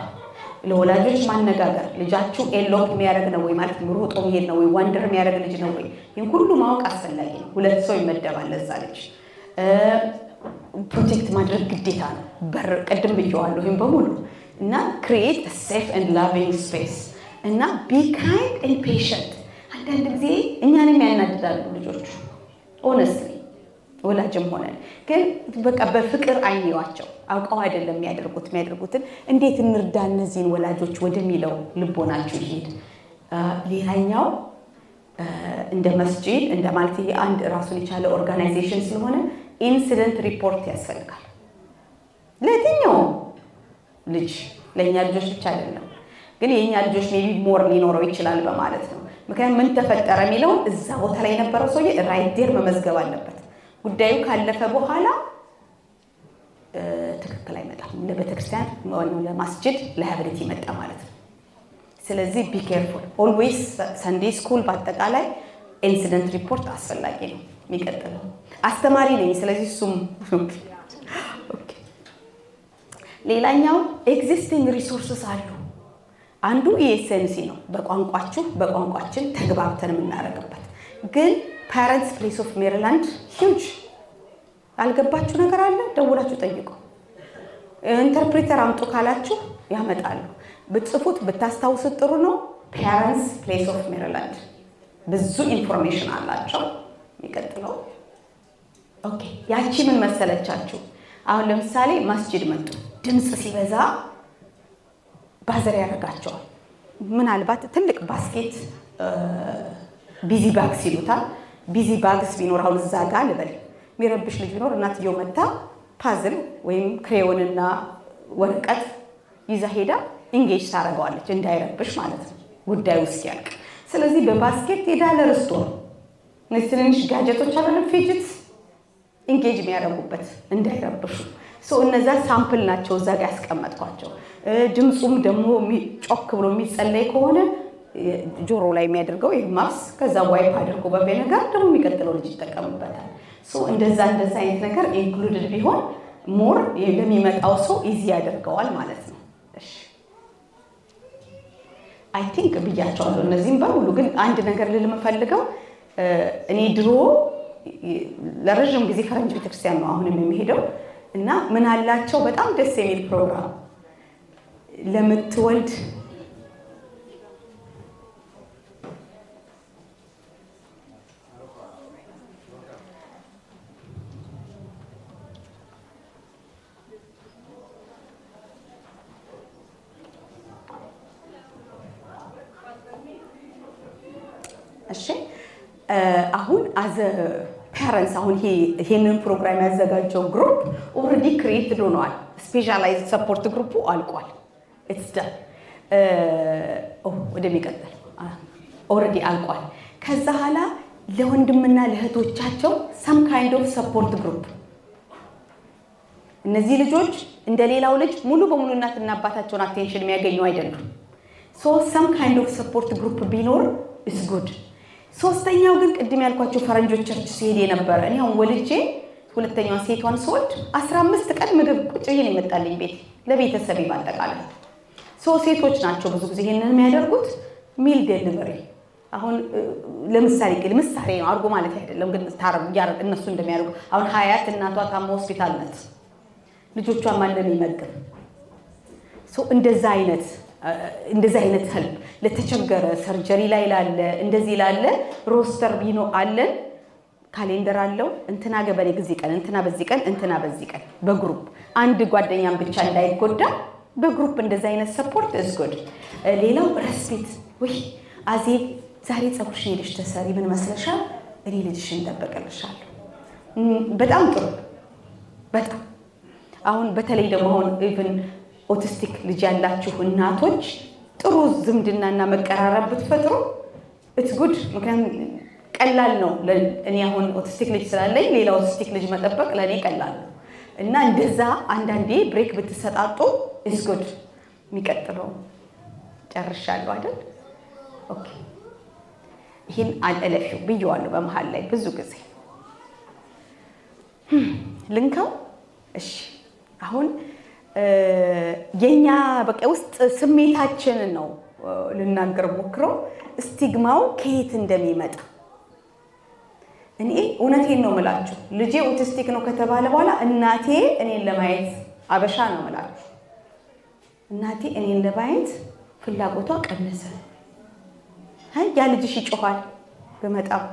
ለወላጆች ማነጋገር፣ ልጃችሁ ኤሎፕ የሚያደርግ ነው ወይ ማለት ሮጦ የሚሄድ ነው ወይ ዋንደር የሚያደርግ ልጅ ነው ወይ፣ ይህን ሁሉ ማወቅ አስፈላጊ ነው። 2 ሰው ይመደባል ለዛ ልጅ። ፕሮቴክት ማድረግ ግዴታ ነው። ቅድም ብየዋለሁ ይህም በሙሉ እና ክሪኤት ሴፍ ኤንድ ላቪንግ ስፔስ እና ቢ ካይንድ ኤንድ ፔሸንት። አንዳንድ ጊዜ እኛንም ያናድዳሉ ልጆቹ ኦነስትሊ ወላጅም ሆነን ግን በቃ በፍቅር አይኔዋቸው አውቀው አይደለም የሚያደርጉትን እንዴት እንርዳ እነዚህን ወላጆች ወደሚለው ልቦናችሁ ይሄድ። ሌላኛው እንደ መስጂድ እንደ ማለት ይሄ አንድ ራሱን የቻለ ኦርጋናይዜሽን ስለሆነ ኢንሲደንት ሪፖርት ያስፈልጋል ለየትኛው ልጅ። ለእኛ ልጆች ብቻ አይደለም ግን የእኛ ልጆች ሜቢ ሞር ሊኖረው ይችላል በማለት ነው። ምክንያቱም ምን ተፈጠረ የሚለውን እዛ ቦታ ላይ የነበረው ሰውዬ ራይት ዴር መመዝገብ አለበት። ጉዳዩ ካለፈ በኋላ ትክክል አይመጣም። ለቤተክርስቲያን ለማስጂድ ለሀብሪት ይመጣ ማለት ነው። ስለዚህ ቢ ኬርፉል ኦልዌይስ። ሰንዴይ ስኩል በአጠቃላይ ኢንሲደንት ሪፖርት አስፈላጊ ነው። የሚቀጥለው አስተማሪ ነኝ። ስለዚህ እሱም ሌላኛው ኤግዚስቲንግ ሪሶርስስ አሉ። አንዱ ኢኤስኤንሲ ነው። በቋንቋችን ተግባብተን የምናደርግበት። ግን ፓረንትስ ፕሌስ ኦፍ ሜሪላንድ ሂውጅ አልገባችሁ ነገር አለ፣ ደውላችሁ ጠይቁ። ኢንተርፕሬተር አምጡ ካላችሁ ያመጣሉ። ብትጽፉት ብታስታውሱት ጥሩ ነው። ፓረንትስ ፕሌስ ኦፍ ሜሪላንድ ብዙ ኢንፎርሜሽን አላቸው። የሚቀጥለው ኦኬ ያቺ ምን መሰለቻችሁ? አሁን ለምሳሌ መስጂድ መጡ፣ ድምፅ ሲበዛ ባዘር ያደርጋቸዋል። ምናልባት ትልቅ ባስኬት ቢዚ ባግስ ይሉታል። ቢዚ ባግስ ቢኖር አሁን እዛ ጋር ልበል የሚረብሽ ልጅ ቢኖር እናትየው መታ ፓዝል ወይም ክሬዮንና ወረቀት ይዛ ሄዳ ኢንጌጅ ታደርገዋለች እንዳይረብሽ ማለት ነው ጉዳዩ እስኪያልቅ። ስለዚህ በባስኬት ሄዳ ለርስቶ ነው እነዚህ ትንንሽ ጋጀቶች አሉ ፊጅትስ ኢንጌጅ የሚያደርጉበት እንዳይረብሹ። እነዛ ሳምፕል ናቸው እዛ ጋር ያስቀመጥኳቸው። ድምፁም ደግሞ ጮክ ብሎ የሚጸለይ ከሆነ ጆሮ ላይ የሚያደርገው ኤርማፕስ ከዛ ዋይፕ አድርጎ በቬነጋር ደግሞ የሚቀጥለው ልጅ ይጠቀምበታል። እንደዛ አይነት ነገር ኢንክሉድድ ቢሆን ሞር ለሚመጣው ሰው ኢዚ ያደርገዋል ማለት ነው። እሺ አይ ቲንክ ብያቸዋለሁ እነዚህም በሙሉ። ግን አንድ ነገር ልል የምፈልገው እኔ ድሮ ለረጅም ጊዜ ፈረንጅ ቤተክርስቲያን ነው አሁንም የሚሄደው እና ምን አላቸው በጣም ደስ የሚል ፕሮግራም ለምትወልድ እሺ አሁን አዘ ፓረንትስ አሁን ይሄንን ፕሮግራም ያዘጋጀው ግሩፕ ኦልሬዲ ክሬትድ ሆኗል። ስፔሻላይዝድ ሰፖርት ግሩፑ አልቋል። ኢትስ ዳን ወደሚቀጥል ኦልሬዲ አልቋል። ከዛ ኋላ ለወንድምና ለእህቶቻቸው ሰም ካይንድ ኦፍ ሰፖርት ግሩፕ እነዚህ ልጆች እንደሌላው ልጅ ሙሉ በሙሉ እናትና አባታቸውን አቴንሽን የሚያገኙ አይደሉም። ሶ ሰም ካይንድ ኦፍ ሰፖርት ግሩፕ ቢኖር ኢስ ጉድ። ሶስተኛው ግን ቅድም ያልኳቸው ፈረንጆች ቸርች ሲሄድ የነበረ እኔ አሁን ወልጄ ሁለተኛዋን ሴቷን ስወልድ 15 ቀን ምግብ ቁጭ ብዬ ነው የመጣልኝ ቤት ለቤተሰብ ባጠቃላይ። ሴቶች ናቸው ብዙ ጊዜ ይሄንን የሚያደርጉት ሚል ዴሊቨሪ። አሁን ለምሳሌ ምሳሌ ነው አድርጎ ማለት አይደለም፣ ግን እነሱ እንደሚያደርጉ አሁን ሀያት እናቷ ታማ ሆስፒታል ናት፣ ልጆቿን ማንም ይመግብ። እንደዛ አይነት ህልም ለተቸገረ ሰርጀሪ ላይ ላለ እንደዚህ ላለ ሮስተር ቢኖ አለን፣ ካሌንደር አለው። እንትና ገበሬ ጊዜ ቀን፣ እንትና በዚህ ቀን፣ እንትና በዚህ ቀን በግሩፕ አንድ ጓደኛም ብቻ እንዳይጎዳ በግሩፕ እንደዛ አይነት ሰፖርት is good። ሌላው ሬስፔክት ወይ አዜብ ዛሬ ፀጉርሽን ሄደሽ ተሰሪ ምን መስለሻል? እኔ ልጅሽን እጠብቅልሻለሁ። በጣም ጥሩ በጣም አሁን በተለይ ደግሞ አሁን ኢቭን ኦቲስቲክ ልጅ ያላችሁ እናቶች ጥሩ ዝምድናና መቀራረብ ብትፈጥሩ ኢትስ ጉድ። ምክንያቱም ቀላል ነው። እኔ አሁን ኦቲስቲክ ልጅ ስላለኝ ሌላ ኦቲስቲክ ልጅ መጠበቅ ለኔ ቀላል ነው እና እንደዛ አንዳንዴ ብሬክ ብትሰጣጡ ኢትስ ጉድ። የሚቀጥለው ጨርሻለሁ አይደል? ኦኬ ይሄን አልለፊው ብየዋለሁ በመሃል ላይ ብዙ ጊዜ ልንካው። እሺ አሁን የኛ በቃ ውስጥ ስሜታችንን ነው ልናገር ሞክረው ስቲግማው ከየት እንደሚመጣ። እኔ እውነቴን ነው የምላችሁ፣ ልጄ ኦቲስቲክ ነው ከተባለ በኋላ እናቴ እኔን ለማየት አበሻ ነው የምላችሁ፣ እናቴ እኔን ለማየት ፍላጎቷ ቀነሰ። ያ ልጅሽ ይጮኻል በመጣም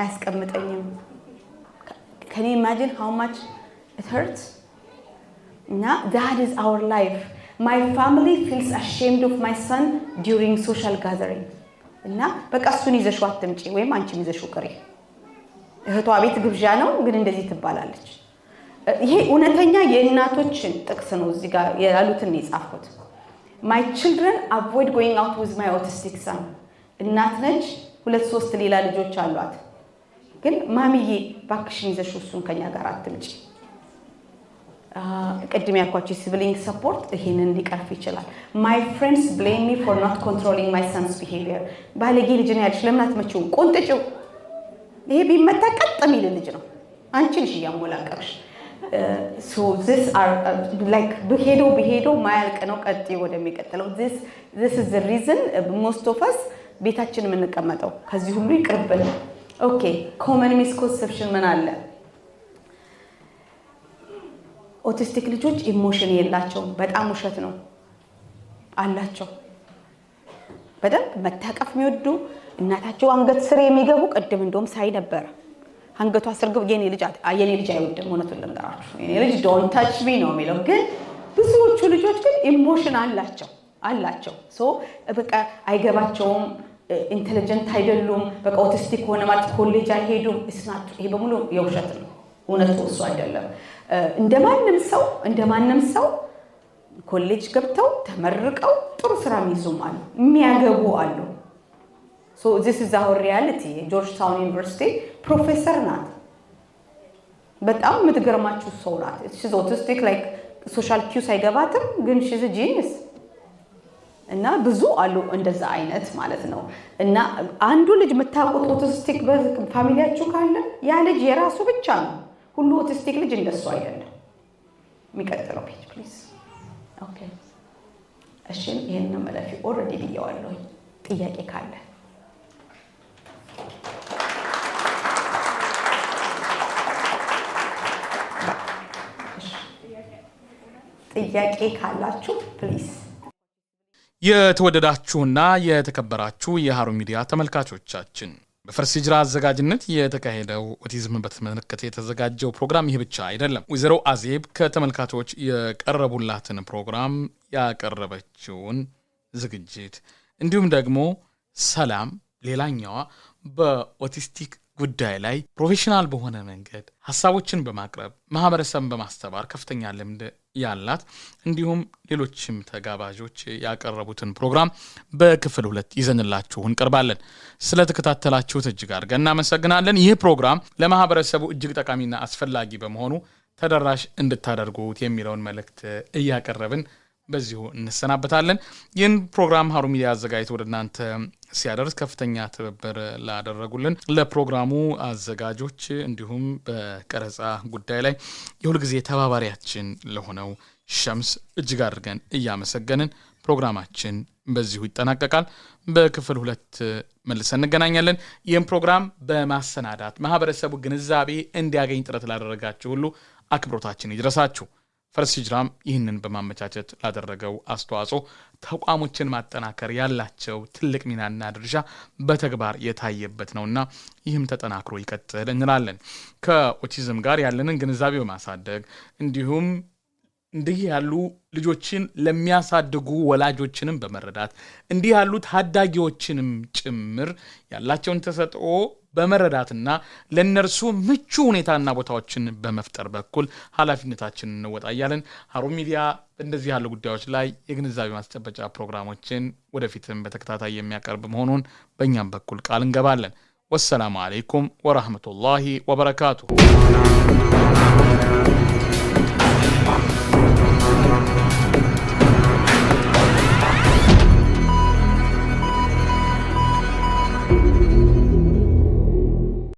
አያስቀምጠኝም። ከኔ ኢማጂን ሃው ማች ኢት ሄርትስ። እና that is our life. My family feels ashamed of my son during social gathering. እና በቃ እሱን ይዘሽው አትምጪ ወይም አንቺም ይዘሽው ቅሪ። እህቷ ቤት ግብዣ ነው ግን እንደዚህ ትባላለች። ይሄ እውነተኛ የእናቶችን ጥቅስ ነው። እዚህ ጋር ያሉትን ነው የጻፍኩት። My children avoid going out with my autistic son. እናት ነች፣ 2-3 ሌላ ልጆች አሏት። ግን ማሚዬ ባክሽን ይዘሽው እሱን ከኛ ጋር አትምጪ። ቅድም ያልኳችሁ ሲብሊንግ ሰፖርት ይሄንን ሊቀርፍ ይችላል። My friends blame me for not controlling my son's behavior. ባለጌ ልጅ ነው ያልሽ ለምን አትመጪው? ቆንጥጪው። ይሄ ቢመታ ቀጥ የሚል ልጅ ነው፣ አንቺ ነሽ እያሞላቀቅሽ። So this are like በሄዶ ማያልቅ ነው። ቀጥ ወደሚቀጥለው this is the reason most of us ቤታችን የምንቀመጠው ከዚህ ሁሉ ይቅርብን። ኦኬ common misconception ምን አለ? ኦቲስቲክ ልጆች ኢሞሽን የላቸውም። በጣም ውሸት ነው፣ አላቸው። በደንብ መታቀፍ የሚወዱ እናታቸው አንገት ስር የሚገቡ ቅድም እንደውም ሳይ ነበር። አንገቷ ስር ገቡ። የኔ ልጅ አይወድም። እውነቱን ልንገራችሁ የኔ ልጅ ዶንት ታች ሚ ነው የሚለው። ግን ብዙዎቹ ልጆች ግን ኢሞሽን አላቸው። ሶ በቃ አይገባቸውም፣ ኢንተለጀንት አይደሉም። በቃ ኦቲስቲክ ሆነ ማለት ኮሌጅ አይሄዱም። እስናት ይሄ በሙሉ የውሸት ነው። እውነቱ እሱ አይደለም። እንደማንም ሰው ኮሌጅ ገብተው ተመርቀው ጥሩ ስራ የሚይዙም አሉ፣ የሚያገቡ አሉ። So this is our reality. ጆርጅታውን ዩኒቨርሲቲ ፕሮፌሰር ናት። በጣም የምትገርማችሁ ሰው ናት። she's autistic like social cues አይገባትም፣ ግን she's a genius። እና ብዙ አሉ እንደዛ አይነት ማለት ነው። እና አንዱ ልጅ የምታውቁት ኦቲስቲክ በፋሚሊያችሁ ካለ ያ ልጅ የራሱ ብቻ ነው። ሁሉ ኦቲስቲክ ልጅ እንደሱ አይደለም። የሚቀጥለው ፔጅ ፕሊዝ። ኦኬ እሺ፣ ይሄንን መለፊ ኦልሬዲ ብየዋለሁ። ጥያቄ ካለ ጥያቄ ካላችሁ ፕሊዝ። የተወደዳችሁና የተከበራችሁ የሃሩን ሚዲያ ተመልካቾቻችን በፈርስ ሂጅራ አዘጋጅነት የተካሄደው ኦቲዝምን በተመለከተ የተዘጋጀው ፕሮግራም ይህ ብቻ አይደለም። ወይዘሮ አዜብ ከተመልካቾች የቀረቡላትን ፕሮግራም ያቀረበችውን ዝግጅት እንዲሁም ደግሞ ሰላም ሌላኛዋ በኦቲስቲክ ጉዳይ ላይ ፕሮፌሽናል በሆነ መንገድ ሐሳቦችን በማቅረብ ማህበረሰብን በማስተባበር ከፍተኛ ልምድ ያላት እንዲሁም ሌሎችም ተጋባዦች ያቀረቡትን ፕሮግራም በክፍል 2 ይዘንላችሁ እንቀርባለን። ስለተከታተላችሁት እጅግ አድርገን እናመሰግናለን። ይህ ፕሮግራም ለማህበረሰቡ እጅግ ጠቃሚና አስፈላጊ በመሆኑ ተደራሽ እንድታደርጉት የሚለውን መልእክት እያቀረብን በዚሁ እንሰናበታለን። ይህን ፕሮግራም ሃሩን ሚዲያ አዘጋጅቶ ወደ እናንተ ሲያደርስ ከፍተኛ ትብብር ላደረጉልን ለፕሮግራሙ አዘጋጆች እንዲሁም በቀረጻ ጉዳይ ላይ የሁል ጊዜ ተባባሪያችን ለሆነው ሸምስ እጅግ አድርገን እያመሰገንን ፕሮግራማችን በዚሁ ይጠናቀቃል። በክፍል 2 መልሰን እንገናኛለን። ይህን ፕሮግራም በማሰናዳት ማህበረሰቡ ግንዛቤ እንዲያገኝ ጥረት ላደረጋችሁ ሁሉ አክብሮታችን ይድረሳችሁ። ፈርስ ሂጅራም ይህንን በማመቻቸት ላደረገው አስተዋጽኦ ተቋሞችን ማጠናከር ያላቸው ትልቅ ሚናና ድርሻ በተግባር የታየበት ነውና ይህም ተጠናክሮ ይቀጥል እንላለን። ከኦቲዝም ጋር ያለንን ግንዛቤ በማሳደግ እንዲሁም እንዲህ ያሉ ልጆችን ለሚያሳድጉ ወላጆችንም በመረዳት እንዲህ ያሉ ታዳጊዎችንም ጭምር ያላቸውን ተሰጥኦ በመረዳትና ለነርሱ ምቹ ሁኔታና ቦታዎችን በመፍጠር በኩል ኃላፊነታችንን እንወጣያለን። ሃሩን ሚዲያ እንደዚህ ያሉ ጉዳዮች ላይ የግንዛቤ ማስጨበጫ ፕሮግራሞችን ወደፊትም በተከታታይ የሚያቀርብ መሆኑን በእኛም በኩል ቃል እንገባለን። ወሰላሙ አለይኩም ወራህመቱላሂ ወበረካቱሁ።